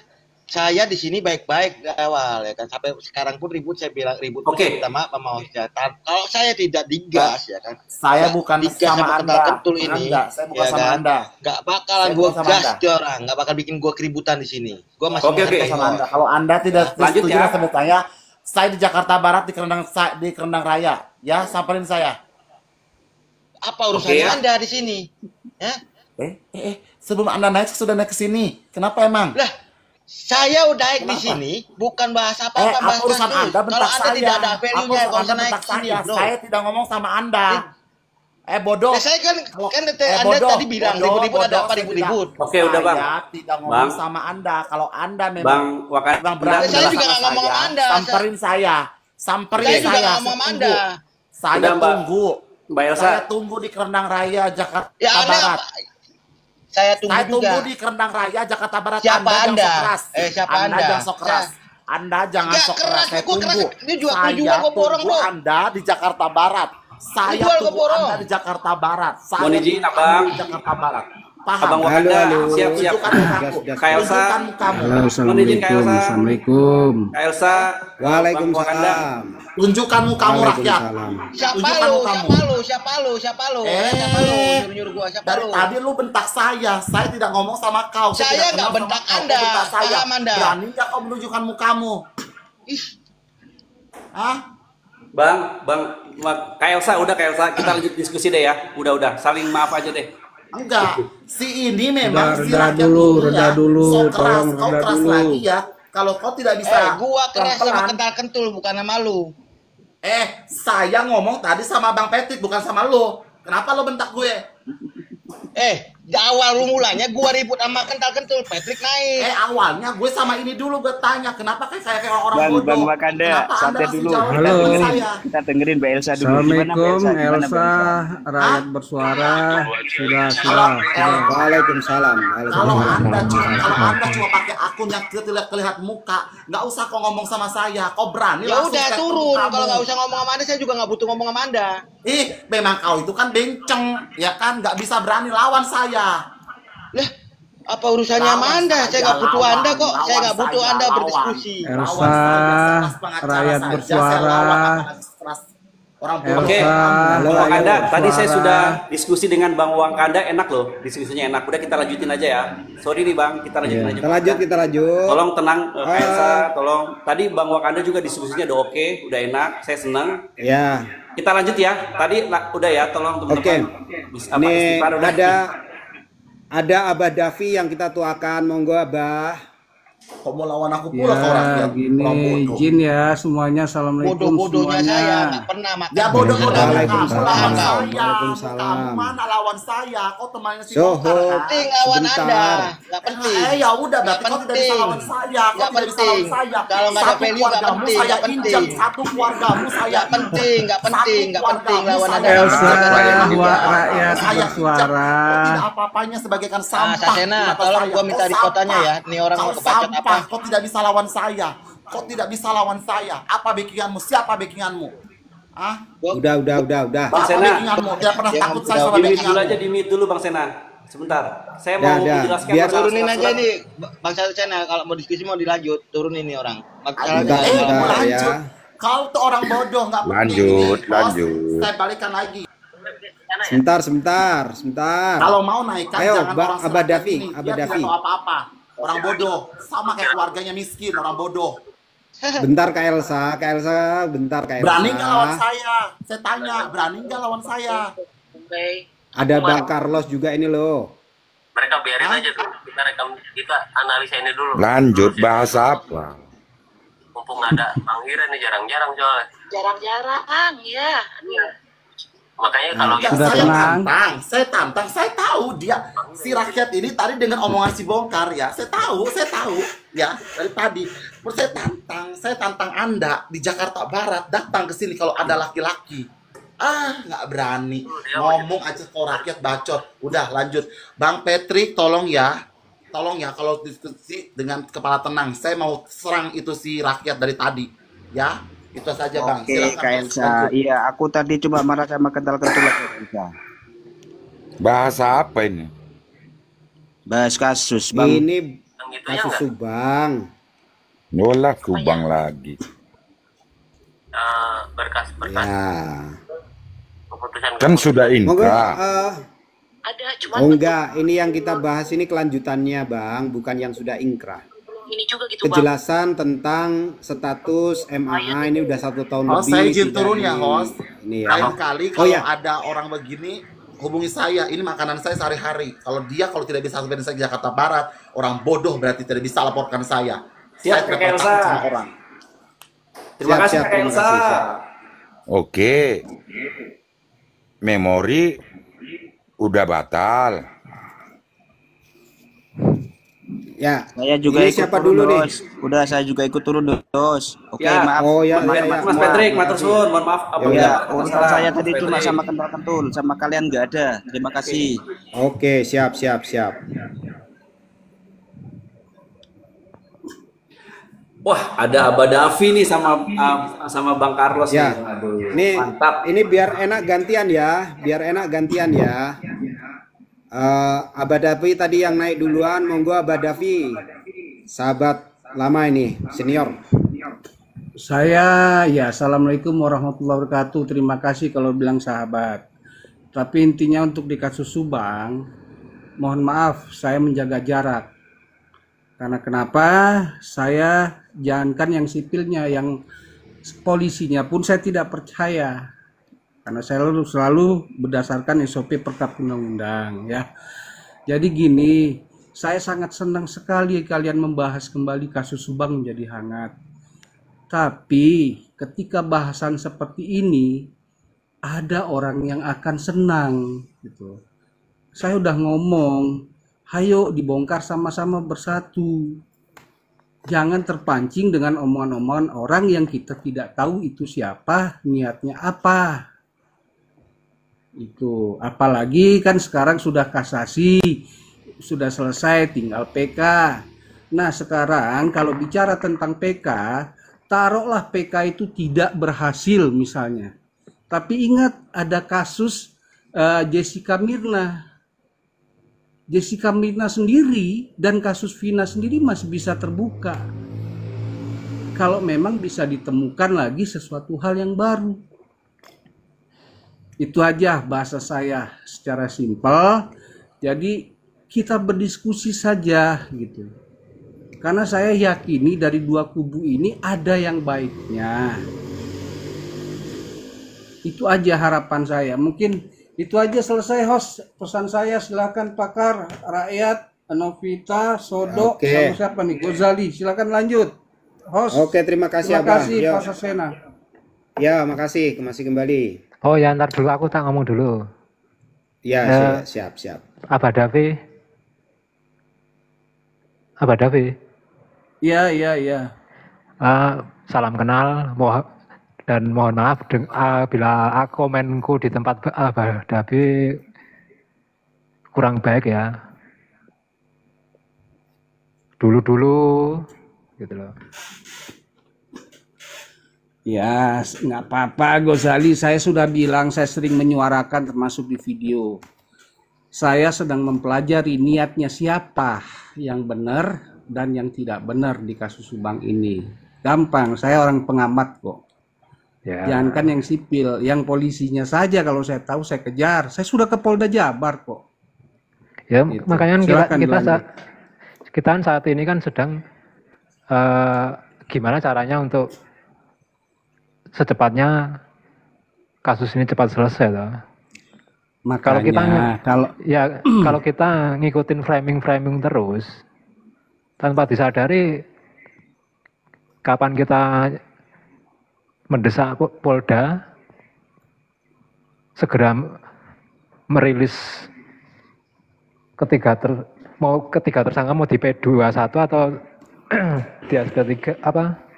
Saya di sini baik-baik dari awal ya kan, sampai sekarang pun ribut, saya bilang ribut pun saya minta maaf sama Mas Jatan. Kalau saya tidak digas ya kan. Saya nggak bukan digas sama kental Anda. kentul Bukan ini. Anda. Saya bukan ya sama kan? Anda. Nggak bakalan Saya gue bukan sama gas Anda. di orang, nggak bakal bikin gue keributan di sini. Gue masih Oke. menghargai Sama Anda. orang. Kalau Anda tidak Lanjut setuju ya. sama saya di Jakarta Barat di Kerendang Raya. Ya, samperin saya. Apa urusannya Oke, ya. Anda di sini? Hah? Sebelum Anda naik, saya sudah naik ke sini. Kenapa emang? Lah, saya udah naik di Kenapa? sini bukan bahas apa-apa, Apa bahas urusan kasus. Anda bentak Kalau Anda saya? tidak ada Apa value-nya, urusan kalau Anda usah naik bentak ke sini, saya? bro. Saya tidak ngomong sama Anda. Bodoh. Ya, saya kan Anda bodoh, tadi bilang ribut-ribut, ada apa saya ribut-ribut? tidak. Oke, udah, Bang. Saya tidak ngomong Bang. sama Anda. Kalau Anda Bang memang Wakanda. berani Saya juga sama nggak ngomong sama Anda. samperin saya. Samperin Saya juga saya. nggak ngomong sama Anda. Saya Udah, Mbak. tunggu. Mbak Elsa. Saya tunggu di Kerendang Raya Jakarta Ya, Anda Barat. saya tunggu Saya juga. tunggu di Kerendang Raya Jakarta Barat. Siapa jangan Anda? sok keras. Siapa Anda Anda? jangan sok keras. Anda jangan Nggak sok keras, keras. Saya gua keras. tunggu. Dia juga Saya jual ke borong, tunggu bro. Anda di Jakarta Barat. Saya Jual ke tunggu borong. Anda di Jakarta Barat. Saya Mohon izin, tunggu Abang. Anda di Jakarta Barat. Paham? Abang Wakanda, Halo. siap. Tunjukkan mukamu. Kak Elsa. Tunjukkan mukamu. Halo, Mohon izin, Kak Elsa. Assalamualaikum. Kak Elsa. Waalaikumsalam. Tunjukkan mukamu rakyat. Waalaikumsalam. Siapa Tunjukkan lu? mukamu. Siapa lu? Siapa lu? Nyuruh-nyuruh gua, siapa Dari lu? tadi lu bentak saya. Saya tidak ngomong sama kau. Saya tidak nggak kenal bentak sama kau. Anda. Kau bentak saya. Paham Anda? Berani nggak kau menunjukkan mukamu? Ih, Hah? Bang, Kak Elsa, udah Kak Elsa, kita lanjut diskusi deh ya. Udah, saling maaf aja deh. Enggak. Si ini memang si Reda rakyat dulu, ini reda ya. dulu, So keras, tolong kau reda keras dulu. lagi ya. Kalau kau tidak bisa gua keras sama pelan-pelan. kental kentul bukan sama lu. Saya ngomong tadi sama Bang Petit bukan sama lo. Kenapa lo bentak gue? Di awal lu mulanya gua ribut sama kental-kentul, Patrick naik. Awalnya gue sama ini dulu gue tanya, kenapa kayak orang bodoh? Bang Wakanda, Kenapa santai Anda dulu. masih Halo. Kita dengerin Mbak Elsa dulu. Assalamualaikum, Gimana, Elsa, rakyat bersuara. Sudah. Waalaikumsalam. Kalau anda cuma pakai akun yang tidak terlihat muka, nggak usah kau ngomong sama saya. Kau berani Ya langsung udah tag turun. kamu. Kalau nggak usah ngomong sama Anda, saya juga nggak butuh ngomong sama Anda. Memang kau itu kan benceng, ya kan? Nggak bisa berani lawan saya. Lah, apa urusannya sama Anda? Saya nggak butuh Anda kok. Saya nggak butuh Anda berdiskusi. Elsa, rakyat bersuara. Oke, Bang Wakanda, tadi saya sudah diskusi dengan Bang Wakanda, enak loh, diskusinya enak. Udah kita lanjutin aja ya. Sorry nih Bang, kita lanjutin aja. Kita lanjut. Tolong tenang, Elsa, tolong. Tadi Bang Wakanda juga diskusinya udah oke, udah enak, saya senang. Ya. Kita lanjut ya. Tadi udah ya, tolong teman-teman. Ini ada Abah Davi yang kita tuakan, monggo Abah. Kau mau lawan aku pula kau Ya, gini, izin ya semuanya. Assalamualaikum Bodoh-bodohnya saya semuanya. nggak pernah makan. Ya bodoh-bodoh Waalaikumsalam. Waalaikumsalam. Mana lawan saya? Kau temannya si Soho. Bongkar kan? Penting lawan Anda, nggak penting. Ya udah berarti kau tidak bisa lawan saya. Kau Nggak tidak bisa lawan penting. saya. Kalau nggak ada Satu value, nggak keluargamu penting, saya nggak injak, penting. satu keluargamu saya Nggak penting, nggak penting, nggak penting lawan Anda. Elsa, Saya rakyat saya bersuara. tidak apa-apanya sebagaikan sampah. Sasena, di mata tolong saya. gua minta Kau ripotanya sampah. ya. Nih orang Kau mau kebacot sampah. apa? Kau tidak bisa lawan saya. Kau tidak bisa lawan saya. Apa backinganmu? Siapa backinganmu? Udah. Apa backinganmu? Tidak pernah takut saya sama Di mute dulu backinganmu. aja, di mute dulu Bang Sena. Sebentar, saya mau menjelaskan. Biar masalah turunin aja surat-surat. nih, Bang Sasena. Kalau mau diskusi mau dilanjut, turunin nih orang. Bentar ya. Kau tuh orang bodoh nggak Lanjut. Saya balikan lagi. Sebentar. Kalau mau naikkan Ayo, jangan orang Abah seperti Davi, ini. Abah Dia tidak Davi. tahu apa-apa. Orang bodoh, sama kayak keluarganya miskin, orang bodoh. Bentar Kak Elsa, bentar Kak Elsa. Berani nggak lawan saya? Saya tanya, berani nggak lawan saya? Ada Bang Carlos juga ini loh. Mereka biarin aja tuh, kita analisa ini dulu. Lanjut, bahasa apa? Mumpung ada Bang Ira nih jarang-jarang soalnya. Jarang-jarang, ya. Makanya kalau saya tantang, saya tahu dia si rakyat ini tadi dengan omongan si Bongkar ya, saya tahu ya dari tadi. Terus saya tantang Anda di Jakarta Barat datang ke sini kalau ada laki-laki. Nggak berani ngomong aja kok rakyat bacot. Udah lanjut, Bang Patrick tolong ya kalau diskusi dengan kepala tenang. Saya mau serang itu si rakyat dari tadi ya. Itu saja Bang. Oke, Kak Elsa. Iya, aku tadi cuma marah sama kental-kentul aja, Elsa. Bahasa apa ini? Bahas kasus, Bang. Ini kasus Subang. Nolak Subang lagi. berkas Ya. keputusan Kan sudah Monggo, inkrah. Ada, cuma enggak, ini yang kita bahas ini kelanjutannya Bang, bukan yang sudah inkrah. ini juga gitu, Bang. Kejelasan tentang status MAA ini udah 1 tahun lebih. Saya izin tidak turun ya host. Ini ya. Lain kali kalau ada orang begini hubungi saya. Ini makanan saya sehari-hari. Kalau tidak bisa sampai saya di Jakarta Barat, orang bodoh berarti tidak bisa laporkan saya. Siap, Saya Kak Elsa. sama orang. Terima kasih Kak Elsa. Oke. Memori udah batal. Ya. Saya juga Ini ikut siapa turun, dulu nih? Dos. Udah, saya juga ikut turun, Dos. Oke, Ya. maaf. Oh ya, Maaf, ya, ya. Mas Patrick, matur suwun, mohon maaf apabila Ya, ada urusan kesalahan. saya tadi Mas cuma Patrick. sama kental-kentul, sama kalian nggak ada. Terima kasih. Oke, siap. Wah, ada Abah Davi nih sama Bang Carlos Ya. nih. Aduh, Ini mantap. Ini biar enak gantian ya. Abah Davi tadi yang naik duluan, monggo Abah Davi. Sahabat lama ini, senior. Saya ya, assalamualaikum warahmatullahi wabarakatuh. Terima kasih kalau bilang sahabat. Tapi intinya untuk di kasus Subang, mohon maaf saya menjaga jarak. Karena kenapa? Saya jangankan yang sipilnya, yang polisinya pun saya tidak percaya. Karena saya selalu berdasarkan SOP Perkap Undang-Undang ya. Jadi gini, saya sangat senang sekali kalian membahas kembali kasus Subang menjadi hangat. Tapi ketika bahasan seperti ini ada orang yang akan senang gitu. Saya udah ngomong, ayo dibongkar sama-sama bersatu. Jangan terpancing dengan omongan-omongan orang yang kita tidak tahu itu siapa, niatnya apa. Itu apalagi kan sekarang sudah kasasi, sudah selesai, tinggal PK. Nah sekarang kalau bicara tentang PK, taruhlah PK itu tidak berhasil misalnya. Tapi ingat ada kasus Jessica Mirna. Jessica Mirna sendiri dan kasus Vina sendiri masih bisa terbuka. Kalau memang bisa ditemukan lagi sesuatu hal yang baru. Itu aja bahasa saya secara simpel. Jadi kita berdiskusi saja gitu. Karena saya yakini dari dua kubu ini ada yang baiknya. Itu aja harapan saya. Mungkin itu aja selesai host. Pesan saya silakan pakar, rakyat, Novita, Sodo, sama siapa nih? Gozali, silakan lanjut. Host. Oke, terima kasih Terima Abah. kasih Yo. Pak Sasena. Ya, makasih. Masih kembali. Oh ya, ntar dulu aku tak ngomong dulu. Ya, siap. Abah Davi. Abah Davi. Iya. Salam kenal, dan mohon maaf bila komenku di tempat Abah Davi kurang baik ya. Dulu gitu loh. Ya, nggak apa-apa Gozali. Saya sudah bilang, saya sering menyuarakan termasuk di video. Saya sedang mempelajari niatnya siapa yang benar dan yang tidak benar di kasus Subang ini. Gampang, saya orang pengamat kok. Ya. Jangankan yang sipil, yang polisinya saja kalau saya tahu saya kejar. Saya sudah ke Polda Jabar kok. Ya, Gitu. makanya Silakan kita saat ini kan sedang gimana caranya untuk secepatnya kasus ini cepat selesai loh. Makanya, kalau kita ngikutin framing terus tanpa disadari kapan kita mendesak Polda segera merilis ketiga tersangka mau di P21 atau di SP3 apa?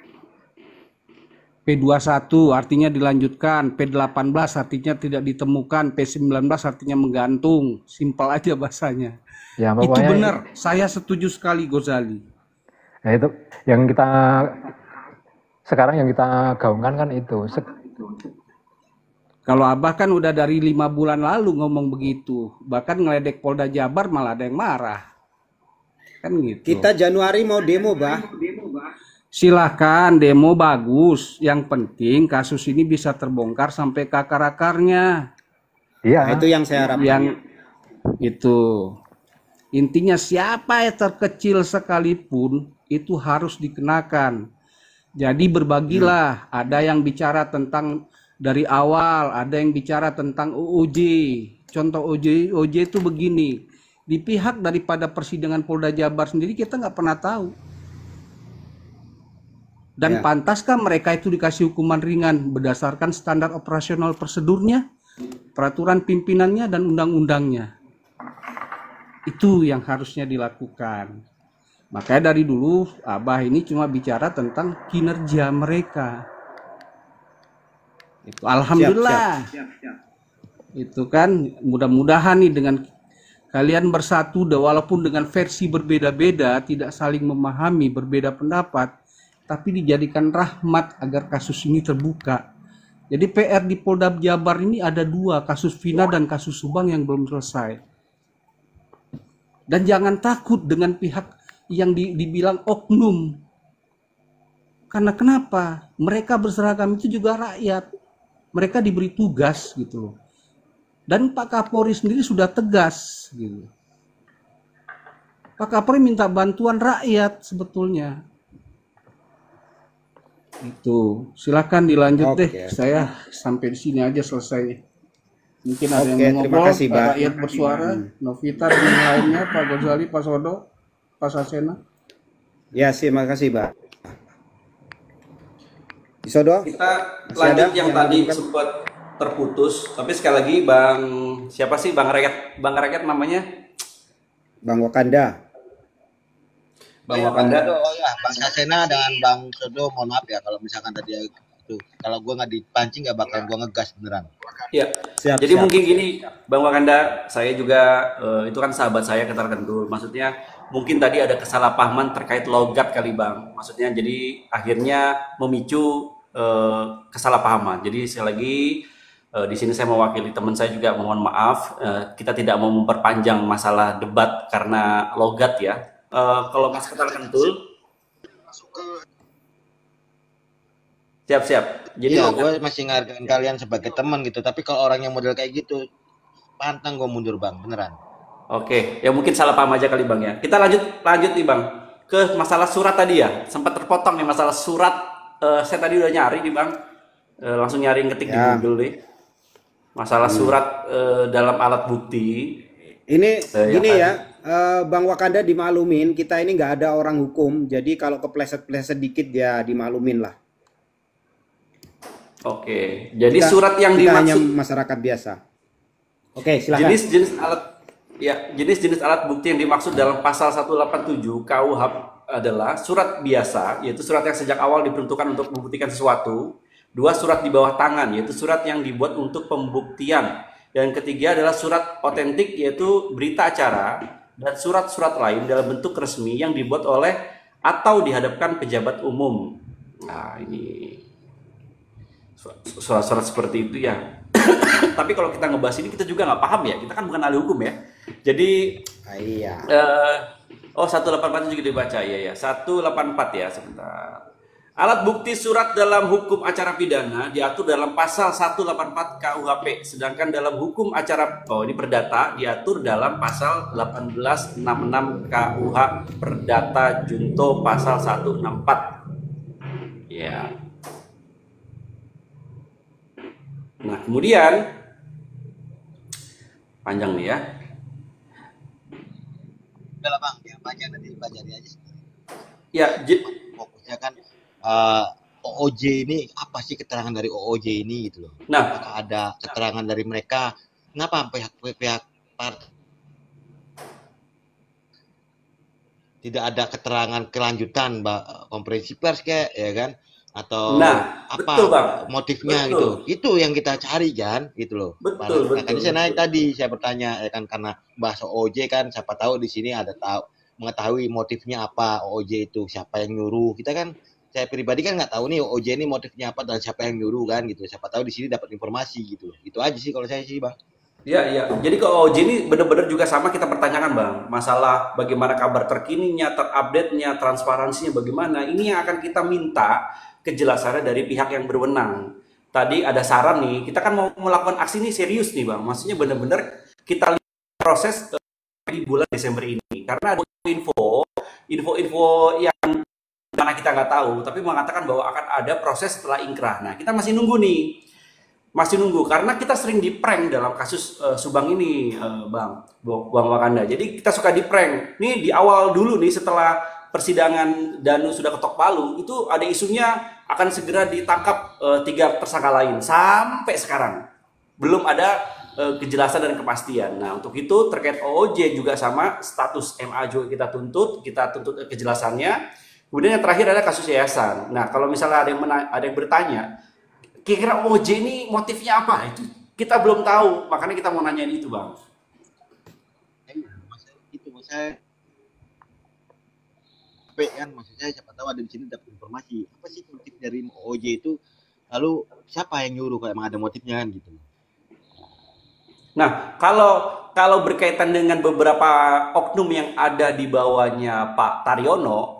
P21 artinya dilanjutkan, P18 artinya tidak ditemukan, P19 artinya menggantung. Simpel aja bahasanya. Ya, itu benar, saya setuju sekali Gozali. Nah itu yang kita sekarang yang kita gaungkan kan itu. Kalau Abah kan udah dari 5 bulan lalu ngomong begitu, bahkan ngeledek Polda Jabar malah ada yang marah. Kan gitu. Kita Januari mau demo, Bah. Silahkan demo bagus. Yang penting kasus ini bisa terbongkar sampai ke akar-akarnya. Iya. Nah, itu yang saya harapkan. Yang itu intinya siapa yang terkecil sekalipun itu harus dikenakan. Jadi berbagilah. Ada yang bicara tentang dari awal, ada yang bicara tentang UUJ. Contoh UUJ itu begini. Di pihak daripada persidangan Polda Jabar sendiri kita nggak pernah tahu. Dan pantaskah mereka itu dikasih hukuman ringan berdasarkan standar operasional prosedurnya, peraturan pimpinannya, dan undang-undangnya? Itu yang harusnya dilakukan. Makanya dari dulu Abah ini cuma bicara tentang kinerja mereka. Itu alhamdulillah. Siap. Itu kan mudah-mudahan nih dengan kalian bersatu, walaupun dengan versi berbeda-beda, tidak saling memahami, berbeda pendapat, tapi dijadikan rahmat agar kasus ini terbuka. Jadi PR di Polda Jabar ini ada 2, kasus Vina dan kasus Subang yang belum selesai. Dan jangan takut dengan pihak yang dibilang oknum. Karena kenapa? Mereka berseragam itu juga rakyat. Mereka diberi tugas gitu loh. Dan Pak Kapolri sendiri sudah tegas gitu. Pak Kapolri minta bantuan rakyat sebetulnya. Itu silakan dilanjut deh. Saya sampai di sini aja selesai. Mungkin ada yang mau ngobrol, rakyat bersuara, Novita dan yang lainnya, Pak Gozali, Pak Sodo, Pak Sasena. Ya, terima kasih, Pak. Sodo, kita lanjut yang tadi sempat terputus. Tapi sekali lagi Bang, siapa sih Bang Rakyat namanya? Bang Wakanda. Bang Wakanda. Oh ya, Bang Sasena dengan Bang Sodo, mohon maaf ya kalau misalkan tadi itu kalau gue nggak dipancing nggak bakal gue ngegas beneran. Ya. Jadi mungkin gini, Bang Wakanda, saya juga itu kan sahabat saya Ketar Kentul. Maksudnya mungkin tadi ada kesalahpahaman terkait logat kali Bang. Maksudnya jadi akhirnya memicu kesalahpahaman. Jadi sekali lagi di sini saya mewakili teman saya juga mohon maaf. Kita tidak mau memperpanjang masalah debat karena logat ya. Kalau Mas Ketar Kentul, siap. Jadi ya, gue masih ngargain kalian sebagai teman gitu. Tapi kalau orang yang model kayak gitu, pantang gue mundur Bang, beneran. Oke, ya mungkin salah paham aja kali Bang ya. Kita lanjut nih Bang ke masalah surat tadi ya. Sempat terpotong nih masalah surat. Saya tadi udah nyari nih Bang, langsung nyari ngetik di Google nih. Masalah surat dalam alat bukti. Ini gini ya. Bang Wakanda dimaklumin, kita ini nggak ada orang hukum, jadi kalau kepleset-pleset dikit ya dimaklumin lah. Oke, jadi surat yang kita dimaksud hanya masyarakat biasa. Oke, silakan. Jenis-jenis alat bukti yang dimaksud dalam pasal 187 KUHP adalah surat biasa, yaitu surat yang sejak awal diperuntukkan untuk membuktikan sesuatu. 2, surat di bawah tangan, yaitu surat yang dibuat untuk pembuktian. Dan ketiga adalah surat otentik, yaitu berita acara. Dan surat-surat lain dalam bentuk resmi yang dibuat oleh atau dihadapkan pejabat umum. Nah, ini surat-surat seperti itu ya. Tapi kalau kita ngebahas ini kita juga nggak paham ya. Kita kan bukan ahli hukum ya. Jadi, iya. 184 juga dibaca ya. 184 ya, sebentar. Alat bukti surat dalam hukum acara pidana diatur dalam pasal 184 KUHP, sedangkan dalam hukum acara ini perdata diatur dalam pasal 1866 KUH Perdata Junto pasal 164. Ya. Nah, kemudian panjang nih ya. Udah Bang, yang baca nanti baca dia aja. Ya, fokusnya kan OOJ ini apa sih keterangan dari OOJ ini gitu loh. Nah, apakah ada keterangan dari mereka? Kenapa pihak tidak ada keterangan kelanjutan konferensi pers kayak ya kan? Atau apa betul, Bang. Motifnya betul. gitu. Itu yang kita cari kan gitu loh. Betul. Makanya saya naik tadi saya bertanya ya kan karena bahas OOJ kan siapa tahu di sini ada mengetahui motifnya apa OOJ itu, siapa yang nyuruh. Kita kan saya pribadi kan nggak tahu nih OOJ ini motifnya apa dan siapa yang nyuruh kan gitu. Siapa tahu di sini dapat informasi gitu. Itu aja sih kalau saya sih, Bang. Iya. Jadi ke OOJ ini benar-benar juga sama kita pertanyakan, Bang. Masalah bagaimana kabar terkininya, terupdate-nya, transparansinya bagaimana. Ini yang akan kita minta kejelasannya dari pihak yang berwenang. Tadi ada saran nih, kita kan mau melakukan aksi ini serius nih, Bang. Maksudnya benar-benar kita lihat proses di bulan Desember ini. Karena ada info yang mana kita nggak tahu, tapi mengatakan bahwa akan ada proses setelah ingkrah. Nah, kita masih nunggu nih. Karena kita sering di-prank dalam kasus Subang ini, Bang Wakanda. Jadi kita suka di-prank. Nih di awal dulu nih setelah persidangan Danu sudah ketok palu, itu ada isunya akan segera ditangkap 3 tersangka lain. Sampai sekarang belum ada kejelasan dan kepastian. Nah, untuk itu terkait OOJ juga sama, status MA juga kita tuntut kejelasannya. Kemudian yang terakhir ada kasus yayasan. Nah, kalau misalnya ada yang bertanya, kira-kira OOJ ini motifnya apa? Itu kita belum tahu, makanya kita mau nanyain itu, Bang. Maksud saya siapa tahu ada di sini dapat informasi. Apa sih motif dari OOJ itu? Lalu siapa yang nyuruh kalau emang ada motifnya kan gitu. Nah, kalau berkaitan dengan beberapa oknum yang ada di bawahnya Pak Taryono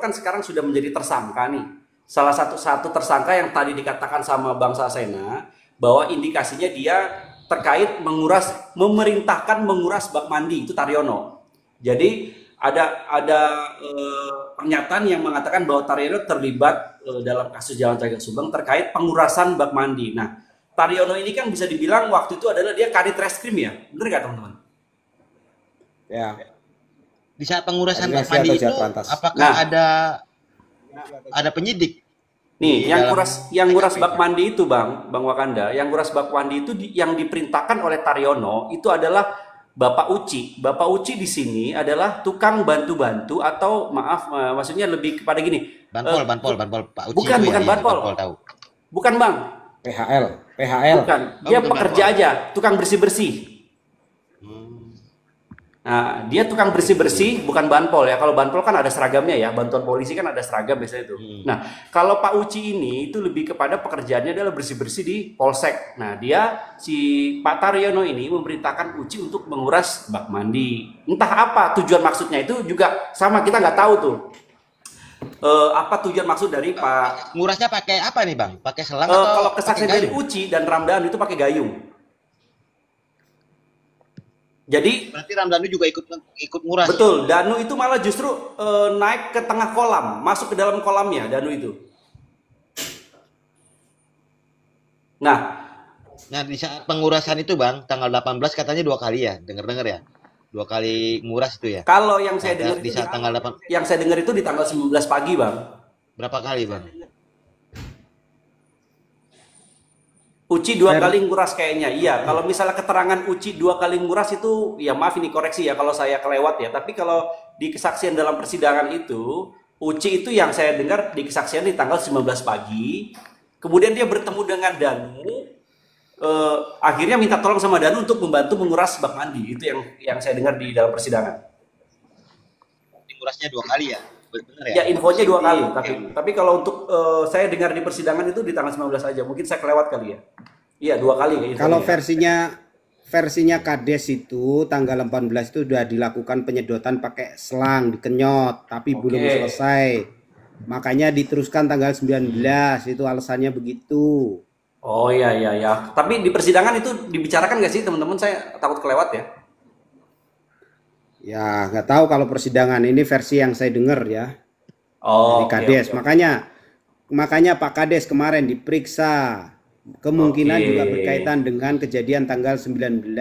kan sekarang sudah menjadi tersangka nih. Salah satu tersangka yang tadi dikatakan sama Bang Sasena bahwa indikasinya dia terkait memerintahkan menguras bak mandi, itu Taryono. Jadi ada pernyataan yang mengatakan bahwa Taryono terlibat dalam kasus Jalan Cagak Subang terkait pengurasan bak mandi. Nah, Taryono ini kan bisa dibilang waktu itu adalah dia kadit reskrim ya, bener nggak teman-teman? Ya. Di saat pengurasan bak mandi itu, apakah ada penyidik? Nih, Di yang dalam nguras TKP. bak mandi itu, Bang Wakanda, yang nguras bak mandi itu yang diperintahkan oleh Taryono itu adalah Bapak Uci. Bapak Uci di sini adalah tukang bantu-bantu atau maaf, maksudnya lebih kepada gini. Banpol, Pak Uci Bukan, itu bukan ya, banpol. Banpol tahu. Bukan, Bang. PHL. Bukan. Dia bukan pekerja banpol. aja, tukang bersih-bersih. Nah, dia tukang bersih-bersih, bukan banpol ya. Kalau banpol kan ada seragamnya ya, bantuan polisi kan ada seragam biasanya itu. Nah, kalau Pak Uci ini itu lebih kepada pekerjaannya adalah bersih-bersih di polsek. Nah, dia si Pak Taryono ini memerintahkan Uci untuk menguras bak mandi. Entah apa tujuan maksudnya itu juga sama, kita nggak tahu tuh. Apa tujuan maksud dari Pak? Ngurasnya pakai apa nih, Bang? Pakai selang atau Kalau pakai kesaksian dari gayung? Uci dan Ramdan itu pakai gayung. Jadi Berarti Ramdhanu juga ikut nguras. betul, Danu itu malah justru naik ke tengah kolam, masuk ke dalam kolamnya Danu itu. Nah, Nah, di saat pengurasan itu, Bang, tanggal 18 katanya 2 kali ya, denger-denger ya. 2 kali nguras itu ya. kalau yang saya Ada dengar di itu saat tanggal 8 yang saya dengar itu di tanggal 19 pagi, Bang. berapa kali, Bang? Uci 2 kali nguras kayaknya. Iya, kalau misalnya keterangan Uci 2 kali nguras itu, ya maaf ini koreksi ya kalau saya kelewat ya. Tapi kalau di kesaksian dalam persidangan itu, Uci itu yang saya dengar di kesaksian di tanggal 19 pagi. Kemudian dia bertemu dengan Danu. Akhirnya minta tolong sama Danu untuk membantu menguras bak mandi. Itu yang saya dengar di dalam persidangan. Ngurasnya 2 kali ya. Bener Ya ya? infonya 2 kali. Tapi kalau untuk saya dengar di persidangan itu di tanggal 19 aja. Mungkin saya kelewat kali ya. Iya 2 kali infonya. Kalau versinya Kades itu tanggal 18 itu sudah dilakukan penyedotan pakai selang dikenyot, tapi belum selesai. Makanya diteruskan tanggal 19, itu alasannya begitu. Oh iya. Tapi di persidangan itu dibicarakan nggak sih teman-teman? Saya takut kelewat ya. Ya nggak tahu kalau persidangan ini versi yang saya dengar ya Oh, dari Kades. Makanya Pak Kades kemarin diperiksa, kemungkinan juga berkaitan dengan kejadian tanggal 19.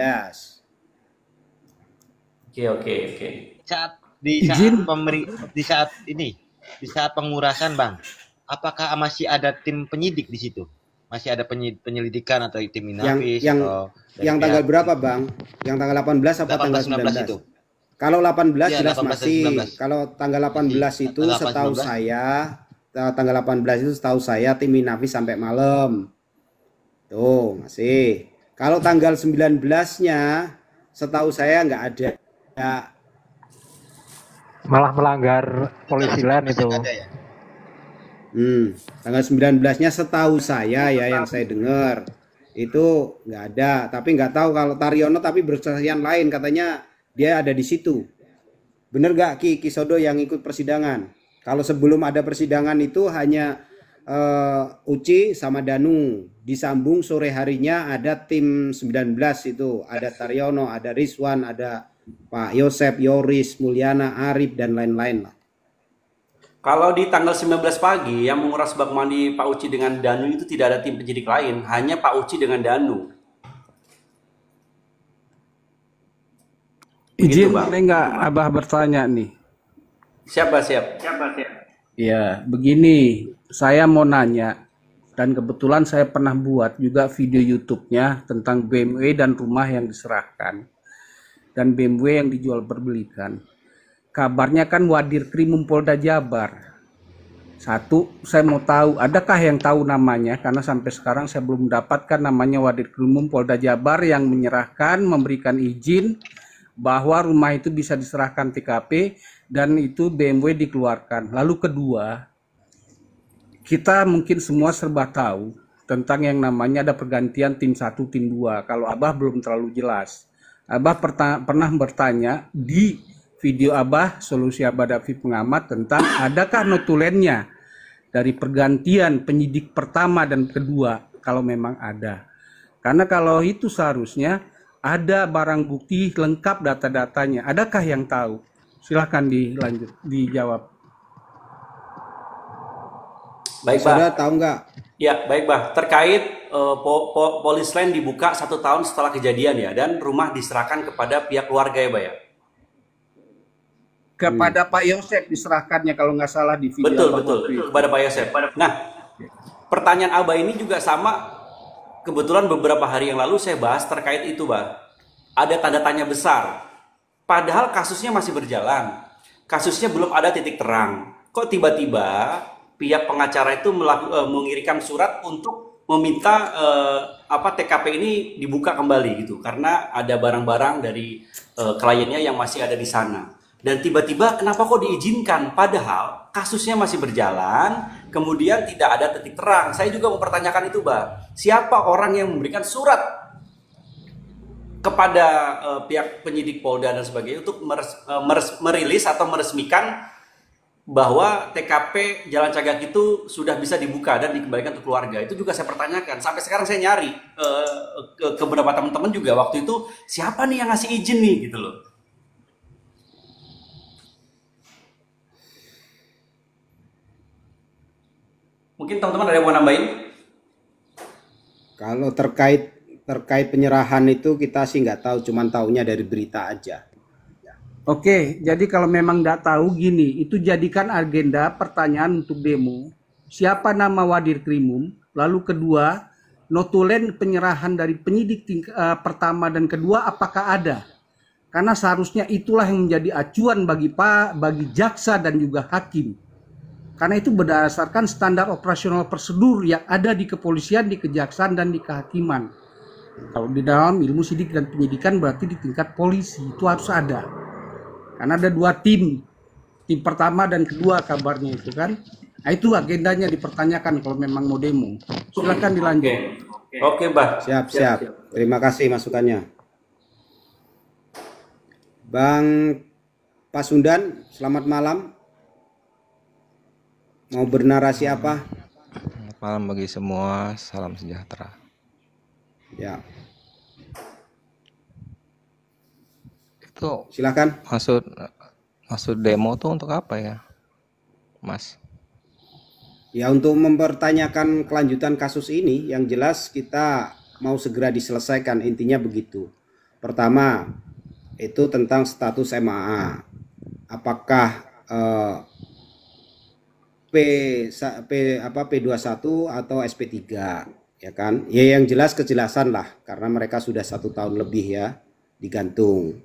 Oke. Di saat pengurasan, Bang, apakah masih ada tim penyidik di situ? Masih ada penyelidikan atau tim Inafis Yang tanggal berapa, Bang? Yang tanggal 18 apa tanggal 19 itu? Kalau 18 ya, jelas 18 masih. 19. Kalau tanggal 18 itu setahu 19. tanggal 18 itu setahu saya tim Inafis sampai malam. Tuh, masih. Kalau tanggal 19-nya setahu saya nggak ada. Malah melanggar polisi lain itu. Tanggal 19-nya setahu saya ya yang saya dengar itu nggak ada. Tapi nggak tahu kalau Taryono tapi berkesaksian lain katanya dia ada di situ. Bener gak Ki Sodo yang ikut persidangan? Kalau sebelum ada persidangan itu hanya Uci sama Danu. Disambung sore harinya ada tim 19 itu. Ada Taryono, ada Rizwan, ada Pak Yosep, Yoris, Mulyana, Arif, dan lain-lain lah. Kalau di tanggal 19 pagi yang menguras bak mandi Pak Uci dengan Danu itu tidak ada tim penyidik lain. Hanya Pak Uci dengan Danu. Izin boleh nggak Abah bertanya nih? Siap. Ya, begini, saya mau nanya, dan kebetulan saya pernah buat juga video YouTube-nya tentang BMW dan rumah yang diserahkan, dan BMW yang dijual berbelikan. Kabarnya kan Wadir Krimum Polda Jabar. Satu, saya mau tahu, adakah yang tahu namanya? Karena sampai sekarang saya belum mendapatkan namanya Wadir Krimum Polda Jabar yang menyerahkan, memberikan izin bahwa rumah itu bisa diserahkan TKP dan itu BMW dikeluarkan. Lalu kedua, kita mungkin semua serba tahu tentang yang namanya ada pergantian tim 1, tim 2. Kalau Abah belum terlalu jelas. Abah pernah bertanya di video Abah, Solusi Abah Davi Pengamat, tentang adakah notulennya dari pergantian penyidik pertama dan kedua, kalau memang ada. Karena kalau itu seharusnya ada barang bukti lengkap data-datanya. Adakah yang tahu? Silahkan dijawab. Baik, Bah. Tahu nggak? Ya, baik, Bah. Terkait polis lain dibuka 1 tahun setelah kejadian ya, dan rumah diserahkan kepada pihak keluarga ya, Bah ya? Kepada Pak Yosep diserahkannya kalau nggak salah di video. Betul. Kepada Pak Yosep. Nah, pertanyaan Abah ini juga sama. Kebetulan beberapa hari yang lalu saya bahas terkait itu, Bah. Ada tanda tanya besar. Padahal kasusnya masih berjalan. Kasusnya belum ada titik terang. Kok tiba-tiba pihak pengacara itu mengirimkan surat untuk meminta TKP ini dibuka kembali gitu, karena ada barang-barang dari kliennya yang masih ada di sana. Dan tiba-tiba kenapa kok diizinkan? Padahal kasusnya masih berjalan, kemudian tidak ada titik terang. Saya juga mempertanyakan itu, Bah. Siapa orang yang memberikan surat kepada pihak penyidik Polda dan sebagainya untuk merilis atau meresmikan bahwa TKP Jalan Cagak itu sudah bisa dibuka dan dikembalikan ke keluarga? Itu juga saya pertanyakan. Sampai sekarang saya nyari ke beberapa teman-teman juga waktu itu, siapa nih yang ngasih izin nih gitu loh. Mungkin teman-teman ada yang mau nambahin? Kalau terkait penyerahan itu kita sih nggak tahu, cuman taunya dari berita aja. Oke, jadi kalau memang nggak tahu gini, itu jadikan agenda pertanyaan untuk demo. Siapa nama Wadir Krimum? Lalu kedua, notulen penyerahan dari penyidik pertama dan kedua apakah ada? Karena seharusnya itulah yang menjadi acuan bagi jaksa dan juga hakim. Karena itu berdasarkan standar operasional prosedur yang ada di kepolisian, di kejaksaan, dan di kehakiman. Kalau di dalam ilmu sidik dan penyidikan berarti di tingkat polisi itu harus ada. Karena ada dua tim pertama dan kedua kabarnya itu kan. Nah, itu agendanya dipertanyakan kalau memang mau demo. Silakan dilanjut. Oke, Bah. Siap. Terima kasih masukannya. Bang Pasundan, selamat malam. Mau bernarasi apa? Selamat malam bagi semua, salam sejahtera. Ya. Itu silakan. Maksud demo tuh untuk apa ya, Mas? Ya, untuk mempertanyakan kelanjutan kasus ini. Yang jelas kita mau segera diselesaikan, intinya begitu. Pertama, itu tentang status MAA. Apakah P21 atau SP3, ya kan? Ya, yang jelas kejelasan lah, karena mereka sudah 1 tahun lebih ya digantung.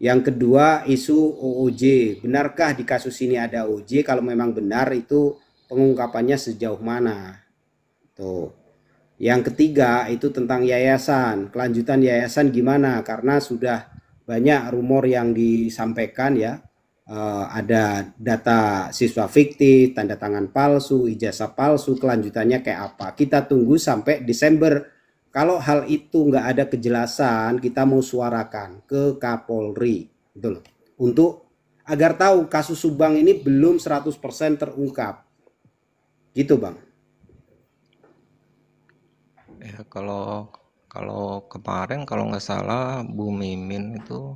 Yang kedua, isu OOJ. Benarkah di kasus ini ada OOJ? Kalau memang benar, itu pengungkapannya sejauh mana? Tuh. Yang ketiga, itu tentang yayasan. Kelanjutan yayasan gimana? Karena sudah banyak rumor yang disampaikan ya. Ada data siswa fiktif, tanda tangan palsu, ijazah palsu, kelanjutannya kayak apa. Kita tunggu sampai Desember. Kalau hal itu nggak ada kejelasan, kita mau suarakan ke Kapolri, gitu loh. Untuk agar tahu kasus Subang ini belum 100% terungkap. Gitu, Bang. Ya, kalau kemarin kalau nggak salah Bu Mimin itu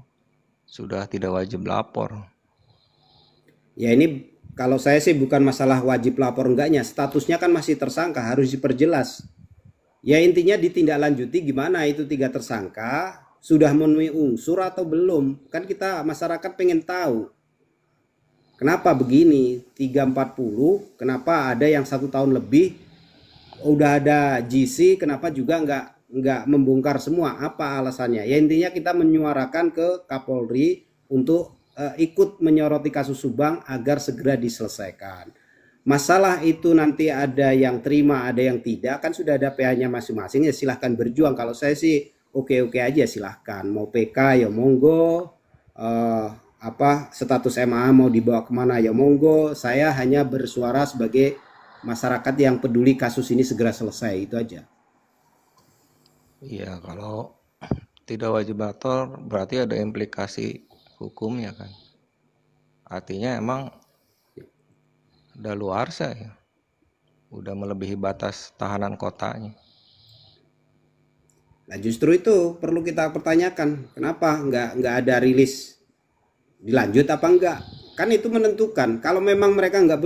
sudah tidak wajib lapor. Ya, ini kalau saya sih bukan masalah wajib lapor enggaknya, statusnya kan masih tersangka, harus diperjelas. Ya, intinya ditindaklanjuti gimana itu 3 tersangka sudah memenuhi unsur atau belum. Kan kita masyarakat pengen tahu. Kenapa begini 340, kenapa ada yang 1 tahun lebih, udah ada GC, kenapa juga nggak membongkar semua, apa alasannya? Ya, intinya kita menyuarakan ke Kapolri untuk ikut menyoroti kasus Subang agar segera diselesaikan. Masalah itu nanti ada yang terima, ada yang tidak, kan sudah ada PH-nya masing-masing, ya silahkan berjuang. Kalau saya sih oke-oke aja, silahkan. Mau PK ya monggo, status MA mau dibawa kemana ya monggo. Saya hanya bersuara sebagai masyarakat yang peduli kasus ini segera selesai, itu aja. Iya, kalau tidak wajib lapor berarti ada implikasi hukumnya kan. Artinya emang daluarsa ya, udah melebihi batas tahanan kotanya. Nah, justru itu perlu kita pertanyakan, kenapa nggak ada rilis dilanjut apa enggak? Kan itu menentukan. Kalau memang mereka nggak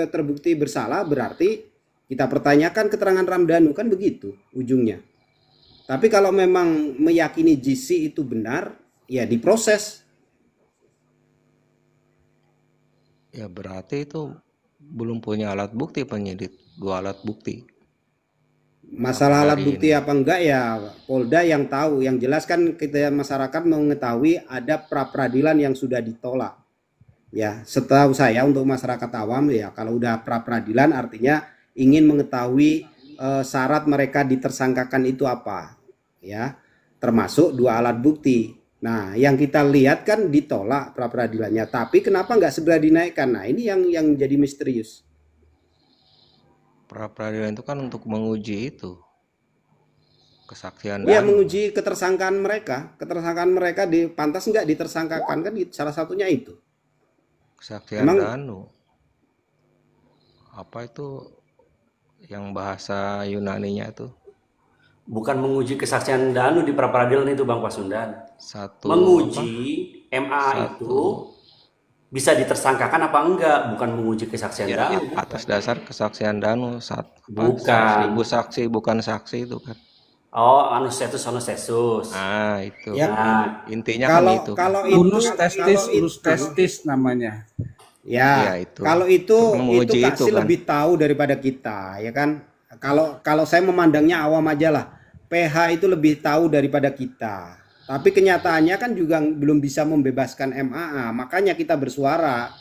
terbukti bersalah, berarti kita pertanyakan keterangan Ramdhanu, kan begitu ujungnya. Tapi kalau memang meyakini GC itu benar, ya diproses. Ya berarti itu belum punya alat bukti penyidik dua alat bukti. Masalah alat Hari bukti ini. apa enggak ya Polda yang tahu. Yang jelas kan kita masyarakat mengetahui ada pra peradilan yang sudah ditolak. Ya, setahu saya untuk masyarakat awam ya kalau udah pra peradilan artinya ingin mengetahui syarat mereka ditersangkakan itu apa. Ya, termasuk dua alat bukti. Nah, yang kita lihat kan ditolak pra peradilannya, tapi kenapa nggak segera dinaikkan? Nah, ini yang jadi misterius. Pra peradilan itu kan untuk menguji itu kesaksian Ya, Danu. menguji ketersangkaan mereka pantas nggak ditersangkakan kan salah satunya itu. Kesaksian Emang Danu. Apa itu yang bahasa Yunaninya itu? Bukan menguji kesaksian Danu di pra peradilan itu Bang Pasundan. Satu Menguji MA Satu. itu bisa ditersangkakan apa enggak, bukan menguji kesaksian Ya, Danu. atas dasar kesaksian Danu Bukan. 1000 saksi bukan saksi itu kan. Oh, anusetus. Ah, itu. Ya, Intinya kan itu. kalau itu Unus testis namanya. ya, Ya, itu. kalau itu Menguji itu Kasih kan. lebih tahu daripada kita, ya kan? Kalau saya memandangnya awam aja lah. PH itu lebih tahu daripada kita. Tapi kenyataannya kan juga belum bisa membebaskan MAA, makanya kita bersuara.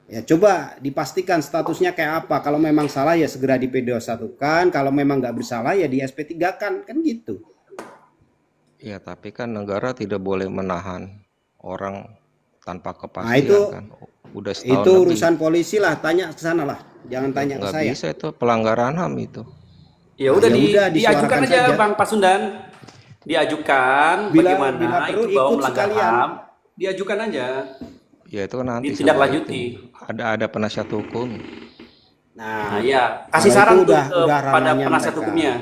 Ya coba dipastikan statusnya kayak apa. Kalau memang salah ya segera di P21-kan, kalau memang nggak bersalah ya di SP3-kan, kan gitu. Ya, tapi kan negara tidak boleh menahan orang tanpa Nah kepastian itu kan. Udah setahun itu lebih. urusan polisi lah, tanya ke sana lah. Jangan tanya ke Nggak saya. bisa itu pelanggaran HAM itu. Ya udah, Ya udah, diajukan disuarakan aja saja. Bang Pasundan. Diajukan Bila bagaimana perlu itu bahwa ikut melanggar sekalian. HAM, diajukan aja. Ya itu kan nanti Ditindaklanjuti. ada penasihat hukum. Nah, ya kasih kalau saran itu untuk udah pada ranahnya penasihat mereka. hukumnya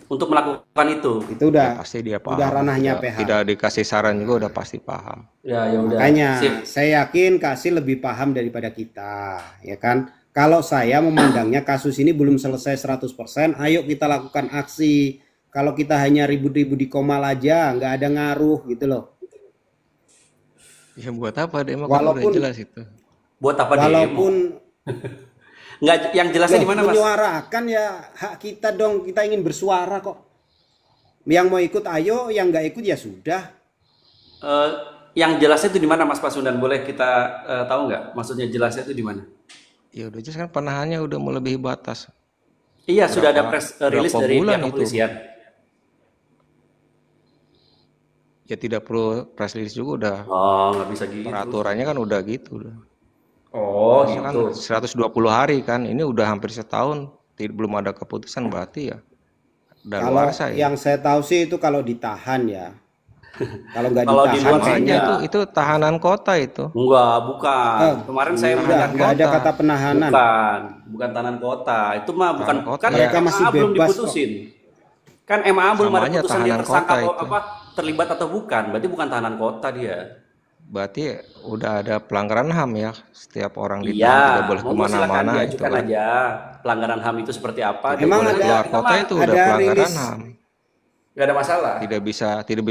untuk melakukan itu. Itu udah Pasti dia paham. udah ranahnya Tidak- PH. Tidak dikasih saran juga udah pasti paham. Ya udah. Makanya Sip. saya yakin Kasih lebih paham daripada kita, ya kan? Kalau saya memandangnya kasus ini belum selesai 100%, ayo kita lakukan aksi. Kalau kita hanya ribut-ribut di Komal aja, nggak ada ngaruh gitu loh. Ya buat apa demo kan udah Walaupun jelas itu. Buat apa demo? walaupun Nggak, yang jelasnya loh, di mana, Mas? menyuarakan ya hak kita dong, kita ingin bersuara kok. Yang mau ikut ayo, yang nggak ikut ya sudah. Yang jelasnya itu di mana, Mas Pasundan? Boleh kita tahu nggak? Maksudnya jelasnya itu di mana? Ya udah jelas kan penahannya udah melebihi batas. Iya, sudah ada Berapa- press release berapa dari bulan pihak itu? kepolisian. Ya tidak perlu press release juga udah. Oh, nggak bisa gitu. Peraturannya kan udah gitu udah. Oh, Harusnya gitu. kan 120 hari kan. Ini udah hampir setahun belum ada keputusan berarti ya. Dan Kalau luar saya. yang saya tahu sih itu kalau ditahan ya. Kalau nggak Kalau di ditahan luar Sama aja kayaknya itu tahanan kota itu. Enggak, bukan. Kemarin saya nggak mendengar nggak ada kota. kata penahanan. bukan tahanan kota. Itu mah bukan Tahanan kota. kan Mereka MA masih belum bebas diputusin. Kan MA belum Sama ada aja putusan dia tahanan tersangka kota atau itu. apa terlibat atau bukan. Berarti bukan tahanan kota dia. Berarti udah ada pelanggaran HAM ya. Setiap orang ditahan Iya, tidak boleh monggo silakan kemana-mana itu diajukan kan. aja. Pelanggaran HAM itu seperti apa? Tidak Emang boleh ada- keluar kota itu udah ada pelanggaran rilis HAM. Nggak ada masalah. Tidak bisa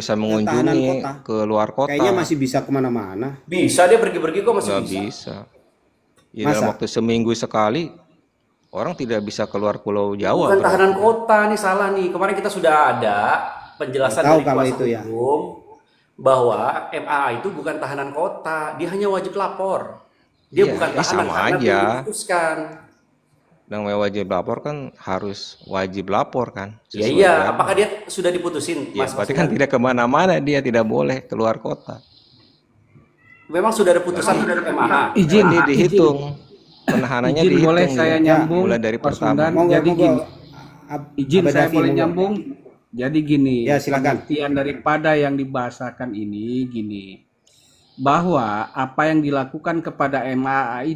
tahanan mengunjungi kota. ke luar kota. Kayaknya masih bisa kemana-mana. Bisa dia pergi-pergi kok masih Nggak bisa. bisa. Ya, Masa? dalam waktu seminggu sekali orang tidak bisa keluar Pulau Jawa. Bukan berarti. tahanan kota nih, salah nih. Kemarin kita sudah ada penjelasan Tahu dari kalau kuasa itu ya. hukum bahwa MA itu bukan tahanan kota, dia hanya wajib lapor. Dia Iya, bukan tahanan sama karena aja. belum diputuskan. Namanya wajib lapor kan harus wajib lapor kan. Ya sesuai iya, dengan- apakah dia sudah diputusin, Ya, Mas? berarti kan tidak kemana-mana dia tidak boleh keluar kota. Memang sudah ada putusan dari MA. Izin, Ini dihitung. Penahanannya izin dihitung. boleh saya dia. nyambung, Mulai dari Pak pertama. Sundan. Monggo, Jadi monggo. gini, izin Abad saya Davi, boleh monggo. nyambung. Jadi gini, Ya, silakan. pengertian daripada yang dibahasakan ini gini, bahwa apa yang dilakukan kepada MAA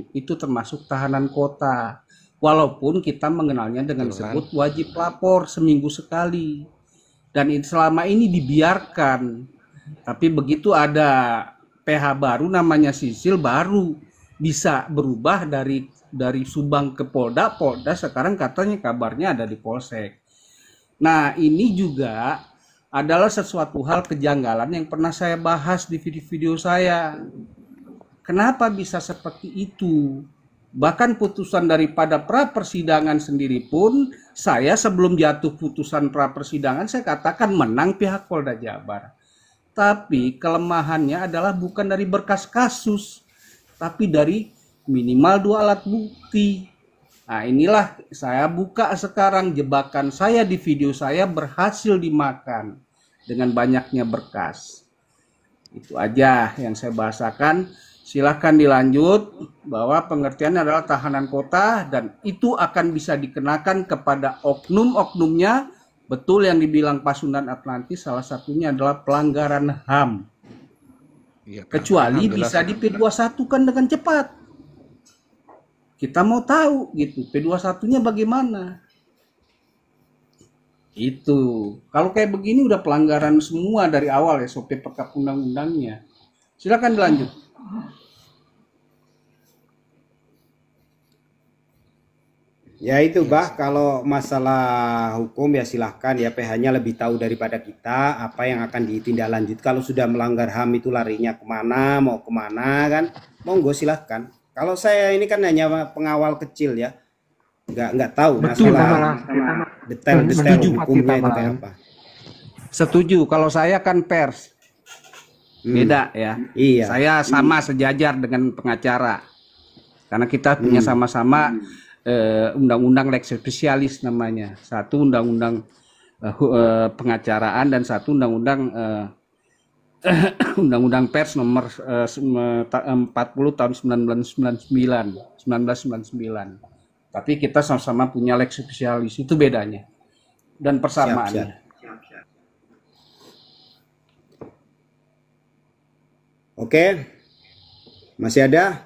itu termasuk tahanan kota. Walaupun kita mengenalnya dengan Betul kan? sebut wajib lapor seminggu sekali. Dan selama ini dibiarkan. Tapi begitu ada PH baru namanya Sisil baru bisa berubah dari Subang ke Polda, Polda sekarang katanya kabarnya ada di Polsek. Nah, ini juga adalah sesuatu hal kejanggalan yang pernah saya bahas di video-video saya. Kenapa bisa seperti itu? Bahkan putusan daripada pra persidangan sendiri pun, saya sebelum jatuh putusan pra persidangan, saya katakan menang pihak Polda Jabar. Tapi kelemahannya adalah bukan dari berkas kasus, tapi dari minimal 2 alat bukti. Nah, inilah saya buka sekarang jebakan saya di video saya berhasil dimakan dengan banyaknya berkas. Itu aja yang saya bahasakan. Silahkan dilanjut, bahwa pengertiannya adalah tahanan kota dan itu akan bisa dikenakan kepada oknum-oknumnya. Betul yang dibilang Pasundan Atlantis, salah satunya adalah pelanggaran HAM. Iya, Kecuali bisa di P21 kan dengan cepat. Kita mau tahu gitu, P21-nya bagaimana. Itu. Kalau kayak begini udah pelanggaran semua dari awal ya, SOP Perkap undang-undangnya. Silakan dilanjut. Ya itu Bah, kalau masalah hukum ya silahkan ya, PH-nya lebih tahu daripada kita apa yang akan ditindaklanjut. Kalau sudah melanggar HAM itu larinya kemana, mau kemana kan, monggo silahkan. Kalau saya ini kan hanya pengawal kecil ya, nggak tahu masalah detail hukumnya itu kayak apa. Setuju, kalau saya kan pers. Beda ya. Iya. Saya sama sejajar dengan pengacara. Karena kita punya sama-sama undang-undang lex spesialis namanya. Satu undang-undang pengacaraan dan satu undang-undang undang-undang pers nomor 40 tahun 1999. Tapi kita sama-sama punya lex spesialis, itu bedanya dan persamaannya. Oke, masih ada?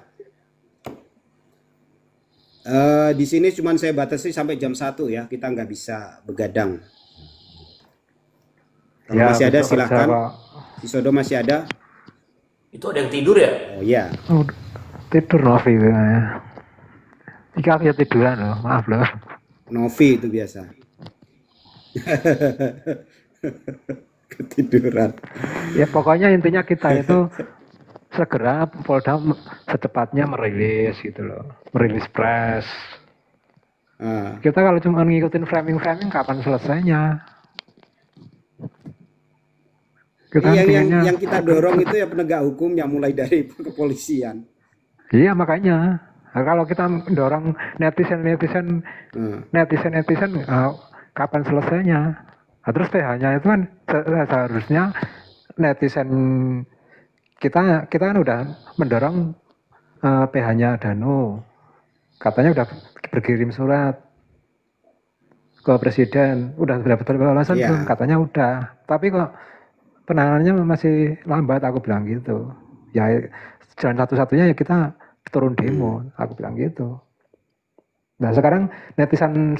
Di sini cuma saya batasi sampai jam 1 ya, kita nggak bisa begadang. Kalau Ya, masih ada betul, silakan. Pak. Si Sodo masih ada? Itu ada yang tidur ya? Oh iya. Oh, tidur Novi kayaknya. Ika ya tiduran loh, maaf loh. Novi itu biasa. Ketiduran. Ya pokoknya intinya kita itu segera Polda secepatnya merilis gitu loh, merilis press. Kita kalau cuma ngikutin framing kapan selesainya? Kita yang kita dorong itu ya penegak hukum yang mulai dari kepolisian. Iya makanya. Nah, kalau kita mendorong netizen kapan selesainya? Nah, terus PH-nya itu kan seharusnya netizen kita kan udah mendorong PH-nya Danu, katanya udah berkirim surat ke presiden, udah dapat balasan belum? Katanya udah, tapi kok penanganannya masih lambat, aku bilang gitu. Ya jalan satu-satunya ya kita turun demo, aku bilang gitu. Nah sekarang netizen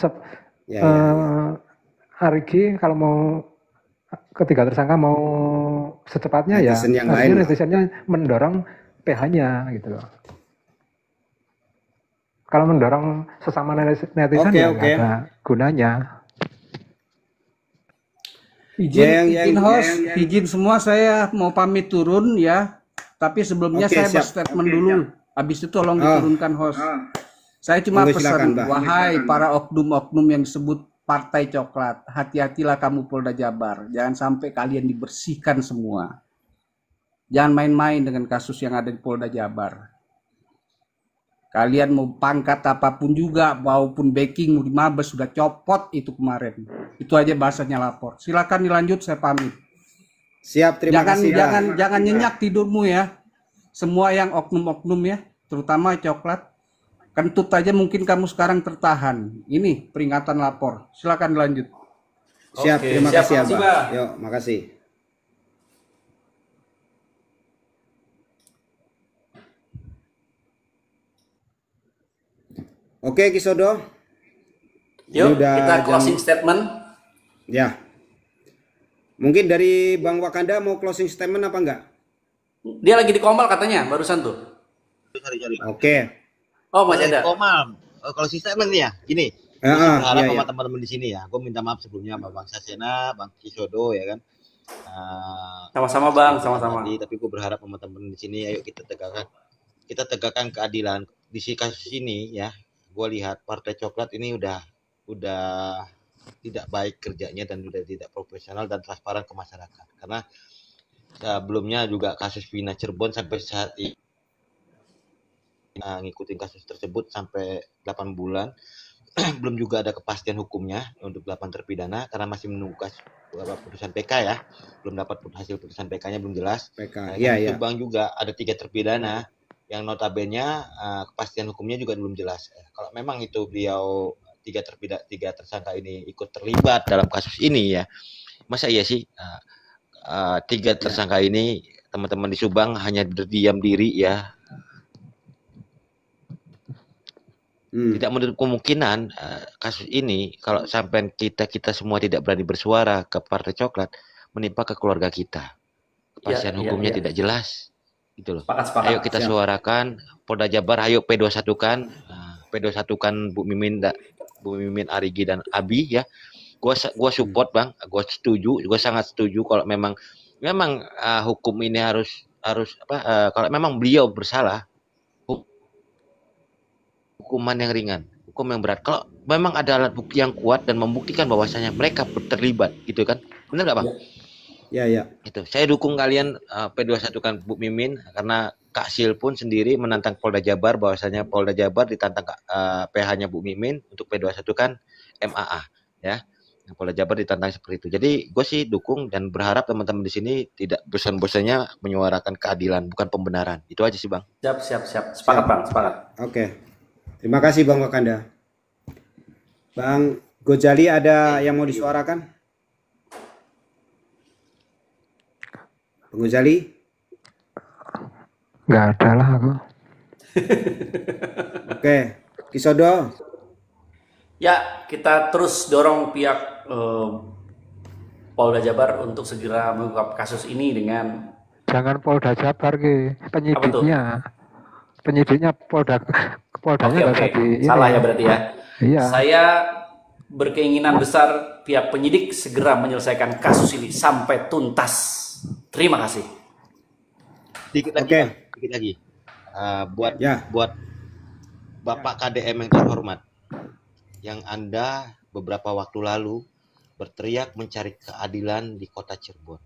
Arigi kalau mau ketiga tersangka mau secepatnya netizen ya harusnya netizennya mendorong PH-nya gitu loh. Kalau mendorong sesama netizen ya nggak ada gunanya. Izin semua, saya mau pamit turun ya. Tapi sebelumnya saya berstatement dulu. Habis itu tolong diturunkan host. Saya cuma pesan, wahai para oknum-oknum yang disebut Partai Coklat, hati-hatilah kamu Polda Jabar. Jangan sampai kalian dibersihkan semua. Jangan main-main dengan kasus yang ada di Polda Jabar. Kalian mau pangkat apapun juga, maupun backing, mau di Mabes, sudah copot itu kemarin. Itu aja bahasanya lapor. Silakan dilanjut, saya pamit. Siap, terima kasih. Jangan nyenyak tidurmu ya. Semua yang oknum-oknum ya, terutama Coklat. Kentut aja mungkin kamu sekarang tertahan. Ini peringatan lapor. Silakan lanjut. Siap, terima kasih Abah. Yuk, makasih. Oke, Kisodo. Yuk, kita closing statement. Ya. Mungkin dari Bang Wakanda mau closing statement apa enggak? Dia lagi di Komal katanya, barusan tuh. Oke. Oh, masih ada. Komal. Kalau sistem ya, gini. Berharap sama teman-teman di sini ya. Gue minta maaf sebelumnya sama Bang Sasena, Bang Kisodo ya kan. Sama-sama Bang, sama-sama. Tapi gue berharap sama teman-teman di sini, ayo kita tegakkan keadilan di si kasus ini ya, gue lihat Partai Coklat ini udah tidak baik kerjanya dan udah tidak profesional dan transparan ke masyarakat. Karena sebelumnya juga kasus Vina Cirebon sampai saat ini ngikutin kasus tersebut sampai 8 bulan. Belum juga ada kepastian hukumnya untuk 8 terpidana karena masih menunggu putusan PK ya. Belum dapat hasil putusan PK-nya belum jelas. PK. Subang juga ada 3 terpidana yang notabene kepastian hukumnya juga belum jelas. Kalau memang itu beliau 3 tersangka ini ikut terlibat dalam kasus ini ya. Masa iya sih 3 tersangka ini teman-teman di Subang hanya berdiam diri ya. Tidak menutup kemungkinan kasus ini kalau sampai kita semua tidak berani bersuara ke Partai Coklat menimpa ke keluarga kita. Kepastian hukumnya tidak jelas. Gitu loh. Ayo kita suarakan Polda Jabar, ayo P21-kan. P21-kan Bu Mimin Arigi dan Abi ya. Gua support Bang, gua setuju, gua sangat setuju kalau memang hukum ini harus kalau memang beliau bersalah hukuman yang ringan, hukum yang berat. Kalau memang ada alat bukti yang kuat dan membuktikan bahwasanya mereka terlibat, gitu kan? Benar nggak Bang? Ya. Itu. Saya dukung kalian P21 kan Bu Mimin karena Kak Sil pun sendiri menantang Polda Jabar bahwasanya Polda Jabar ditantang PH-nya Bu Mimin untuk P21 kan MAA ya. Polda Jabar ditantang seperti itu. Jadi gue sih dukung dan berharap teman-teman di sini tidak bosan-bosannya menyuarakan keadilan bukan pembenaran. Itu aja sih Bang. Siap. Sepakat Bang, sepakat. Oke. Terima kasih Bang Wakanda. Bang Gojali ada yang mau disuarakan? Bang Gojali? Nggak ada lah aku. Oke. Kisodo? Ya, kita terus dorong pihak Polda Jabar untuk segera mengungkap kasus ini dengan... Jangan Polda Jabar penyidiknya Poldanya nggak jadi. Salah ya berarti ya. Iya. Saya berkeinginan besar pihak penyidik segera menyelesaikan kasus ini sampai tuntas. Terima kasih. Dikit lagi. Buat Bapak KDM yang terhormat, yang Anda beberapa waktu lalu berteriak mencari keadilan di kota Cirebon.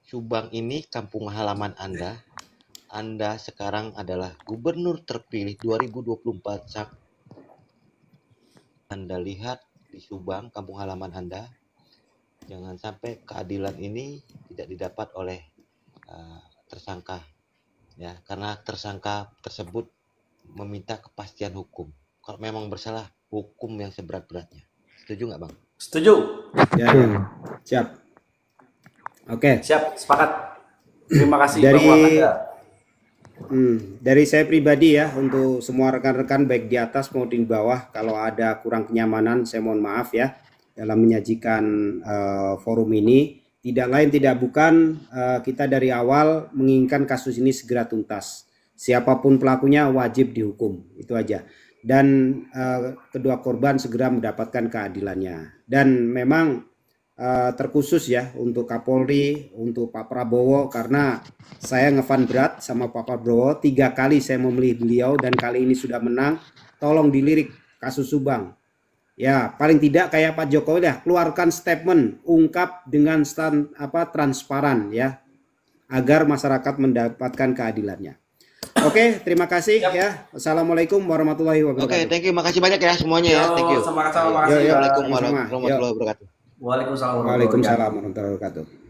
Subang ini kampung halaman Anda. Anda sekarang adalah gubernur terpilih 2024. Anda lihat di Subang, kampung halaman Anda, jangan sampai keadilan ini tidak didapat oleh tersangka, ya, karena tersangka tersebut meminta kepastian hukum. Kalau memang bersalah, hukum yang seberat-beratnya. Setuju nggak Bang? Setuju. Ya. Siap. Oke. Siap, sepakat. Terima kasih Bang Wakanda. Dari saya pribadi ya, untuk semua rekan-rekan baik di atas maupun di bawah, kalau ada kurang kenyamanan saya mohon maaf ya dalam menyajikan forum ini. Tidak lain tidak bukan kita dari awal menginginkan kasus ini segera tuntas. Siapapun pelakunya wajib dihukum, itu aja. Dan kedua korban segera mendapatkan keadilannya. Dan memang terkhusus ya untuk Kapolri, untuk Pak Prabowo, karena saya ngefan berat sama Pak Prabowo. 3 kali saya memilih beliau dan kali ini sudah menang. Tolong dilirik kasus Subang. Ya paling tidak kayak Pak Jokowi dah, keluarkan statement, ungkap dengan transparan ya, agar masyarakat mendapatkan keadilannya. Oke, terima kasih ya. Wassalamualaikum warahmatullahi wabarakatuh. Oke, thank you, makasih banyak ya semuanya ya. Thank you. Sama-sama, makasih. Assalamualaikum warahmatullahi wabarakatuh. Waalaikumsalam warahmatullahi wabarakatuh.